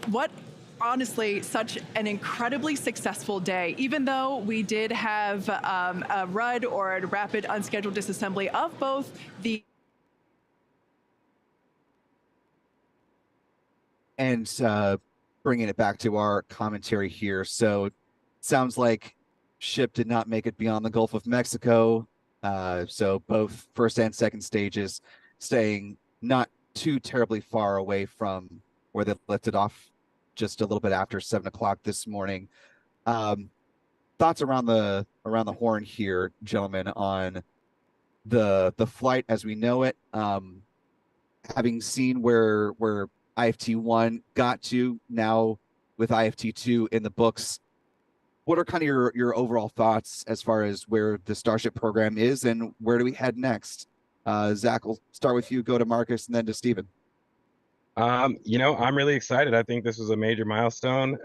S10: honestly, such an incredibly successful day. Even though we did have a RUD, or a rapid unscheduled disassembly, of both the
S1: And bringing it back to our commentary here. So sounds like ship did not make it beyond the Gulf of Mexico. So both first and second stages staying not too terribly far away from where they lifted off just a little bit after 7 o'clock this morning. Thoughts around the horn here, gentlemen, on the flight as we know it. Having seen where IFT1 got to now with IFT2 in the books, what are kind of your overall thoughts as far as where the Starship program is and where do we head next? Zach, we'll start with you, go to Marcus, and then to Stephen.
S5: I'm really excited. I think this was a major milestone.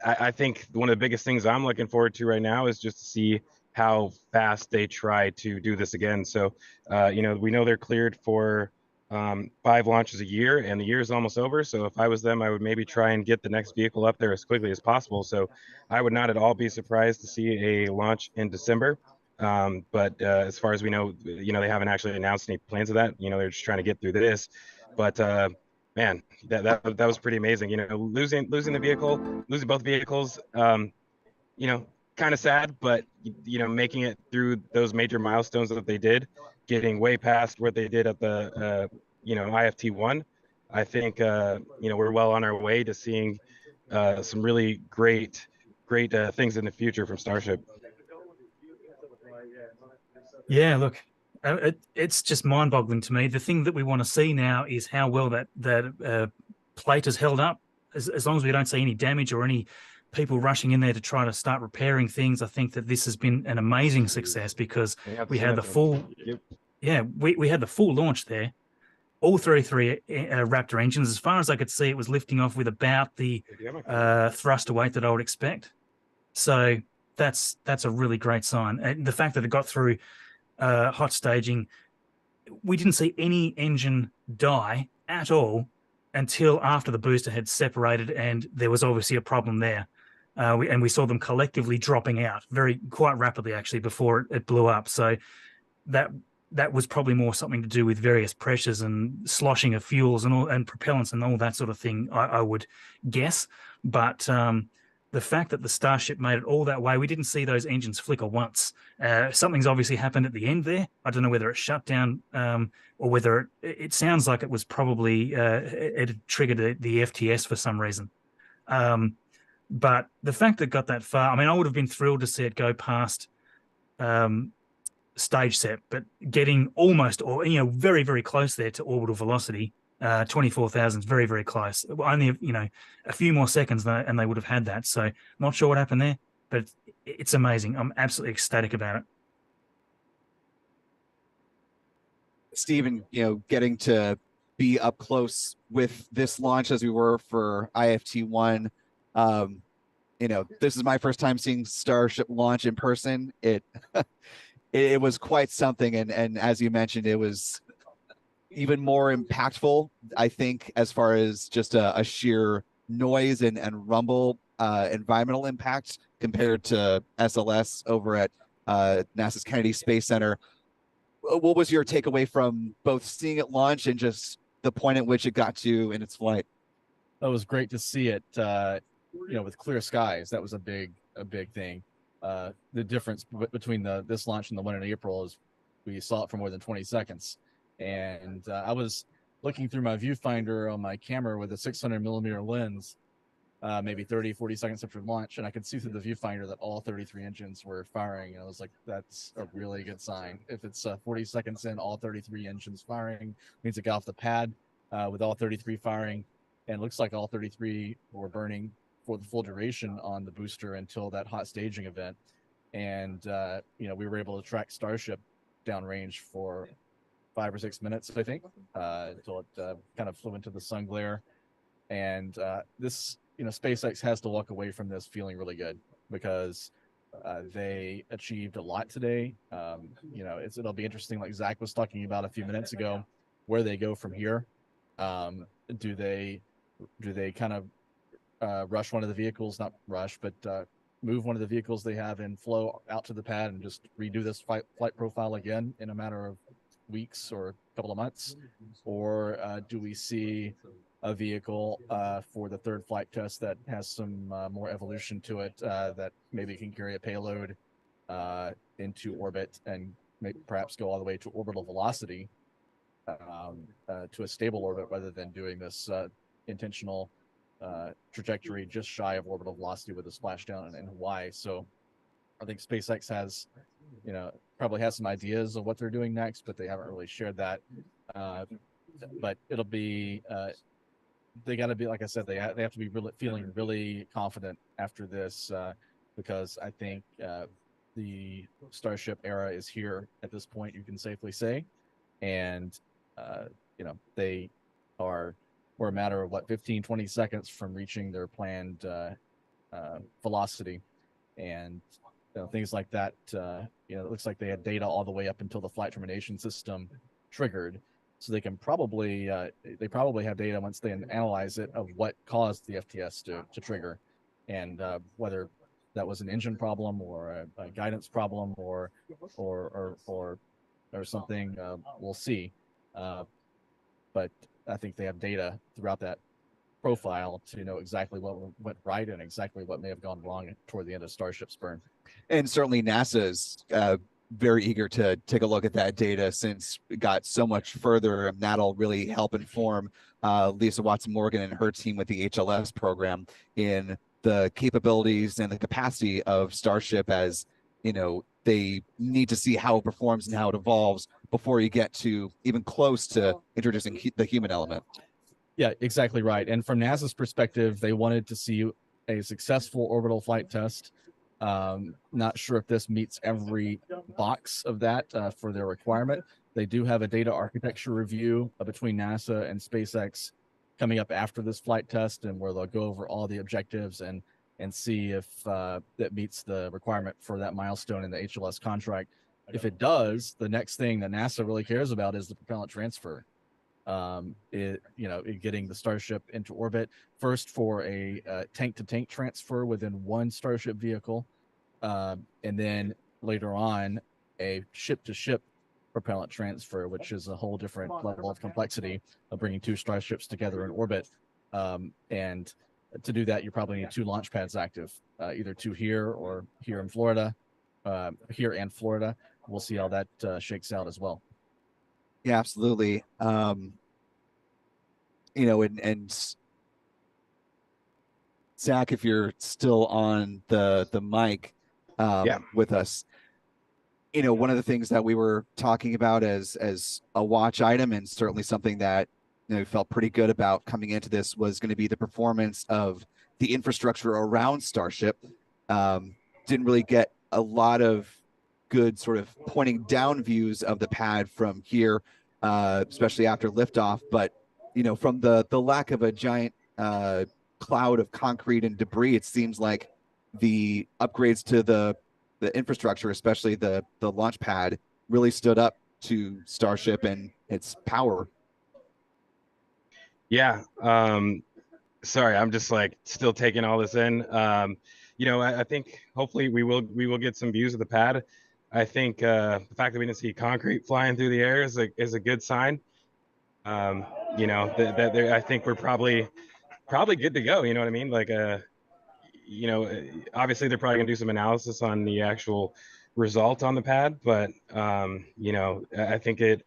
S5: I think one of the biggest things I'm looking forward to right now is just to see how fast they try to do this again. So, we know they're cleared for 5 launches a year, and the year is almost over. So if I was them, I would maybe try and get the next vehicle up there as quickly as possible. So I would not at all be surprised to see a launch in December. But as far as we know, they haven't actually announced any plans of that. They're just trying to get through this. But man, that was pretty amazing. Losing the vehicle, losing both vehicles, kind of sad, but making it through those major milestones that they did, getting way past what they did at the IFT1, I think we're well on our way to seeing some really great things in the future from Starship.
S4: Yeah, look, it's just mind-boggling to me. The thing that we want to see now is how well that plate has held up. As long as we don't see any damage or any people rushing in there to try to start repairing things, I think that this has been an amazing success because we had the full, we had the full launch there. All 33 Raptor engines, as far as I could see, it was lifting off with about the thruster weight that I would expect. So that's a really great sign. And the fact that it got through hot staging, we didn't see any engine die at all until after the booster had separated, and there was obviously a problem there. And we saw them collectively dropping out quite rapidly, actually, before it blew up. So that was probably more something to do with various pressures and sloshing of fuels and propellants and all that sort of thing, I would guess. But the fact that the Starship made it all that way, we didn't see those engines flicker once. Something's obviously happened at the end there. I don't know whether it shut down or whether it sounds like it was probably it had triggered the FTS for some reason. But the fact that it got that far, I mean, I would have been thrilled to see it go past stage set, but getting almost, or very, very close there to orbital velocity, 24,000 is very, very close. Only a few more seconds and they would have had that. So not sure what happened there, but it's amazing. I'm absolutely ecstatic about it.
S1: Stephen, getting to be up close with this launch as we were for IFT1. This is my first time seeing Starship launch in person. It was quite something, and as you mentioned, it was even more impactful, I think, as far as just a sheer noise and rumble environmental impact compared to SLS over at NASA's Kennedy Space Center. What was your takeaway from both seeing it launch and just the point at which it got to in its flight?
S6: It was great to see it, with clear skies. That was a big thing. The difference between this launch and the one in April is we saw it for more than 20 seconds. And I was looking through my viewfinder on my camera with a 600 millimeter lens, maybe 30, 40 seconds after launch. And I could see through the viewfinder that all 33 engines were firing. And I was like, that's a really good sign. If it's 40 seconds in, all 33 engines firing, means it got off the pad with all 33 firing. And it looks like all 33 were burning for the full duration on the booster until that hot staging event. And we were able to track Starship downrange for 5 or 6 minutes, I think, until it kind of flew into the sun glare. And this, SpaceX has to walk away from this feeling really good, because they achieved a lot today. It'll be interesting, like Zach was talking about a few minutes ago, where they go from here. Do they kind of rush one of the vehicles, not rush, but move one of the vehicles they have in flow out to the pad and just redo this flight profile again in a matter of weeks or a couple of months? Or do we see a vehicle for the third flight test that has some more evolution to it, that maybe can carry a payload into orbit and perhaps go all the way to orbital velocity, to a stable orbit, rather than doing this intentional trajectory just shy of orbital velocity with a splashdown in Hawaii? So I think SpaceX has, probably has some ideas of what they're doing next, but they haven't really shared that. But it'll be, they got to be, like I said, they have to be feeling really confident after this, because I think the Starship era is here at this point, you can safely say. And, they we're a matter of 15-20 seconds from reaching their planned velocity, and things like that. It looks like they had data all the way up until the flight termination system triggered, so they can probably have data once they analyze it of what caused the FTS to trigger, and whether that was an engine problem or a guidance problem or something. We'll see. But I think they have data throughout that profile to know exactly what went right and exactly what may have gone wrong toward the end of Starship's burn.
S1: And certainly NASA is very eager to take a look at that data, since it got so much further, and that'll really help inform Lisa Watson-Morgan and her team with the HLS program in the capabilities and the capacity of Starship, as they need to see how it performs and how it evolves before you get to even close to introducing the human element.
S6: Yeah, exactly right. And from NASA's perspective, they wanted to see a successful orbital flight test. Not sure if this meets every box of that for their requirement. They do have a data architecture review between NASA and SpaceX coming up after this flight test, and where they'll go over all the objectives and see if that meets the requirement for that milestone in the HLS contract. If it does, the next thing that NASA really cares about is the propellant transfer. Getting the Starship into orbit, first for a tank-to-tank transfer within one Starship vehicle, and then later on a ship-to-ship propellant transfer, which is a whole different level of complexity of bringing two Starships together in orbit. And to do that, you probably need 2 launch pads active, either 2 here or here in Florida, here and Florida. We'll see how that shakes out as well.
S1: Yeah, absolutely. And Zach, if you're still on the mic with us, one of the things that we were talking about as a watch item, and certainly something that we felt pretty good about coming into this, was going to be the performance of the infrastructure around Starship. Didn't really get a lot of good sort of pointing down views of the pad from here, especially after liftoff. But from the lack of a giant cloud of concrete and debris, it seems like the upgrades to the infrastructure, especially the launch pad, really stood up to Starship and its power.
S5: Yeah. Sorry, I'm just still taking all this in. I think hopefully we will get some views of the pad. I think the fact that we didn't see concrete flying through the air is a good sign. I think we're probably good to go. You know what I mean? Obviously they're probably gonna do some analysis on the actual result on the pad, but I think it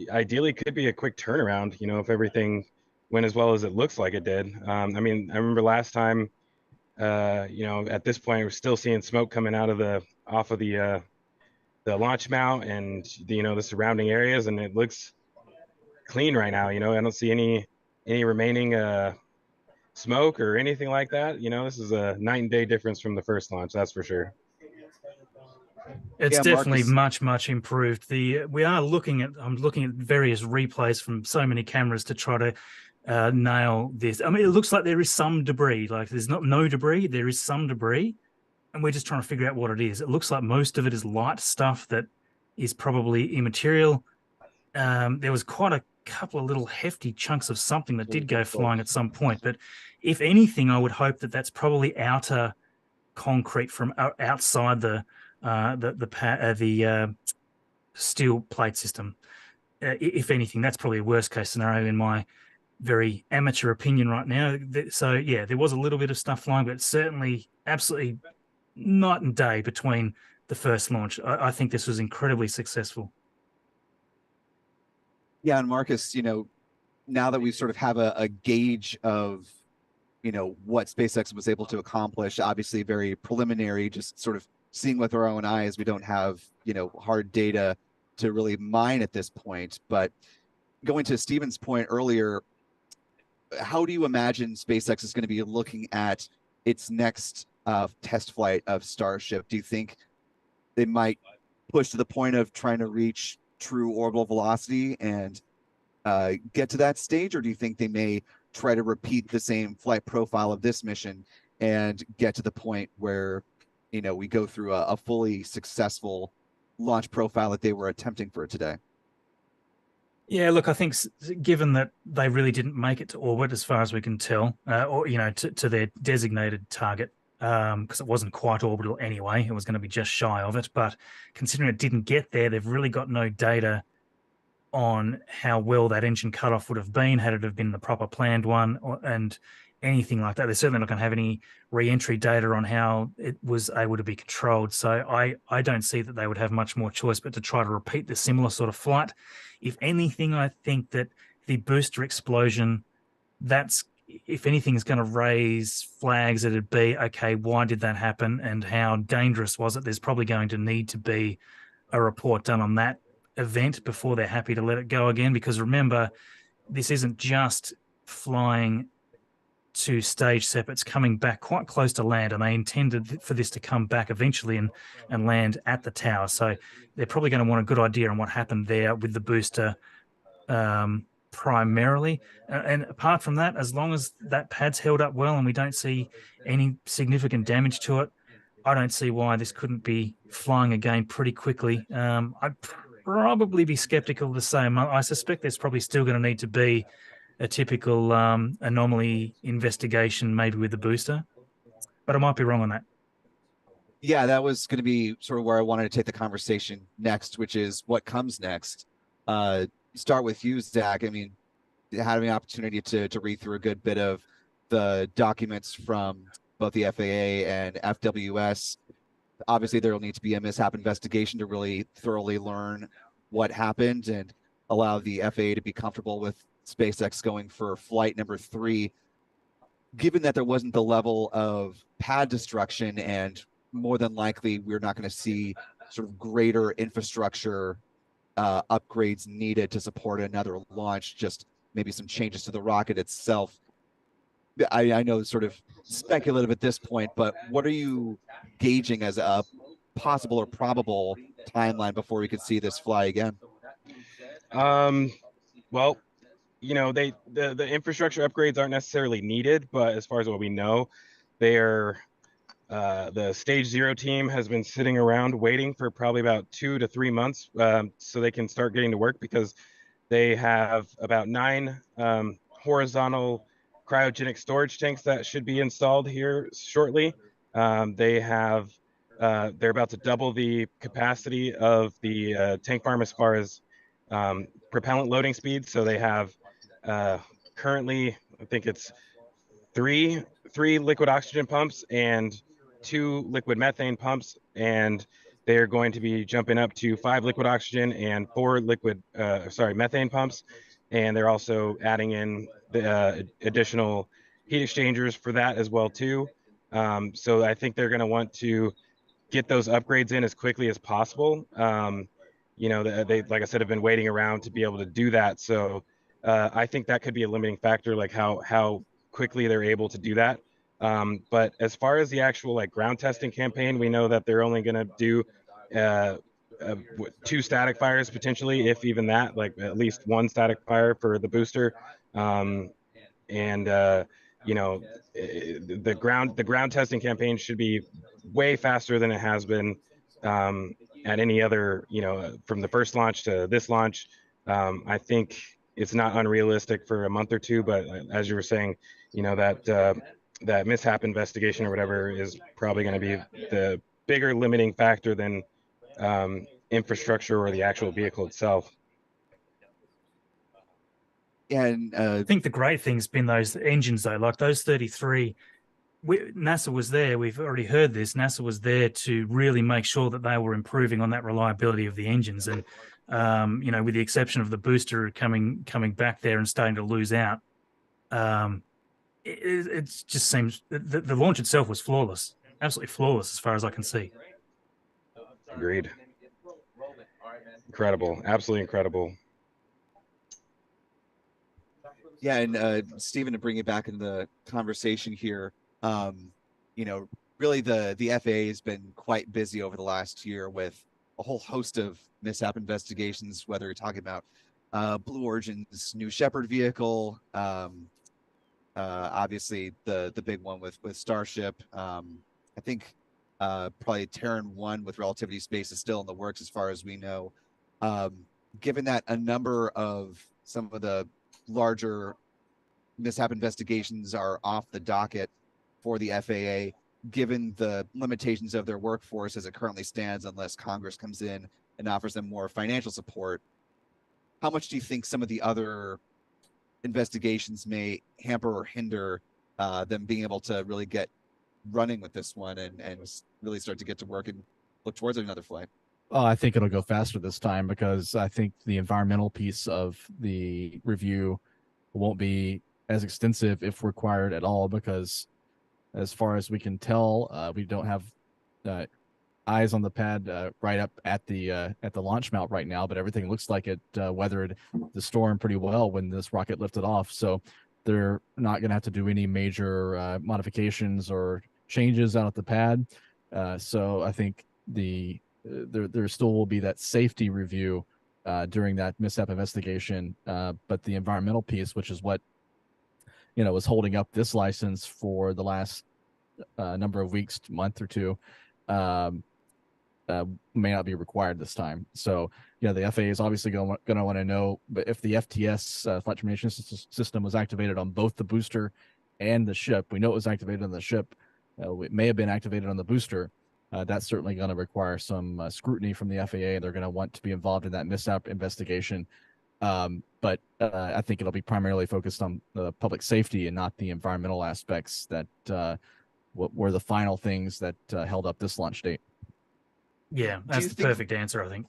S5: ideally could be a quick turnaround. If everything went as well as it looks like it did. I remember last time, at this point we're still seeing smoke coming off of the launch mount and the surrounding areas, and it looks clean right now. I don't see any remaining smoke or anything like that. This is a night and day difference from the first launch, that's for sure.
S4: It's
S1: Yeah,
S4: definitely
S1: Marcus.
S4: much improved. I'm looking at various replays from so many cameras to try to nail this. I mean, it looks like there is some debris. Like there's not no debris, there is some debris, and we're just trying to figure out what it is. It looks like most of it is light stuff that is probably immaterial. There was quite a couple of little hefty chunks of something that did go flying at some point, but if anything, I would hope that that's probably outer concrete from outside the steel plate system. If anything, that's probably a worst case scenario in my very amateur opinion right now. So yeah, there was a little bit of stuff flying, but certainly absolutely night and day between the first launch. I think this was incredibly successful.
S1: Yeah, and Marcus, now that we sort of have a gauge of, what SpaceX was able to accomplish, obviously very preliminary, just sort of seeing with our own eyes. We don't have, hard data to really mine at this point. But going to Stephen's point earlier, how do you imagine SpaceX is going to be looking at its next test flight of Starship? Do you think they might push to the point of trying to reach true orbital velocity and get to that stage, or do you think they may try to repeat the same flight profile of this mission and get to the point where we go through a fully successful launch profile that they were attempting for today?
S4: Yeah, look, I think given that they really didn't make it to orbit as far as we can tell, or to their designated target, because it wasn't quite orbital anyway, it was going to be just shy of it. But considering it didn't get there, they've really got no data on how well that engine cutoff would have been had it have been the proper planned one, and anything like that. They're certainly not going to have any re-entry data on how it was able to be controlled. So I don't see that they would have much more choice but to try to repeat the similar sort of flight. If anything, I think that the booster explosion, that's, if anything, is going to raise flags. It'd be, okay, why did that happen and how dangerous was it? There's probably going to need to be a report done on that event before they're happy to let it go again, because remember, this isn't just flying to stage SEP, it's coming back quite close to land, and they intended for this to come back eventually and land at the tower. So they're probably going to want a good idea on what happened there with the booster primarily. And apart from that, as long as that pad's held up well and we don't see any significant damage to it, I don't see why this couldn't be flying again pretty quickly. I'd probably be skeptical the same. I suspect there's probably still going to need to be a typical anomaly investigation, maybe with the booster, but I might be wrong on that.
S1: Yeah, that was going to be sort of where I wanted to take the conversation next, which is what comes next. Start with you, Zach. I mean, having an opportunity to read through a good bit of the documents from both the FAA and FWS. Obviously, there will need to be a mishap investigation to really thoroughly learn what happened and allow the FAA to be comfortable with SpaceX going for flight number 3. Given that there wasn't the level of pad destruction, and more than likely we're not going to see sort of greater infrastructure upgrades needed to support another launch, just maybe some changes to the rocket itself. I know it's sort of speculative at this point, but what are you gauging as a possible or probable timeline before we could see this fly again?
S5: Well, the infrastructure upgrades aren't necessarily needed, but as far as what we know, they are the stage 0 team has been sitting around waiting for probably about 2 to 3 months so they can start getting to work, because they have about 9 horizontal cryogenic storage tanks that should be installed here shortly. They're about to double the capacity of the tank farm as far as propellant loading speed. So they have currently, I think it's three liquid oxygen pumps and 2 liquid methane pumps, and they're going to be jumping up to 5 liquid oxygen and 4 methane pumps, and they're also adding in the additional heat exchangers for that as well too. So I think they're going to want to get those upgrades in as quickly as possible. They, like I said, have been waiting around to be able to do that. So I think that could be a limiting factor, like how quickly they're able to do that. But as far as the actual like ground testing campaign, we know that they're only going to do 2 static fires potentially, if even that, like at least 1 static fire for the booster. You know, the ground testing campaign should be way faster than it has been at any other, you know, from the first launch to this launch. I think it's not unrealistic for a month or 2, but as you were saying, you know, that mishap investigation or whatever is probably going to be the bigger limiting factor than infrastructure or the actual vehicle itself.
S1: And
S4: I think the great thing's been those engines, though, like those 33. NASA was there. We've already heard this. NASA was there to really make sure that they were improving on that reliability of the engines. And, you know, with the exception of the booster coming back there and starting to lose out, it just seems the launch itself was flawless, absolutely flawless as far as I can see.
S5: Agreed. Incredible. Absolutely incredible.
S1: yeah, and Stephen, to bring it back into the conversation here, you know, really the FAA has been quite busy over the last year with a whole host of mishap investigations, whether you're talking about Blue Origin's New Shepard vehicle, obviously the big one with Starship. I think probably Terran 1 with Relativity Space is still in the works as far as we know. Given that a number of some of the larger mishap investigations are off the docket for the FAA, given the limitations of their workforce as it currently stands, unless Congress comes in and offers them more financial support, how much do you think some of the other investigations may hamper or hinder them being able to really get running with this one and really start to get to work and look towards another flight?
S6: Oh, I think it'll go faster this time because I think the environmental piece of the review won't be as extensive if required at all, because as far as we can tell, we don't have eyes on the pad right up at the launch mount right now, but everything looks like it weathered the storm pretty well when this rocket lifted off. So they're not going to have to do any major modifications or changes out at the pad. So I think there still will be that safety review during that mishap investigation, but the environmental piece, which is what was holding up this license for the last number of weeks, month or two, may not be required this time. So the FAA is obviously going to want to know, but if the FTS flight termination system was activated on both the booster and the ship, we know it was activated on the ship. It may have been activated on the booster. That's certainly going to require some scrutiny from the FAA. They're going to want to be involved in that mishap investigation. But I think it'll be primarily focused on the public safety and not the environmental aspects that were the final things that held up this launch date.
S4: Yeah, that's the perfect answer, I think.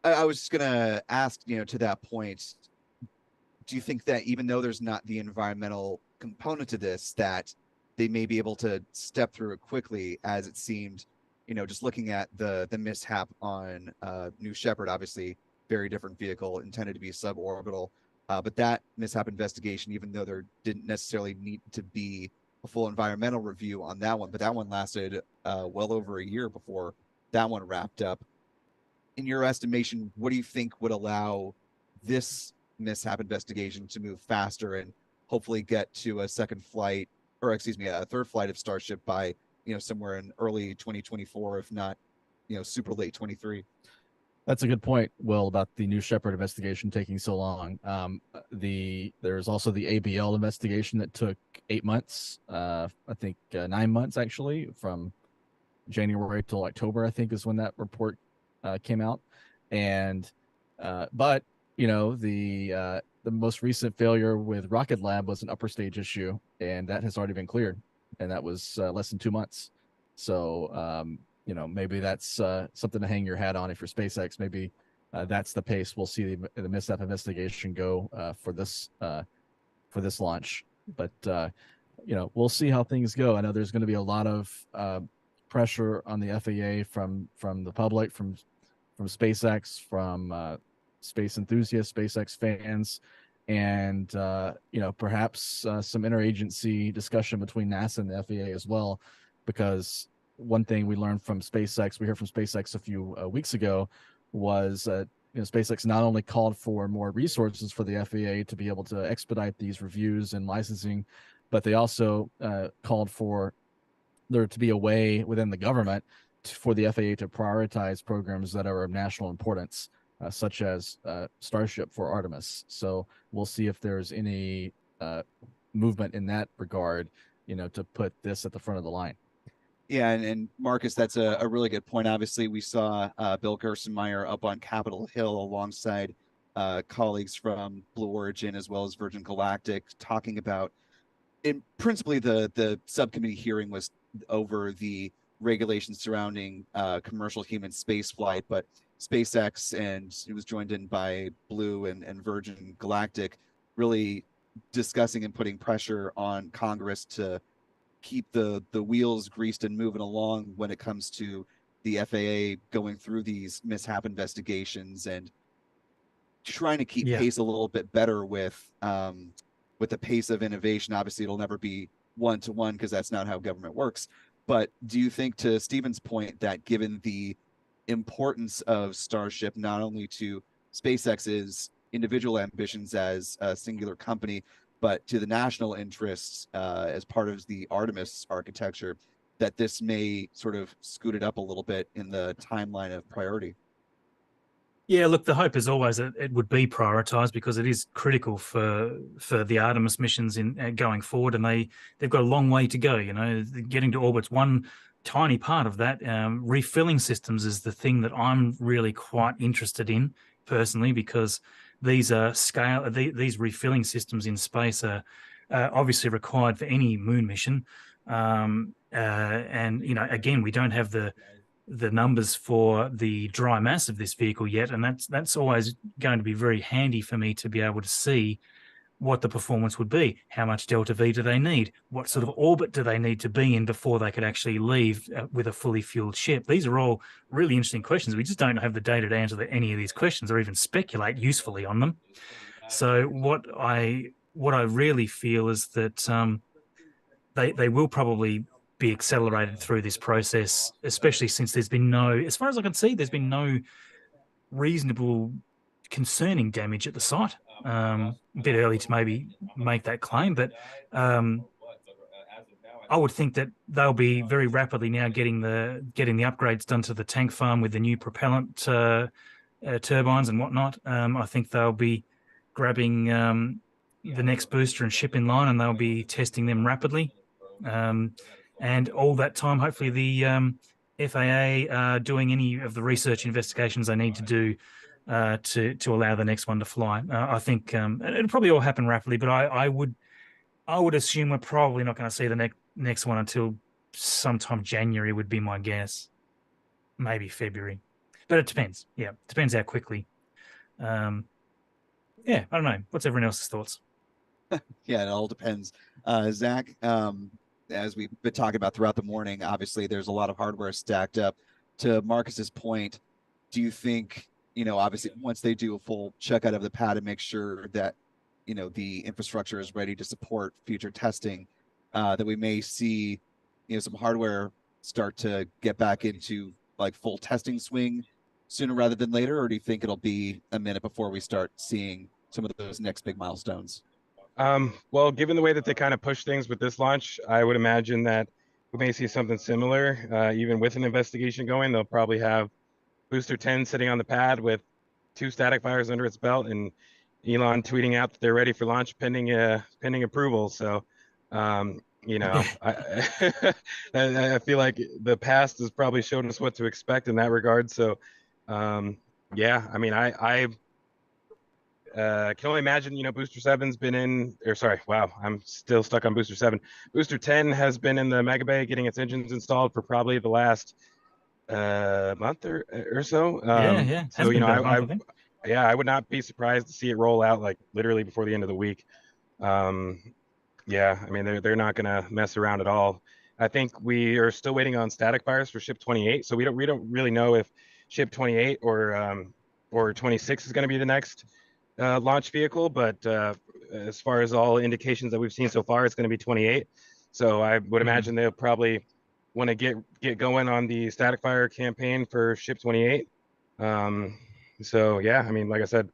S1: I was just going to ask, to that point, do you think that even though there's not the environmental component to this, that they may be able to step through it quickly, as it seemed, just looking at the mishap on New Shepard, obviously very different vehicle intended to be suborbital, but that mishap investigation, even though there didn't necessarily need to be a full environmental review on that one, but that one lasted well over a year before that one wrapped up. In your estimation, what do you think would allow this mishap investigation to move faster and hopefully get to a third flight of Starship by, somewhere in early 2024, if not, super late 23?
S6: That's a good point, Will, about the New Shepard investigation taking so long. There's also the ABL investigation that took 8 months, I think 9 months actually, from January till October, I think is when that report came out. And but the most recent failure with Rocket Lab was an upper stage issue, and that has already been cleared, and that was less than 2 months. So maybe that's something to hang your hat on if you're SpaceX. Maybe that's the pace we'll see the mishap investigation go for this launch. But we'll see how things go. I know there's going to be a lot of pressure on the FAA from the public, from SpaceX, from space enthusiasts, SpaceX fans, and perhaps some interagency discussion between NASA and the FAA as well, because one thing we learned from SpaceX, we heard from SpaceX a few weeks ago, was SpaceX not only called for more resources for the FAA to be able to expedite these reviews and licensing, but they also called for there to be a way within the government for the FAA to prioritize programs that are of national importance, such as Starship for Artemis. So we'll see if there's any movement in that regard, to put this at the front of the line.
S1: Yeah, and Marcus, that's a really good point. Obviously, we saw Bill Gerstenmaier up on Capitol Hill alongside colleagues from Blue Origin as well as Virgin Galactic talking about, principally the subcommittee hearing was over the regulations surrounding commercial human space flight, but SpaceX, and it was joined in by Blue and Virgin Galactic, really discussing and putting pressure on Congress to keep the wheels greased and moving along when it comes to the FAA going through these mishap investigations and trying to keep pace a little bit better with the pace of innovation. Obviously, it'll never be one-to-one because that's not how government works. But do you think, to Stephen's point, that given the importance of Starship, not only to SpaceX's individual ambitions as a singular company, but to the national interests as part of the Artemis architecture, that this may sort of scoot it up a little bit in the timeline of priority?
S4: Yeah, look, the hope is always that it would be prioritized because it is critical for the Artemis missions in going forward, and they've got a long way to go. Getting to orbit's one tiny part of that. Refilling systems is the thing that I'm really quite interested in personally, because these these refilling systems in space are obviously required for any moon mission. And again, we don't have the numbers for the dry mass of this vehicle yet, and that's always going to be very handy for me to be able to see what the performance would be. How much delta V do they need? What sort of orbit do they need to be in before they could actually leave with a fully fueled ship? These are all really interesting questions. We just don't have the data to answer any of these questions or even speculate usefully on them. So what I really feel is that they will probably be accelerated through this process, especially since there's been as far as I can see, there's been no reasonable concerning damage at the site. A bit early to maybe make that claim, but I would think that they'll be very rapidly now getting the upgrades done to the tank farm with the new propellant turbines and whatnot. I think they'll be grabbing the next booster and ship in line, and they'll be testing them rapidly. And all that time, hopefully the FAA are doing any of the research investigations they need to do to allow the next one to fly. I think it'll probably all happen rapidly, but I would assume we're probably not going to see the next one until sometime January would be my guess, maybe February, but it depends. Yeah, it depends how quickly. I don't know. What's everyone else's thoughts?
S1: Yeah, it all depends. Zach, as we've been talking about throughout the morning, obviously there's a lot of hardware stacked up. To Marcus's point, do you think, obviously once they do a full checkout of the pad and make sure that, the infrastructure is ready to support future testing, that we may see, some hardware start to get back into like full testing swing sooner rather than later? Or do you think it'll be a minute before we start seeing some of those next big milestones?
S5: Well, given the way that they kind of push things with this launch, I would imagine that we may see something similar. Even with an investigation going, they'll probably have Booster 10 sitting on the pad with 2 static fires under its belt, and Elon tweeting out that they're ready for launch pending approval. So, I feel like the past has probably shown us what to expect in that regard. So, I mean, I can only imagine, Booster 7's been I'm still stuck on Booster 7. Booster 10 has been in the Mega Bay getting its engines installed for probably the last month or so. So, I would not be surprised to see it roll out like literally before the end of the week. I mean, they're not going to mess around at all. I think we are still waiting on static fires for ship 28. So we don't really know if ship 28 or 26 is going to be the next launch vehicle, but as far as all indications that we've seen so far, it's going to be 28. So I would imagine they'll probably want to get going on the static fire campaign for ship 28. So yeah, I mean, like I said,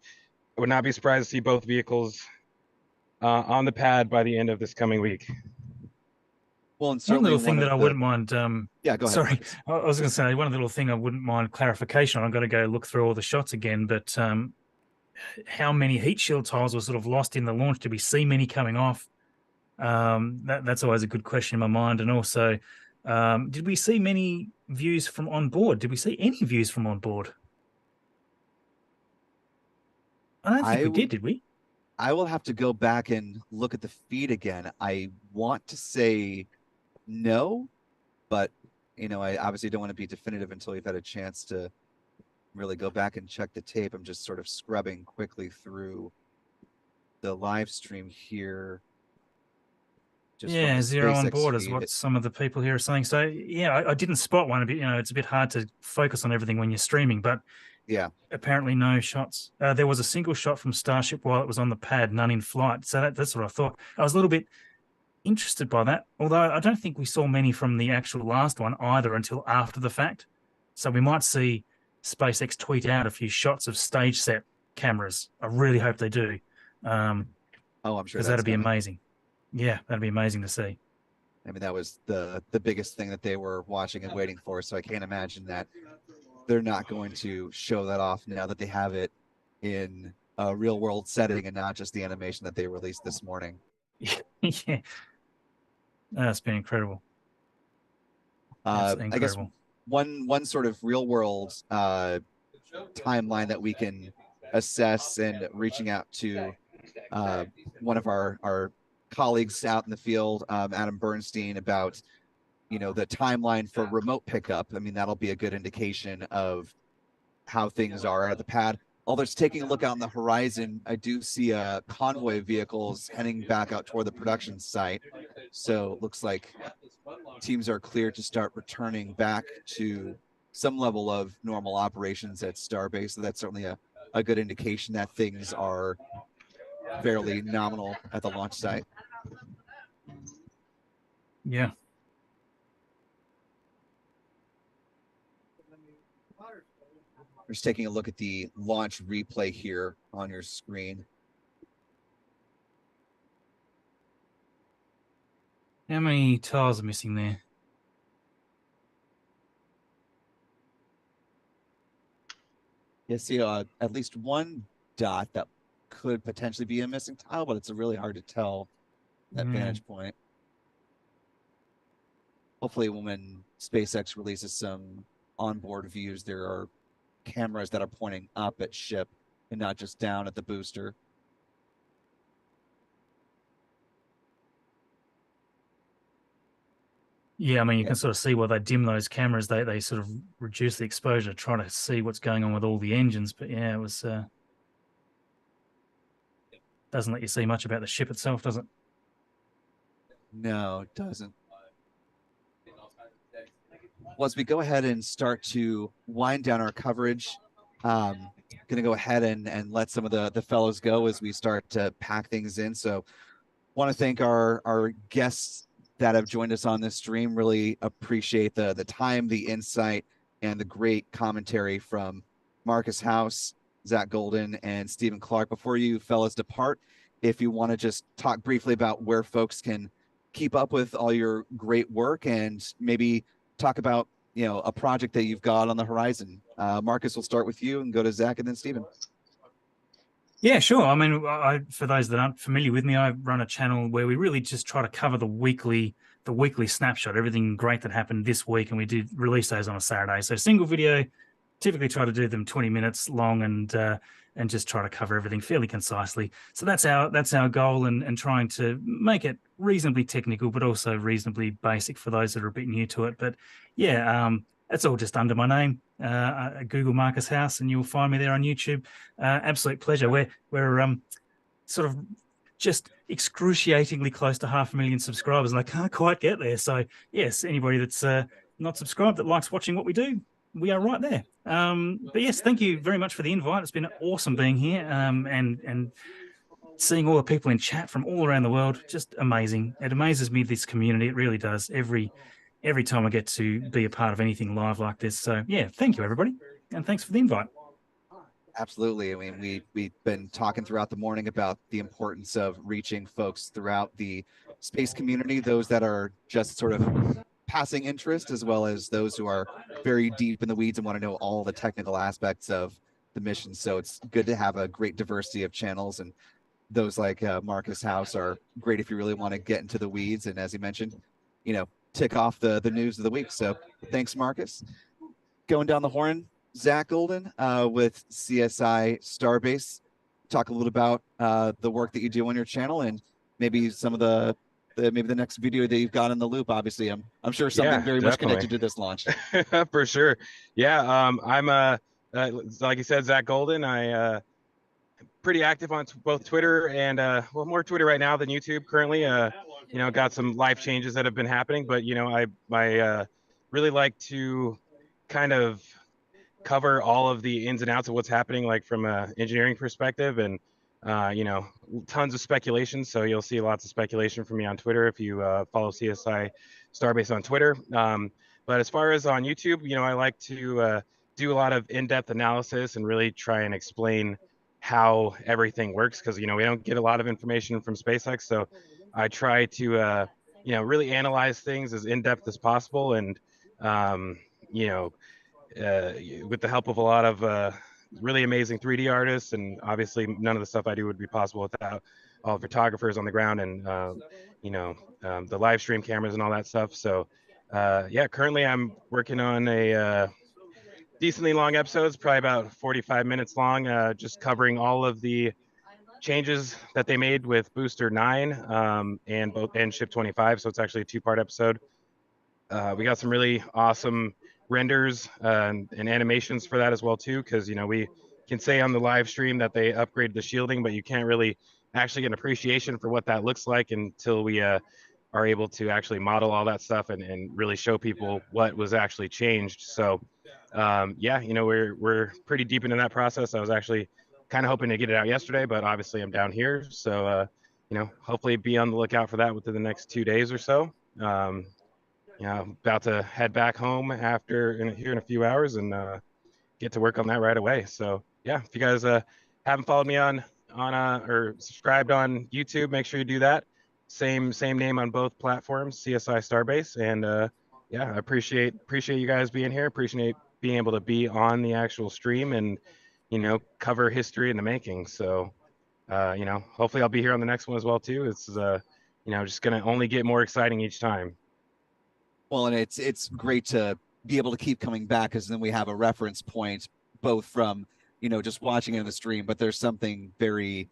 S5: I would not be surprised to see both vehicles on the pad by the end of this coming week.
S1: Well, and
S4: One
S1: certainly
S4: little thing that I wouldn't mind.
S1: Yeah, go ahead.
S4: Sorry,
S1: Marcus.
S4: I was going to say one little thing I wouldn't mind clarification on. I've got to go look through all the shots again, but how many heat shield tiles were sort of lost in the launch? Did we see many coming off? That's always a good question in my mind. And also, did we see many views from on board? Did we see any views from on board? I don't think we did we?
S1: I will have to go back and look at the feed again. I want to say no, but I obviously don't want to be definitive until we've had a chance to really go back and check the tape. I'm just sort of scrubbing quickly through the live stream here.
S4: Yeah, 0 on board is what some of the people here are saying. So yeah, I didn't spot one. It's a bit hard to focus on everything when you're streaming, but
S1: yeah,
S4: apparently no shots. There was a single shot from Starship while it was on the pad, none in flight. So that's what I thought. I was a little bit interested by that, although I don't think we saw many from the actual last one either until after the fact. So we might see SpaceX tweet out a few shots of stage set cameras. I really hope they do.
S1: I'm sure,
S4: because that'd be amazing. Yeah, that'd be amazing to see.
S1: I mean, that was the biggest thing that they were watching and waiting for. So I can't imagine that they're not going to show that off now that they have it in a real world setting and not just the animation that they released this morning.
S4: Yeah, that's been incredible.
S1: I guess one sort of real world timeline that we can assess, and reaching out to one of our colleagues out in the field, Adam Bernstein, about the timeline for remote pickup. I mean, that'll be a good indication of how things are at the pad. Although it's taking a look out on the horizon, I do see convoy vehicles heading back out toward the production site. So it looks like teams are clear to start returning back to some level of normal operations at Starbase. So that's certainly a good indication that things are fairly nominal at the launch site.
S4: Yeah.
S1: We're just taking a look at the launch replay here on your screen.
S4: How many tiles are missing there?
S1: You see at least one dot that could potentially be a missing tile, but it's really hard to tell at vantage point. Hopefully when SpaceX releases some onboard views, there are cameras that are pointing up at ship and not just down at the booster.
S4: Yeah, I mean, you can sort of see while they dim those cameras, they sort of reduce the exposure to try to see what's going on with all the engines. But yeah, it was doesn't let you see much about the ship itself, does it?
S1: No, it doesn't. Well, as we go ahead and start to wind down our coverage, going to go ahead and let some of the fellows go as we start to pack things in. So want to thank our guests that have joined us on this stream. Really appreciate the time, the insight, and the great commentary from Marcus House, Zach Golden, and Stephen Clark. Before you fellas depart, if you want to just talk briefly about where folks can keep up with all your great work and maybe talk about a project that you've got on the horizon. Marcus, we'll start with you and go to Zach and then Stephen.
S4: Yeah, sure. I mean, for those that aren't familiar with me, I run a channel where we really just try to cover the weekly snapshot, everything great that happened this week, and we did release those on a Saturday. So single video, typically try to do them 20 minutes long and just try to cover everything fairly concisely. So that's our goal, and trying to make it reasonably technical, but also reasonably basic for those that are a bit new to it. But yeah, it's all just under my name. Google Marcus House, and you'll find me there on YouTube. Absolute pleasure. We're sort of just excruciatingly close to 500,000 subscribers, and I can't quite get there. So yes, anybody that's not subscribed that likes watching what we do, we are right there. But yes, thank you very much for the invite. It's been awesome being here, and seeing all the people in chat from all around the world. Just amazing. It amazes me, this community. It really does. Every time I get to be a part of anything live like this. So yeah, thank you everybody, and thanks for the invite.
S1: Absolutely. I mean, we've been talking throughout the morning about the importance of reaching folks throughout the space community, those that are just sort of passing interest, as well as those who are very deep in the weeds and want to know all the technical aspects of the mission. So it's good to have a great diversity of channels, and those like Marcus House are great if you really want to get into the weeds. And as you mentioned, tick off the news of the week. So thanks, Marcus. Going down the horn, Zach Golden with CSI Starbase. Talk a little about the work that you do on your channel, and maybe some of the maybe the next video that you've got in the loop. Obviously, I'm sure something very much connected to this launch.
S5: For sure. Yeah. I'm like you said, Zach Golden. I pretty active on both Twitter and well, more Twitter right now than YouTube currently. Got some life changes that have been happening, but I really like to kind of cover all of the ins and outs of what's happening, like from a engineering perspective, and tons of speculation. So you'll see lots of speculation from me on Twitter if you follow CSI Starbase on Twitter. But as far as on YouTube, I like to do a lot of in-depth analysis and really try and explain how everything works, because we don't get a lot of information from SpaceX. So I try to really analyze things as in-depth as possible, and with the help of a lot of really amazing 3D artists. And obviously none of the stuff I do would be possible without all the photographers on the ground and the live stream cameras and all that stuff. So yeah, currently I'm working on a decently long episodes, probably about 45 minutes long, just covering all of the changes that they made with Booster 9 and Ship 25. So it's actually a 2-part episode. We got some really awesome renders and animations for that as well too, because we can say on the live stream that they upgraded the shielding, but you can't really actually get an appreciation for what that looks like until we are able to actually model all that stuff and really show people what was actually changed. So yeah, we're pretty deep into that process. I was actually kind of hoping to get it out yesterday, but obviously I'm down here, so hopefully be on the lookout for that within the next 2 days or so. I'm about to head back home here in a few hours and get to work on that right away. So yeah, if you guys haven't followed me on or subscribed on YouTube, make sure you do that. Same name on both platforms, CSI Starbase. And yeah, I appreciate you guys being here. Appreciate being able to be on the actual stream and cover history in the making. So hopefully I'll be here on the next one as well too. It's just gonna only get more exciting each time.
S1: Well, and it's great to be able to keep coming back, because then we have a reference point, both from just watching it in the stream, but there's something very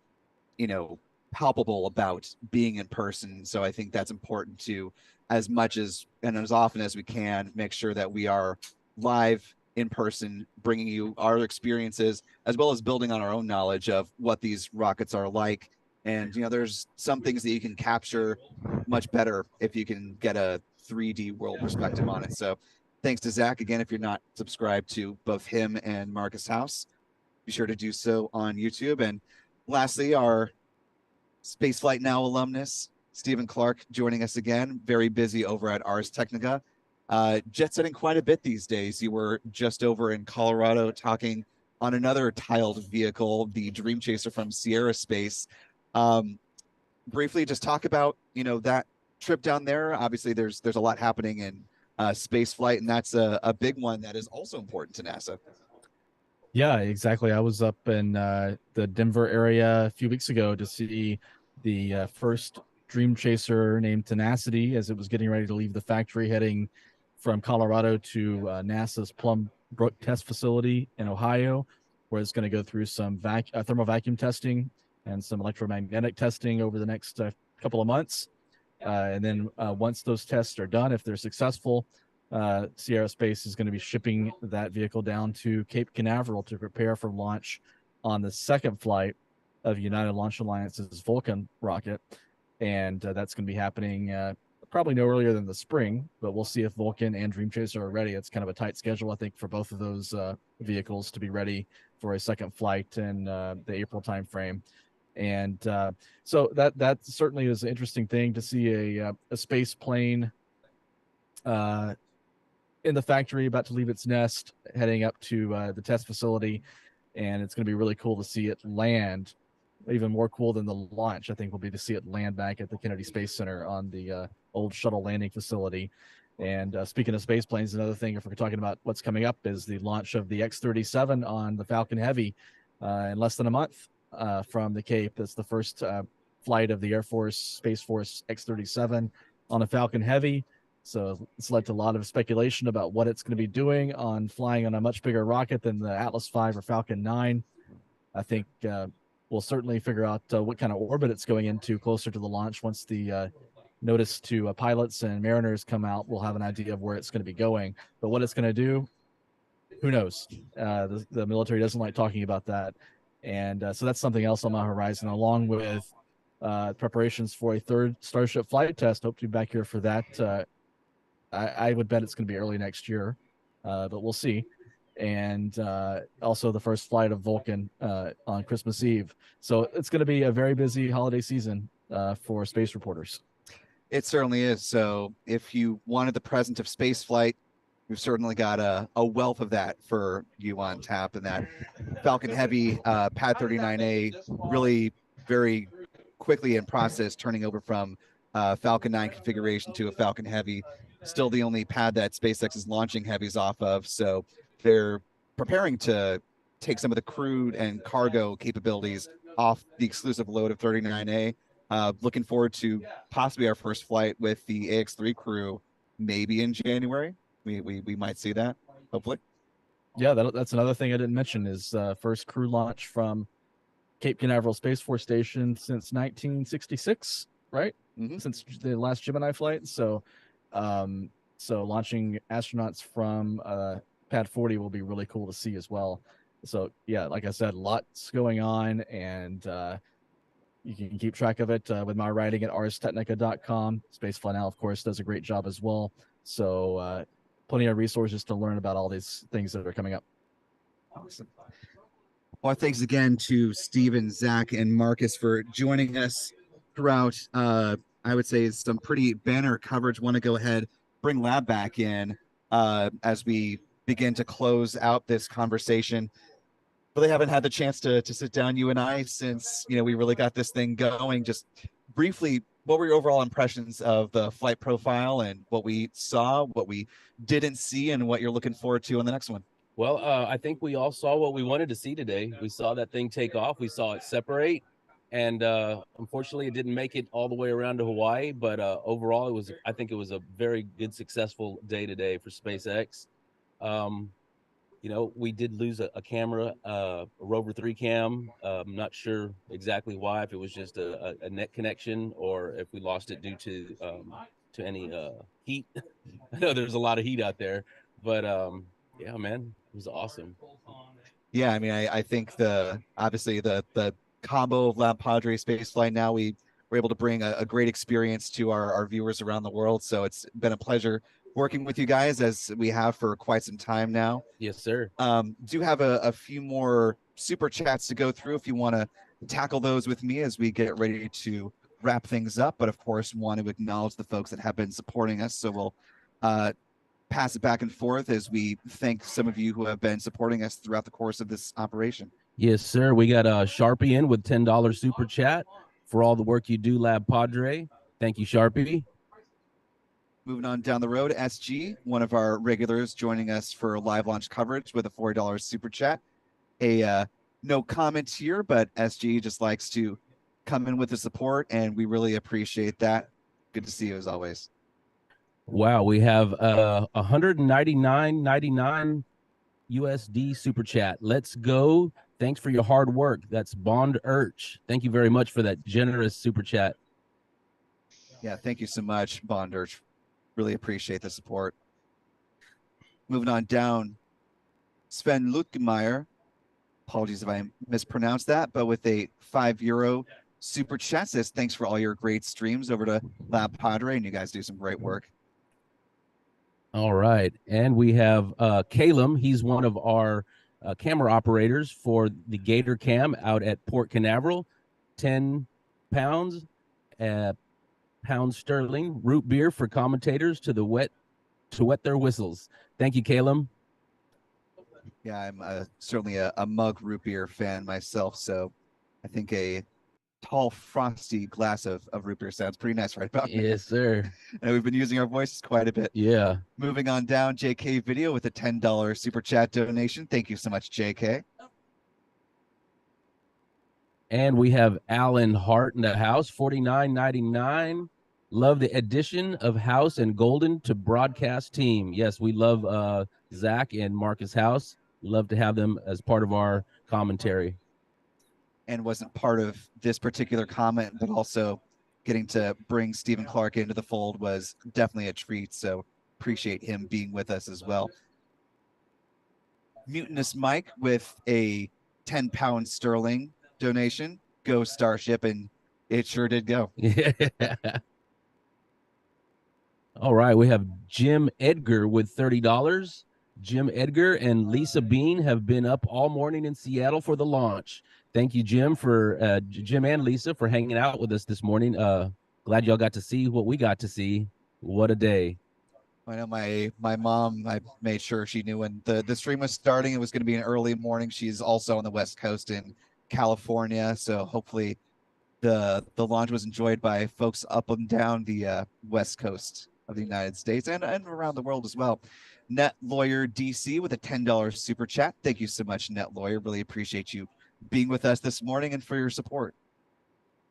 S1: palpable about being in person. So I think that's important to, as much as and as often as we can, make sure that we are live in person, bringing you our experiences, as well as building on our own knowledge of what these rockets are like. And there's some things that you can capture much better if you can get a 3D world perspective on it. So thanks to Zach again. If you're not subscribed to both him and Marcus House, be sure to do so on YouTube. And lastly, our Spaceflight Now alumnus Stephen Clark joining us again, very busy over at Ars Technica, jet setting quite a bit these days. You were just over in Colorado talking on another tiled vehicle, the Dream Chaser from Sierra Space. Briefly, just talk about that trip down there. Obviously there's a lot happening in space flight, and that's a big one that is also important to NASA.
S6: Yeah, exactly. I was up in the Denver area a few weeks ago to see the first Dream Chaser named Tenacity as it was getting ready to leave the factory, heading from Colorado to NASA's Plum Brook test facility in Ohio, where it's going to go through some thermal vacuum testing and some electromagnetic testing over the next couple of months. And then once those tests are done, if they're successful, Sierra Space is going to be shipping that vehicle down to Cape Canaveral to prepare for launch on the second flight of United Launch Alliance's Vulcan rocket. And that's going to be happening probably no earlier than the spring, but we'll see if Vulcan and Dream Chaser are ready. It's kind of a tight schedule, I think, for both of those vehicles to be ready for a second flight in the April timeframe. And so that certainly is an interesting thing to see a space plane in the factory about to leave its nest, heading up to the test facility. And it's going to be really cool to see it land. Even more cool than the launch, I think, will be to see it land back at the Kennedy Space Center on the old shuttle landing facility. And speaking of space planes, another thing, if we're talking about what's coming up, is the launch of the X-37 on the Falcon Heavy in less than a month from the Cape. That's the first flight of the Air Force Space Force X-37 on a Falcon Heavy. So it's led to a lot of speculation about what it's going to be doing on flying on a much bigger rocket than the Atlas V or Falcon 9. I think we'll certainly figure out what kind of orbit it's going into closer to the launch. Once the notice to pilots and mariners come out, we'll have an idea of where it's going to be going. But what it's going to do, who knows? The military doesn't like talking about that. And so that's something else on my horizon, along with preparations for a third Starship flight test. Hope to be back here for that. I would bet it's going to be early next year, but we'll see. And also the first flight of Vulcan on Christmas Eve. So it's going to be a very busy holiday season for space reporters.
S1: It certainly is. So if you wanted the present of space flight, we've certainly got a wealth of that for you on tap. And that Falcon Heavy Pad 39A really very quickly in process, turning over from Falcon 9 configuration to a Falcon Heavy. Still the only pad that SpaceX is launching heavies off of. So they're preparing to take some of the crude and cargo capabilities off the exclusive load of 39A. Looking forward to possibly our first flight with the AX3 crew, maybe in January. We might see that, hopefully.
S6: Yeah, that's another thing I didn't mention is first crew launch from Cape Canaveral Space Force Station since 1966, right?
S1: Mm-hmm.
S6: Since the last Gemini flight. So launching astronauts from Pad 40 will be really cool to see as well. So yeah, like I said, lots going on, and you can keep track of it with my writing at arstechnica.com. Spacefly Now, of course, does a great job as well. So plenty of resources to learn about all these things that are coming up.
S1: Awesome. Well, thanks again to Steven, Zach, and Marcus for joining us throughout, I would say, some pretty banner coverage. Want to go ahead, bring Lab back in as we begin to close out this conversation. Really haven't had the chance to sit down, you and I, since we really got this thing going. Just briefly, what were your overall impressions of the flight profile and what we saw, what we didn't see, and what you're looking forward to on the next one?
S2: Well, I think we all saw what we wanted to see today. We saw that thing take off. We saw it separate. And unfortunately, it didn't make it all the way around to Hawaii. But overall, I think it was a very good, successful day today for SpaceX. We did lose a camera, a Rover 3 cam. I'm not sure exactly why, if it was just a net connection or if we lost it due to any heat. I know there's a lot of heat out there, but yeah, man, it was awesome.
S1: Yeah, I mean, I think obviously the combo of LabPadre Spaceflight Now, we were able to bring a great experience to our viewers around the world. So it's been a pleasure working with you guys, as we have for quite some time now.
S2: Yes, sir.
S1: Do have a few more super chats to go through if you want to tackle those with me as we get ready to wrap things up. But of course, want to acknowledge the folks that have been supporting us. So we'll pass it back and forth as we thank some of you who have been supporting us throughout the course of this operation.
S2: Yes, sir. We got Sharpie in with $10 super chat for all the work you do, LabPadre. Thank you, Sharpie.
S1: Moving on down the road, SG, one of our regulars, joining us for live launch coverage with a $40 super chat. No comments here, but SG just likes to come in with the support, and we really appreciate that. Good to see you as always.
S2: Wow, we have $199.99 USD super chat. Let's go. Thanks for your hard work. That's Bond Urch. Thank you very much for that generous super chat.
S1: Yeah, thank you so much, Bond Urch. Really appreciate the support. Moving on down, Sven Lutgemeyer, apologies if I mispronounced that, but with a €5 super chat says, thanks for all your great streams over to LabPadre, and you guys do some great work.
S2: All right. And we have Calum. He's one of our camera operators for the Gator Cam out at Port Canaveral. 10 pounds, pound sterling, root beer for commentators to wet their whistles. Thank you, Calum.
S1: Yeah, I'm certainly a mug root beer fan myself, so I think a tall, frosty glass of root beer sounds pretty nice right about now.
S2: Yes, sir.
S1: And we've been using our voices quite a bit.
S2: Yeah.
S1: Moving on down, JK Video with a $10 super chat donation. Thank you so much, JK.
S2: And we have Alan Hart in the house, $49.99. Love the addition of House and Golden to broadcast team. Yes, we love Zach and Marcus House. Love to have them as part of our commentary.
S1: And wasn't part of this particular comment, but also getting to bring Stephen Clark into the fold was definitely a treat. So appreciate him being with us as well. Mutinous Mike with a 10-pound sterling donation. Go Starship, and it sure did go.
S2: Yeah. All right, we have Jim Edgar with $30. Jim Edgar and Lisa Bean have been up all morning in Seattle for the launch. Thank you, Jim, for Jim and Lisa for hanging out with us this morning. Glad y'all got to see what we got to see. What a day.
S1: I know my mom, I made sure she knew when the stream was starting. It was going to be an early morning. She's also on the West Coast in California, so hopefully the launch was enjoyed by folks up and down the West Coast of the United States and around the world as well. Net Lawyer DC with a $10 super chat. Thank you so much, Net Lawyer. Really appreciate you being with us this morning and for your support.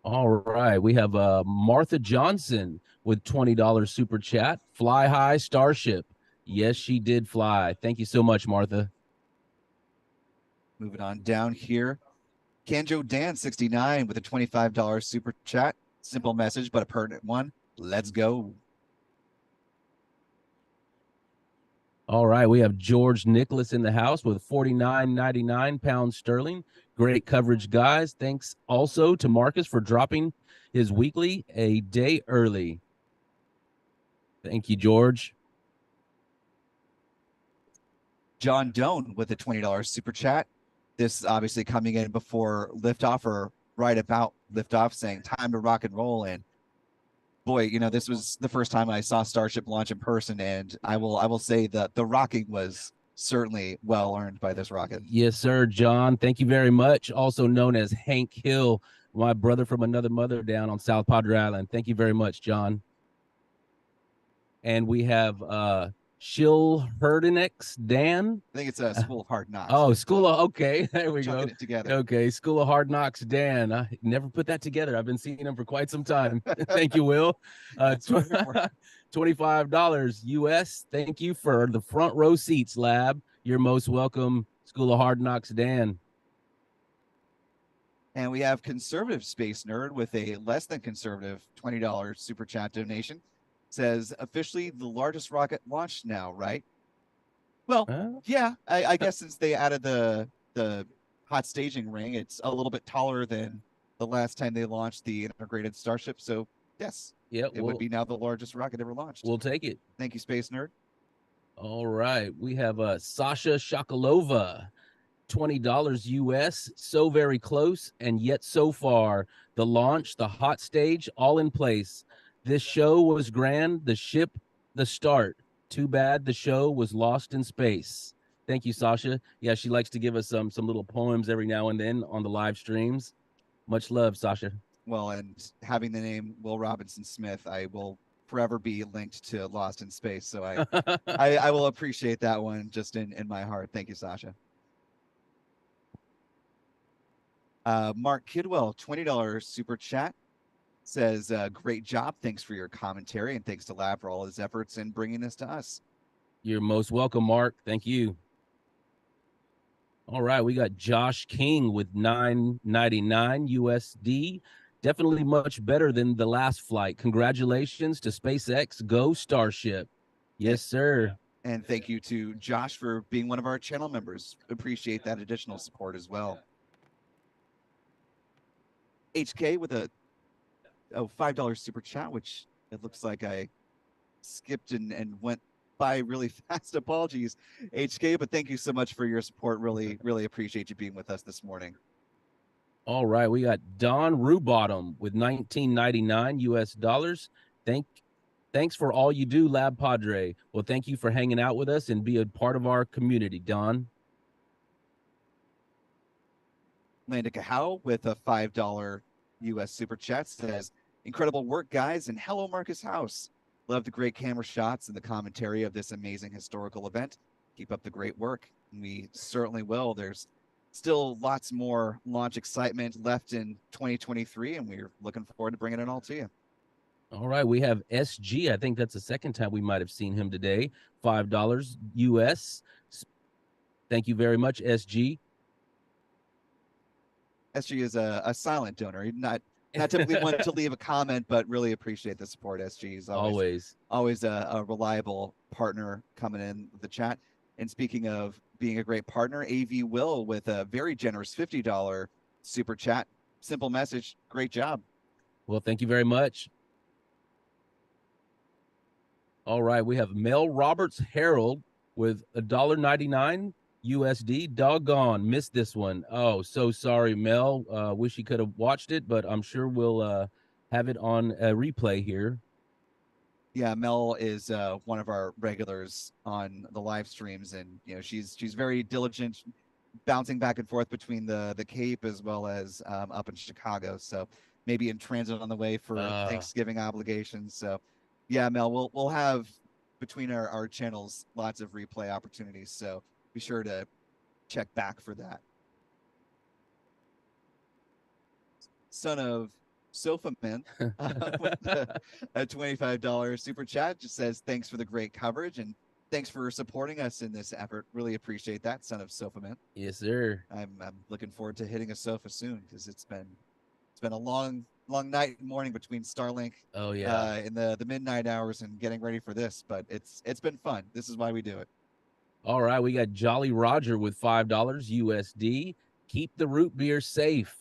S2: All right, we have Martha Johnson with $20 super chat. Fly high, Starship. Yes, she did fly. Thank you so much, Martha.
S1: Moving on down here, Kanjo Dan 69 with a $25 super chat. Simple message, but a pertinent one. Let's go.
S2: All right, we have George Nicholas in the house with £49.99 sterling. Great coverage, guys. Thanks also to Marcus for dropping his weekly a day early. Thank you, George.
S1: John Doan with a $20 super chat. This obviously coming in before liftoff or right about liftoff, saying time to rock and roll. And boy, you know, this was the first time I saw Starship launch in person, and I will say that the rocking was certainly well earned by this rocket.
S2: Yes, sir, John. Thank you very much. Also known as Hank Hill, my brother from another mother down on South Padre Island. Thank you very much, John. And we have Shill Herdenix Dan.
S1: I think it's a School of Hard Knocks.
S2: Oh, School of, okay. There we
S1: Chucking
S2: go.
S1: it together.
S2: Okay, School of Hard Knocks Dan. I never put that together. I've been seeing him for quite some time. Thank you, Will. $25 US. Thank you for the front row seats, Lab. You're most welcome, School of Hard Knocks Dan.
S1: And we have Conservative Space Nerd with a less than conservative $20 super chat donation. Says officially the largest rocket launched now, right? Well, yeah, I guess since they added the hot staging ring, it's a little bit taller than the last time they launched the integrated Starship. So yes, it would be now the largest rocket ever launched.
S2: We'll take it.
S1: Thank you, Space Nerd.
S2: All right, we have Sasha Shakalova, $20 US. So very close, and yet so far. The launch, the hot stage, all in place. This show was grand, the ship, the start. Too bad the show was lost in space. Thank you, Sasha. Yeah, she likes to give us some little poems every now and then on the live streams. Much love, Sasha.
S1: Well, and having the name Will Robinson Smith, I will forever be linked to Lost in Space. So I will appreciate that one just in my heart. Thank you, Sasha. Mark Kidwell, $20 super chat. Says, great job. Thanks for your commentary, and thanks to Lab for all his efforts in bringing this to us.
S2: You're most welcome, Mark. Thank you. All right, we got Josh King with $9.99 USD. Definitely much better than the last flight. Congratulations to SpaceX. Go Starship. Yes, sir.
S1: And thank you to Josh for being one of our channel members. Appreciate that additional support as well. HK with a $5 super chat, which it looks like I skipped and went by really fast. Apologies, HK, but thank you so much for your support. Really, really appreciate you being with us this morning.
S2: All right, we got Don Rubottom with $19.99 US dollars. Thanks for all you do, LabPadre. Well, thank you for hanging out with us and be a part of our community, Don.
S1: Landa Kahau with a $5 US super chat says, incredible work, guys, and hello, Marcus House. Love the great camera shots and the commentary of this amazing historical event. Keep up the great work. We certainly will. There's still lots more launch excitement left in 2023, and we're looking forward to bringing it all to you.
S2: All right, we have SG. I think that's the second time we might have seen him today. $5 US. Thank you very much, SG.
S1: SG is a silent donor. He's not typically one to leave a comment, but really appreciate the support. SG is always a reliable partner coming in the chat. And speaking of being a great partner, AV Will with a very generous $50 super chat. Simple message. Great job.
S2: Well, thank you very much. All right, we have Mel Roberts Harold with $1.99 USD. Doggone, missed this one. Oh, so sorry, Mel. Wish you could have watched it, but I'm sure we'll have it on a replay here.
S1: Yeah, Mel is one of our regulars on the live streams, and she's very diligent, bouncing back and forth between the Cape as well as up in Chicago. So maybe in transit on the way for Thanksgiving obligations. So yeah, Mel, we'll have between our channels lots of replay opportunities. So be sure to check back for that. Son of Sofaman with a $25 super chat just says, thanks for the great coverage and thanks for supporting us in this effort. Really appreciate that, Son of Sofaman.
S2: Yes, sir.
S1: I'm looking forward to hitting a sofa soon because it's been a long night and morning between Starlink in the midnight hours and getting ready for this, but it's been fun. This is why we do it.
S2: All right, we got Jolly Roger with $5 USD. Keep the root beer safe.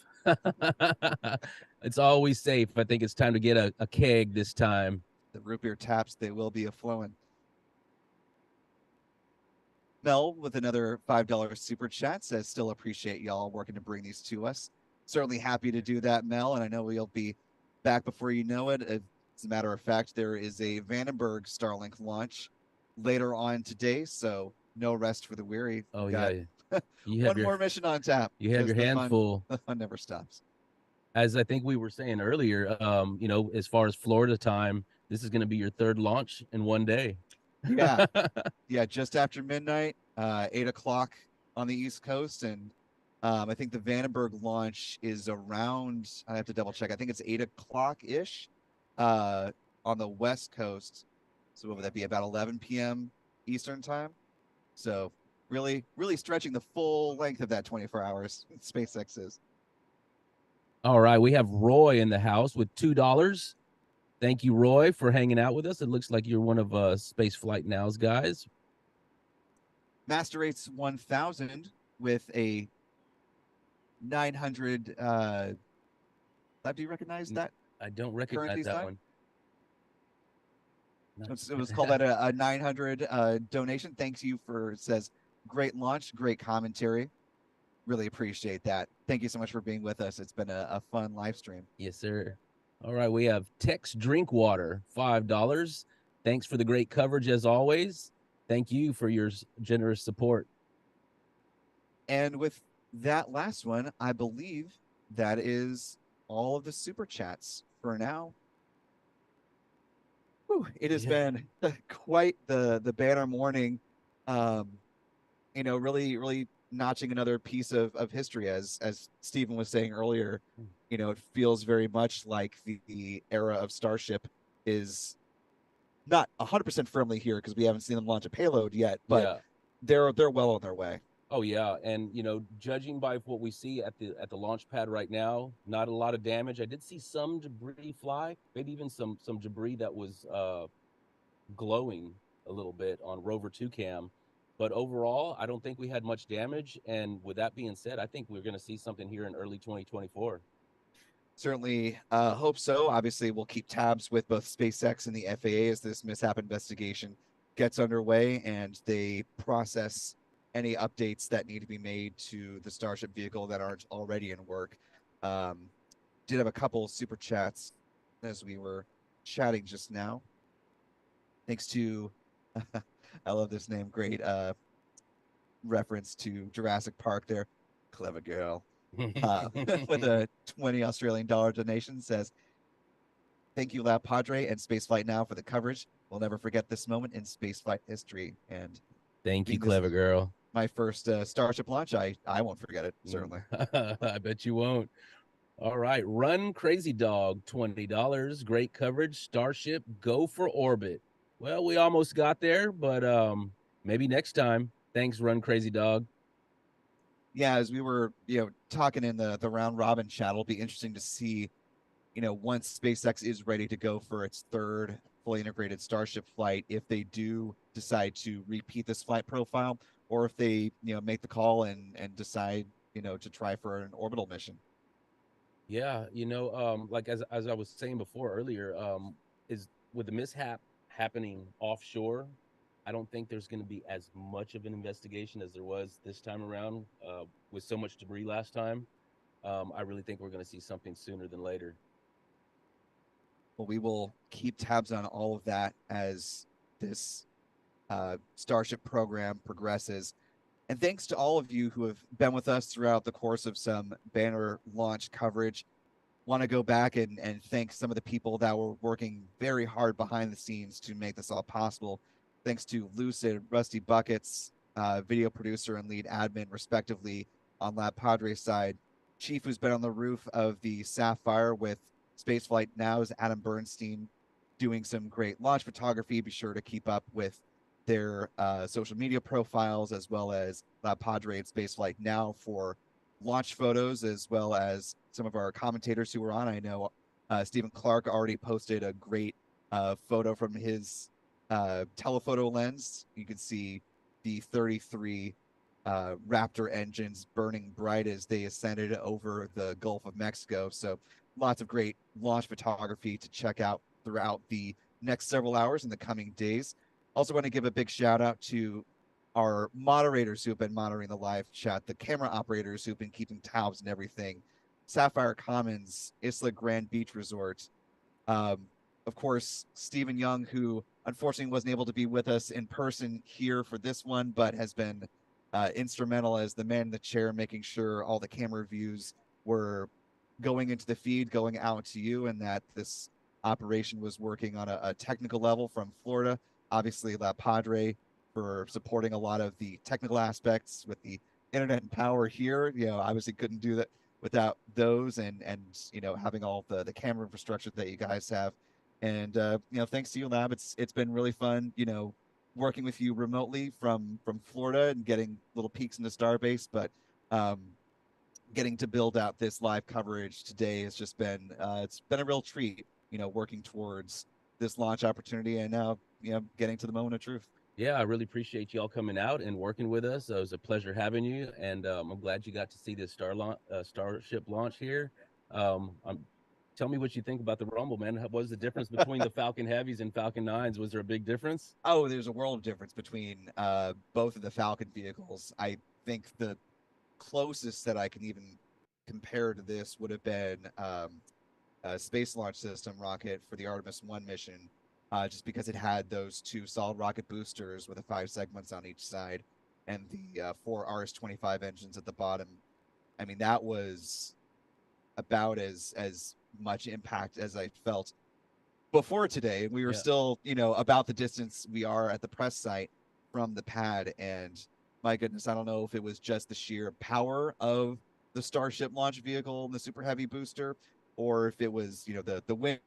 S2: It's always safe. I think it's time to get a keg this time.
S1: The root beer taps, they will be a-flowing. Mel with another $5 super chat says, still appreciate y'all working to bring these to us. Certainly happy to do that, Mel, and I know we'll be back before you know it. As a matter of fact, there is a Vandenberg Starlink launch later on today, so no rest for the weary.
S2: Oh, yeah.
S1: You have one more mission on tap.
S2: You have your hands full.
S1: The fun never stops.
S2: As I think we were saying earlier, as far as Florida time, this is going to be your third launch in one day.
S1: Yeah. Yeah, just after midnight, 8 o'clock on the East Coast. And I think the Vandenberg launch is around, I have to double check. I think it's 8 o'clock-ish on the West Coast. So what would that be? About 11 p.m. Eastern time. So really, really stretching the full length of that 24 hours. SpaceX is.
S2: All right, we have Roy in the house with $2. Thank you, Roy, for hanging out with us. It looks like you're one of Space Flight Now's guys.
S1: Master Race 1000 with a 900. Do you recognize that?
S2: I don't recognize that one.
S1: It was called that a 900 donation. Thanks you for, it says, great launch, great commentary. Really appreciate that. Thank you so much for being with us. It's been a fun live stream.
S2: Yes, sir. All right, we have Tex Drinkwater, $5. Thanks for the great coverage as always. Thank you for your generous support.
S1: And with that last one, I believe that is all of the super chats for now. Whew, it has been quite the banner morning. Really, really notching another piece of history, as Stephen was saying earlier. It feels very much like the era of Starship is not 100% firmly here because we haven't seen them launch a payload yet, but they're well on their way.
S2: Oh yeah, and judging by what we see at the launch pad right now, not a lot of damage. I did see some debris fly, maybe even some debris that was glowing a little bit on Rover 2 cam. But overall, I don't think we had much damage. And with that being said, I think we're going to see something here in early 2024.
S1: Certainly hope so. Obviously, we'll keep tabs with both SpaceX and the FAA as this mishap investigation gets underway and they process any updates that need to be made to the Starship vehicle that aren't already in work. Did have a couple super chats as we were chatting just now. Thanks to, I love this name, great reference to Jurassic Park there. Clever girl. With a 20 Australian dollar donation says, thank you, LabPadre and Spaceflight Now for the coverage. We'll never forget this moment in spaceflight history. And
S2: Thank you,
S1: being this
S2: clever
S1: is
S2: girl.
S1: my first Starship launch, I won't forget it, certainly.
S2: I bet you won't. All right. Run Crazy Dog, $20. Great coverage. Starship, go for orbit. Well, we almost got there, but maybe next time. Thanks, Run Crazy Dog.
S1: Yeah, as we were, talking in the round robin chat, it'll be interesting to see, once SpaceX is ready to go for its third fully integrated Starship flight, if they do decide to repeat this flight profile, or if they, make the call and decide, to try for an orbital mission.
S2: Yeah, like as I was saying before earlier, is with the mishap happening offshore, I don't think there's going to be as much of an investigation as there was this time around with so much debris last time. I really think we're going to see something sooner than later.
S1: Well, we will keep tabs on all of that as this Starship program progresses. And thanks to all of you who have been with us throughout the course of some banner launch coverage. Want to go back and thank some of the people that were working very hard behind the scenes to make this all possible. Thanks to Lucid, Rusty Buckets, video producer and lead admin, respectively, on LabPadre's side. Chief, who's been on the roof of the Sapphire with Spaceflight Now, is Adam Bernstein, doing some great launch photography. Be sure to keep up with their social media profiles, as well as LabPadre and Spaceflight Now for launch photos, as well as some of our commentators who were on. I know Stephen Clark already posted a great photo from his telephoto lens. You can see the 33 Raptor engines burning bright as they ascended over the Gulf of Mexico. So lots of great launch photography to check out throughout the next several hours in the coming days. Also want to give a big shout out to our moderators who have been monitoring the live chat, the camera operators who've been keeping tabs and everything, Sapphire Commons, Isla Grand Beach Resort, of course, Stephen Young, who unfortunately wasn't able to be with us in person here for this one, but has been instrumental as the man in the chair, making sure all the camera views were going into the feed, going out to you, and that this operation was working on a technical level from Florida. Obviously, LabPadre for supporting a lot of the technical aspects with the internet and power here. Obviously couldn't do that without those and having all the camera infrastructure that you guys have. And thanks to you, Lab. It's been really fun, working with you remotely from Florida and getting little peeks into Starbase, but getting to build out this live coverage today has just been it's been a real treat, working towards this launch opportunity and now getting to the moment of truth.
S2: Yeah, I really appreciate you all coming out and working with us. It was a pleasure having you, and I'm glad you got to see this Starship launch here. Tell me what you think about the Rumble, man. What was the difference between the Falcon Heavies and Falcon 9s? Was there a big difference?
S1: Oh, there's a world of difference between both of the Falcon vehicles. I think the closest that I can even compare to this would have been a Space Launch System rocket for the Artemis 1 mission. Just because it had those two solid rocket boosters with the 5 segments on each side and the 4 RS-25 engines at the bottom. I mean, that was about as much impact as I felt before today. We were still, about the distance we are at the press site from the pad. And my goodness, I don't know if it was just the sheer power of the Starship launch vehicle and the Super Heavy booster, or if it was, the wind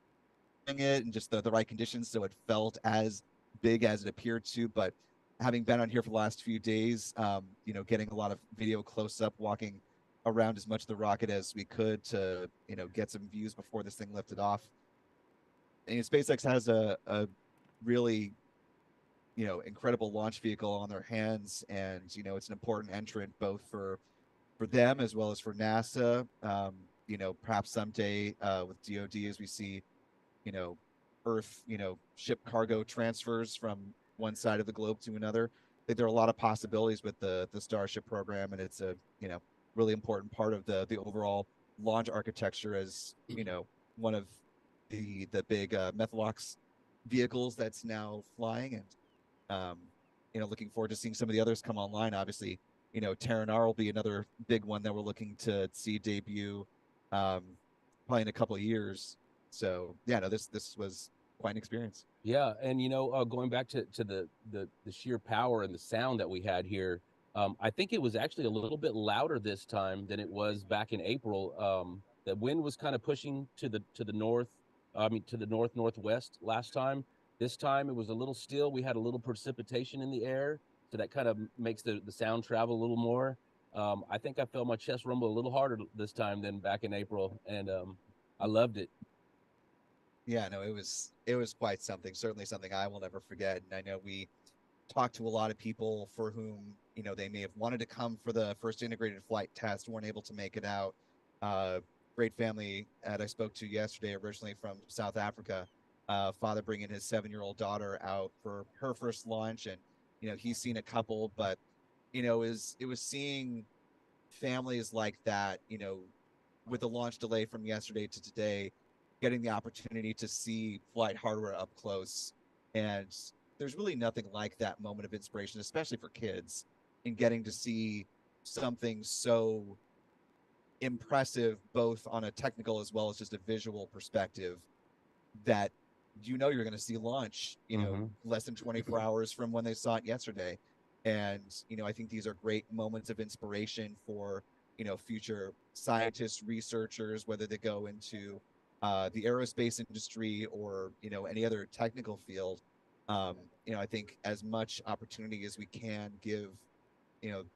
S1: it and just the right conditions, so it felt as big as it appeared to. But having been on here for the last few days, getting a lot of video close up, walking around as much of the rocket as we could to get some views before this thing lifted off. And SpaceX has a really incredible launch vehicle on their hands, and it's an important entrant both for them as well as for NASA. perhaps someday with DoD, as we see, Earth, ship cargo transfers from one side of the globe to another. I think there are a lot of possibilities with the Starship program, and it's a really important part of the overall launch architecture as one of the big Methalox vehicles that's now flying, and looking forward to seeing some of the others come online. Obviously, Terranar will be another big one that we're looking to see debut, probably in a couple of years. So yeah, no, this was quite an experience.
S2: Yeah, and going back to the sheer power and the sound that we had here, I think it was actually a little bit louder this time than it was back in April. The wind was kind of pushing to the north, to the northwest last time. This time it was a little still. We had a little precipitation in the air, so that kind of makes the sound travel a little more. I think I felt my chest rumble a little harder this time than back in April, and I loved it.
S1: Yeah, no, it was quite something. Certainly something I will never forget. And I know we talked to a lot of people for whom they may have wanted to come for the first integrated flight test, weren't able to make it out. Great family that I spoke to yesterday, originally from South Africa. Father bringing his 7-year-old daughter out for her first launch, and he's seen a couple, but it was seeing families like that, with the launch delay from yesterday to today, getting the opportunity to see flight hardware up close. And there's really nothing like that moment of inspiration, especially for kids, in getting to see something so impressive, both on a technical as well as just a visual perspective, that you're going to see launch, less than 24 hours from when they saw it yesterday. And, I think these are great moments of inspiration for, future scientists, researchers, whether they go into the aerospace industry or, any other technical field. I think as much opportunity as we can give,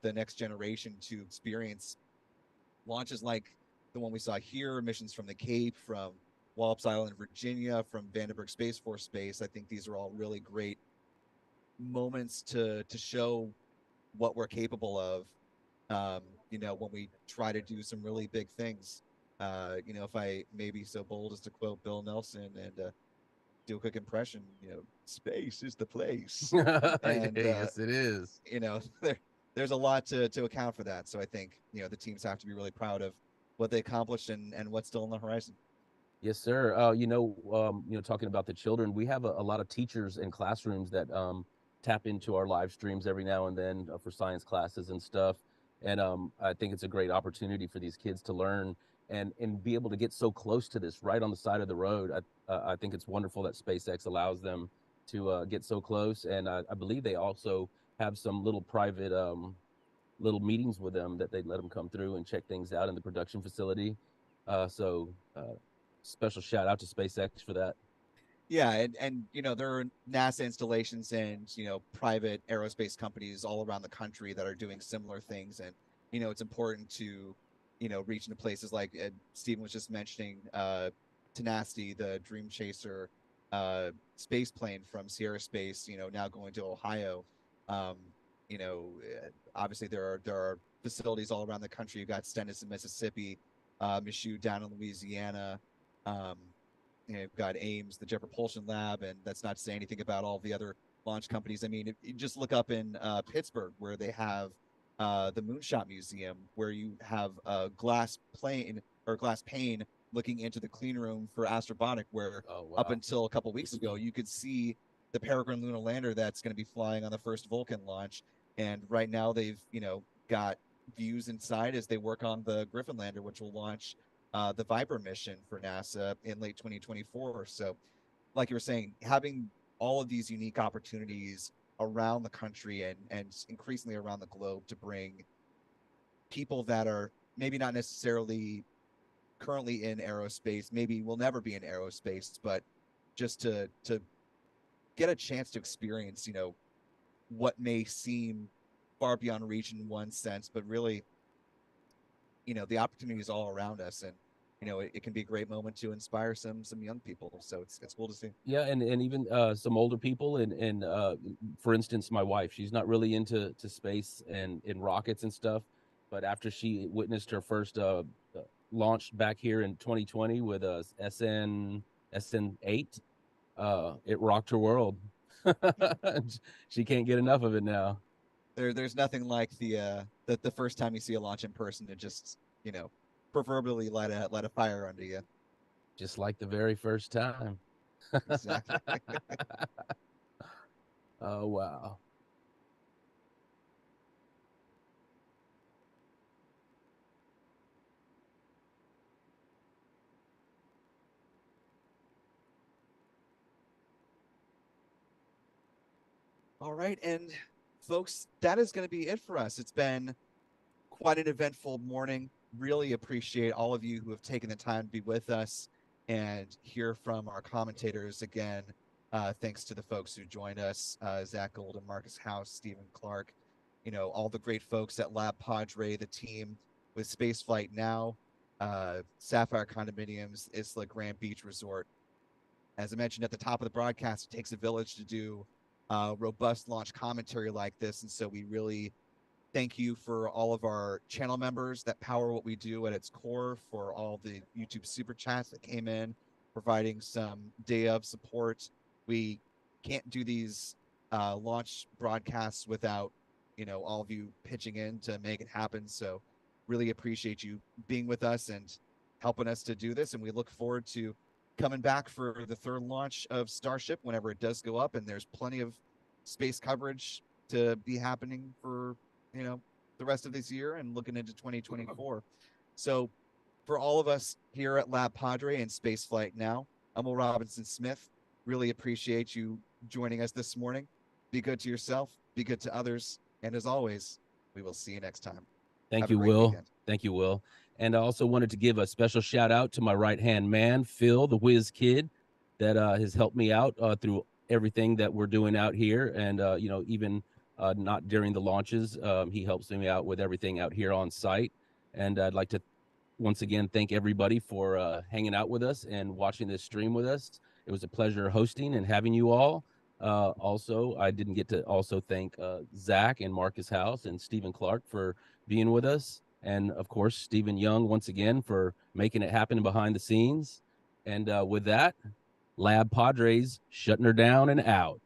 S1: the next generation to experience launches like the one we saw here, missions from the Cape, from Wallops Island, Virginia, from Vandenberg Space Force Base. I think these are all really great moments to show what we're capable of, when we try to do some really big things. If I may be so bold as to quote Bill Nelson and do a quick impression, space is the place. And
S2: yes, it is.
S1: There's a lot to account for that. So I think, the teams have to be really proud of what they accomplished and what's still on the horizon.
S2: Yes, sir. Talking about the children, we have a lot of teachers in classrooms that tap into our live streams every now and then for science classes and stuff. And I think it's a great opportunity for these kids to learn and be able to get so close to this right on the side of the road. I think it's wonderful that SpaceX allows them to get so close. And I believe they also have some little private little meetings with them that they let them come through and check things out in the production facility. Special shout out to SpaceX for that.
S1: Yeah, and there are NASA installations and private aerospace companies all around the country that are doing similar things, and it's important to reach into places like Stephen was just mentioning, Tenacity, the Dream Chaser space plane from Sierra Space, now going to Ohio. Obviously there are facilities all around the country. You've got Stennis in Mississippi, Michoud down in Louisiana. You've got Ames, the Jet Propulsion Lab, and that's not to say anything about all the other launch companies. I mean, if you just look up in Pittsburgh, where they have the Moonshot Museum, where you have a glass plane or glass pane looking into the clean room for Astrobotic, where up until a couple of weeks ago, you could see the Peregrine lunar lander that's going to be flying on the first Vulcan launch. And right now they've, got views inside as they work on the Griffin lander, which will launch the Viper mission for NASA in late 2024. So like you were saying, having all of these unique opportunities around the country and increasingly around the globe to bring people that are maybe not necessarily currently in aerospace, maybe will never be in aerospace, but just to get a chance to experience, what may seem far beyond reach in one sense, but really, the opportunity is all around us, and it can be a great moment to inspire some young people. So it's cool to see.
S2: Yeah, and even some older people, and for instance, my wife, she's not really into space and in rockets and stuff, but after she witnessed her first launched back here in 2020 with a SN8. It rocked her world. She can't get enough of it now.
S1: There's nothing like the first time you see a launch in person to just, proverbially light a fire under you.
S2: Just like the very first time.
S1: Exactly.
S2: Oh, wow.
S1: All right, and folks, that is going to be it for us. It's been quite an eventful morning. Really appreciate all of you who have taken the time to be with us and hear from our commentators again. Thanks to the folks who joined us, Zach Golden, Marcus House, Stephen Clark, all the great folks at LabPadre, the team with Spaceflight Now, Sapphire Condominiums, Isla Grand Beach Resort. As I mentioned at the top of the broadcast, it takes a village to do robust launch commentary like this. And so we really thank you for all of our channel members that power what we do at its core, for all the YouTube super chats that came in, providing some day of support. We can't do these launch broadcasts without, all of you pitching in to make it happen. So really appreciate you being with us and helping us to do this. And we look forward to coming back for the third launch of Starship whenever it does go up. And there's plenty of space coverage to be happening for, the rest of this year and looking into 2024. So for all of us here at LabPadre and Spaceflight Now, I'm Will Robinson Smith. Really appreciate you joining us this morning. Be good to yourself, be good to others. And as always, we will see you next time.
S2: Thank you, Will. Thank you, Will. And I also wanted to give a special shout out to my right-hand man, Phil, the whiz kid, that has helped me out through everything that we're doing out here. And, even not during the launches, he helps me out with everything out here on site. And I'd like to once again thank everybody for hanging out with us and watching this stream with us. It was a pleasure hosting and having you all. Also, I didn't get to also thank Zach and Marcus House and Stephen Clark for being with us. And of course, Stephen Young, once again, for making it happen behind the scenes. And with that, LabPadres shutting her down and out.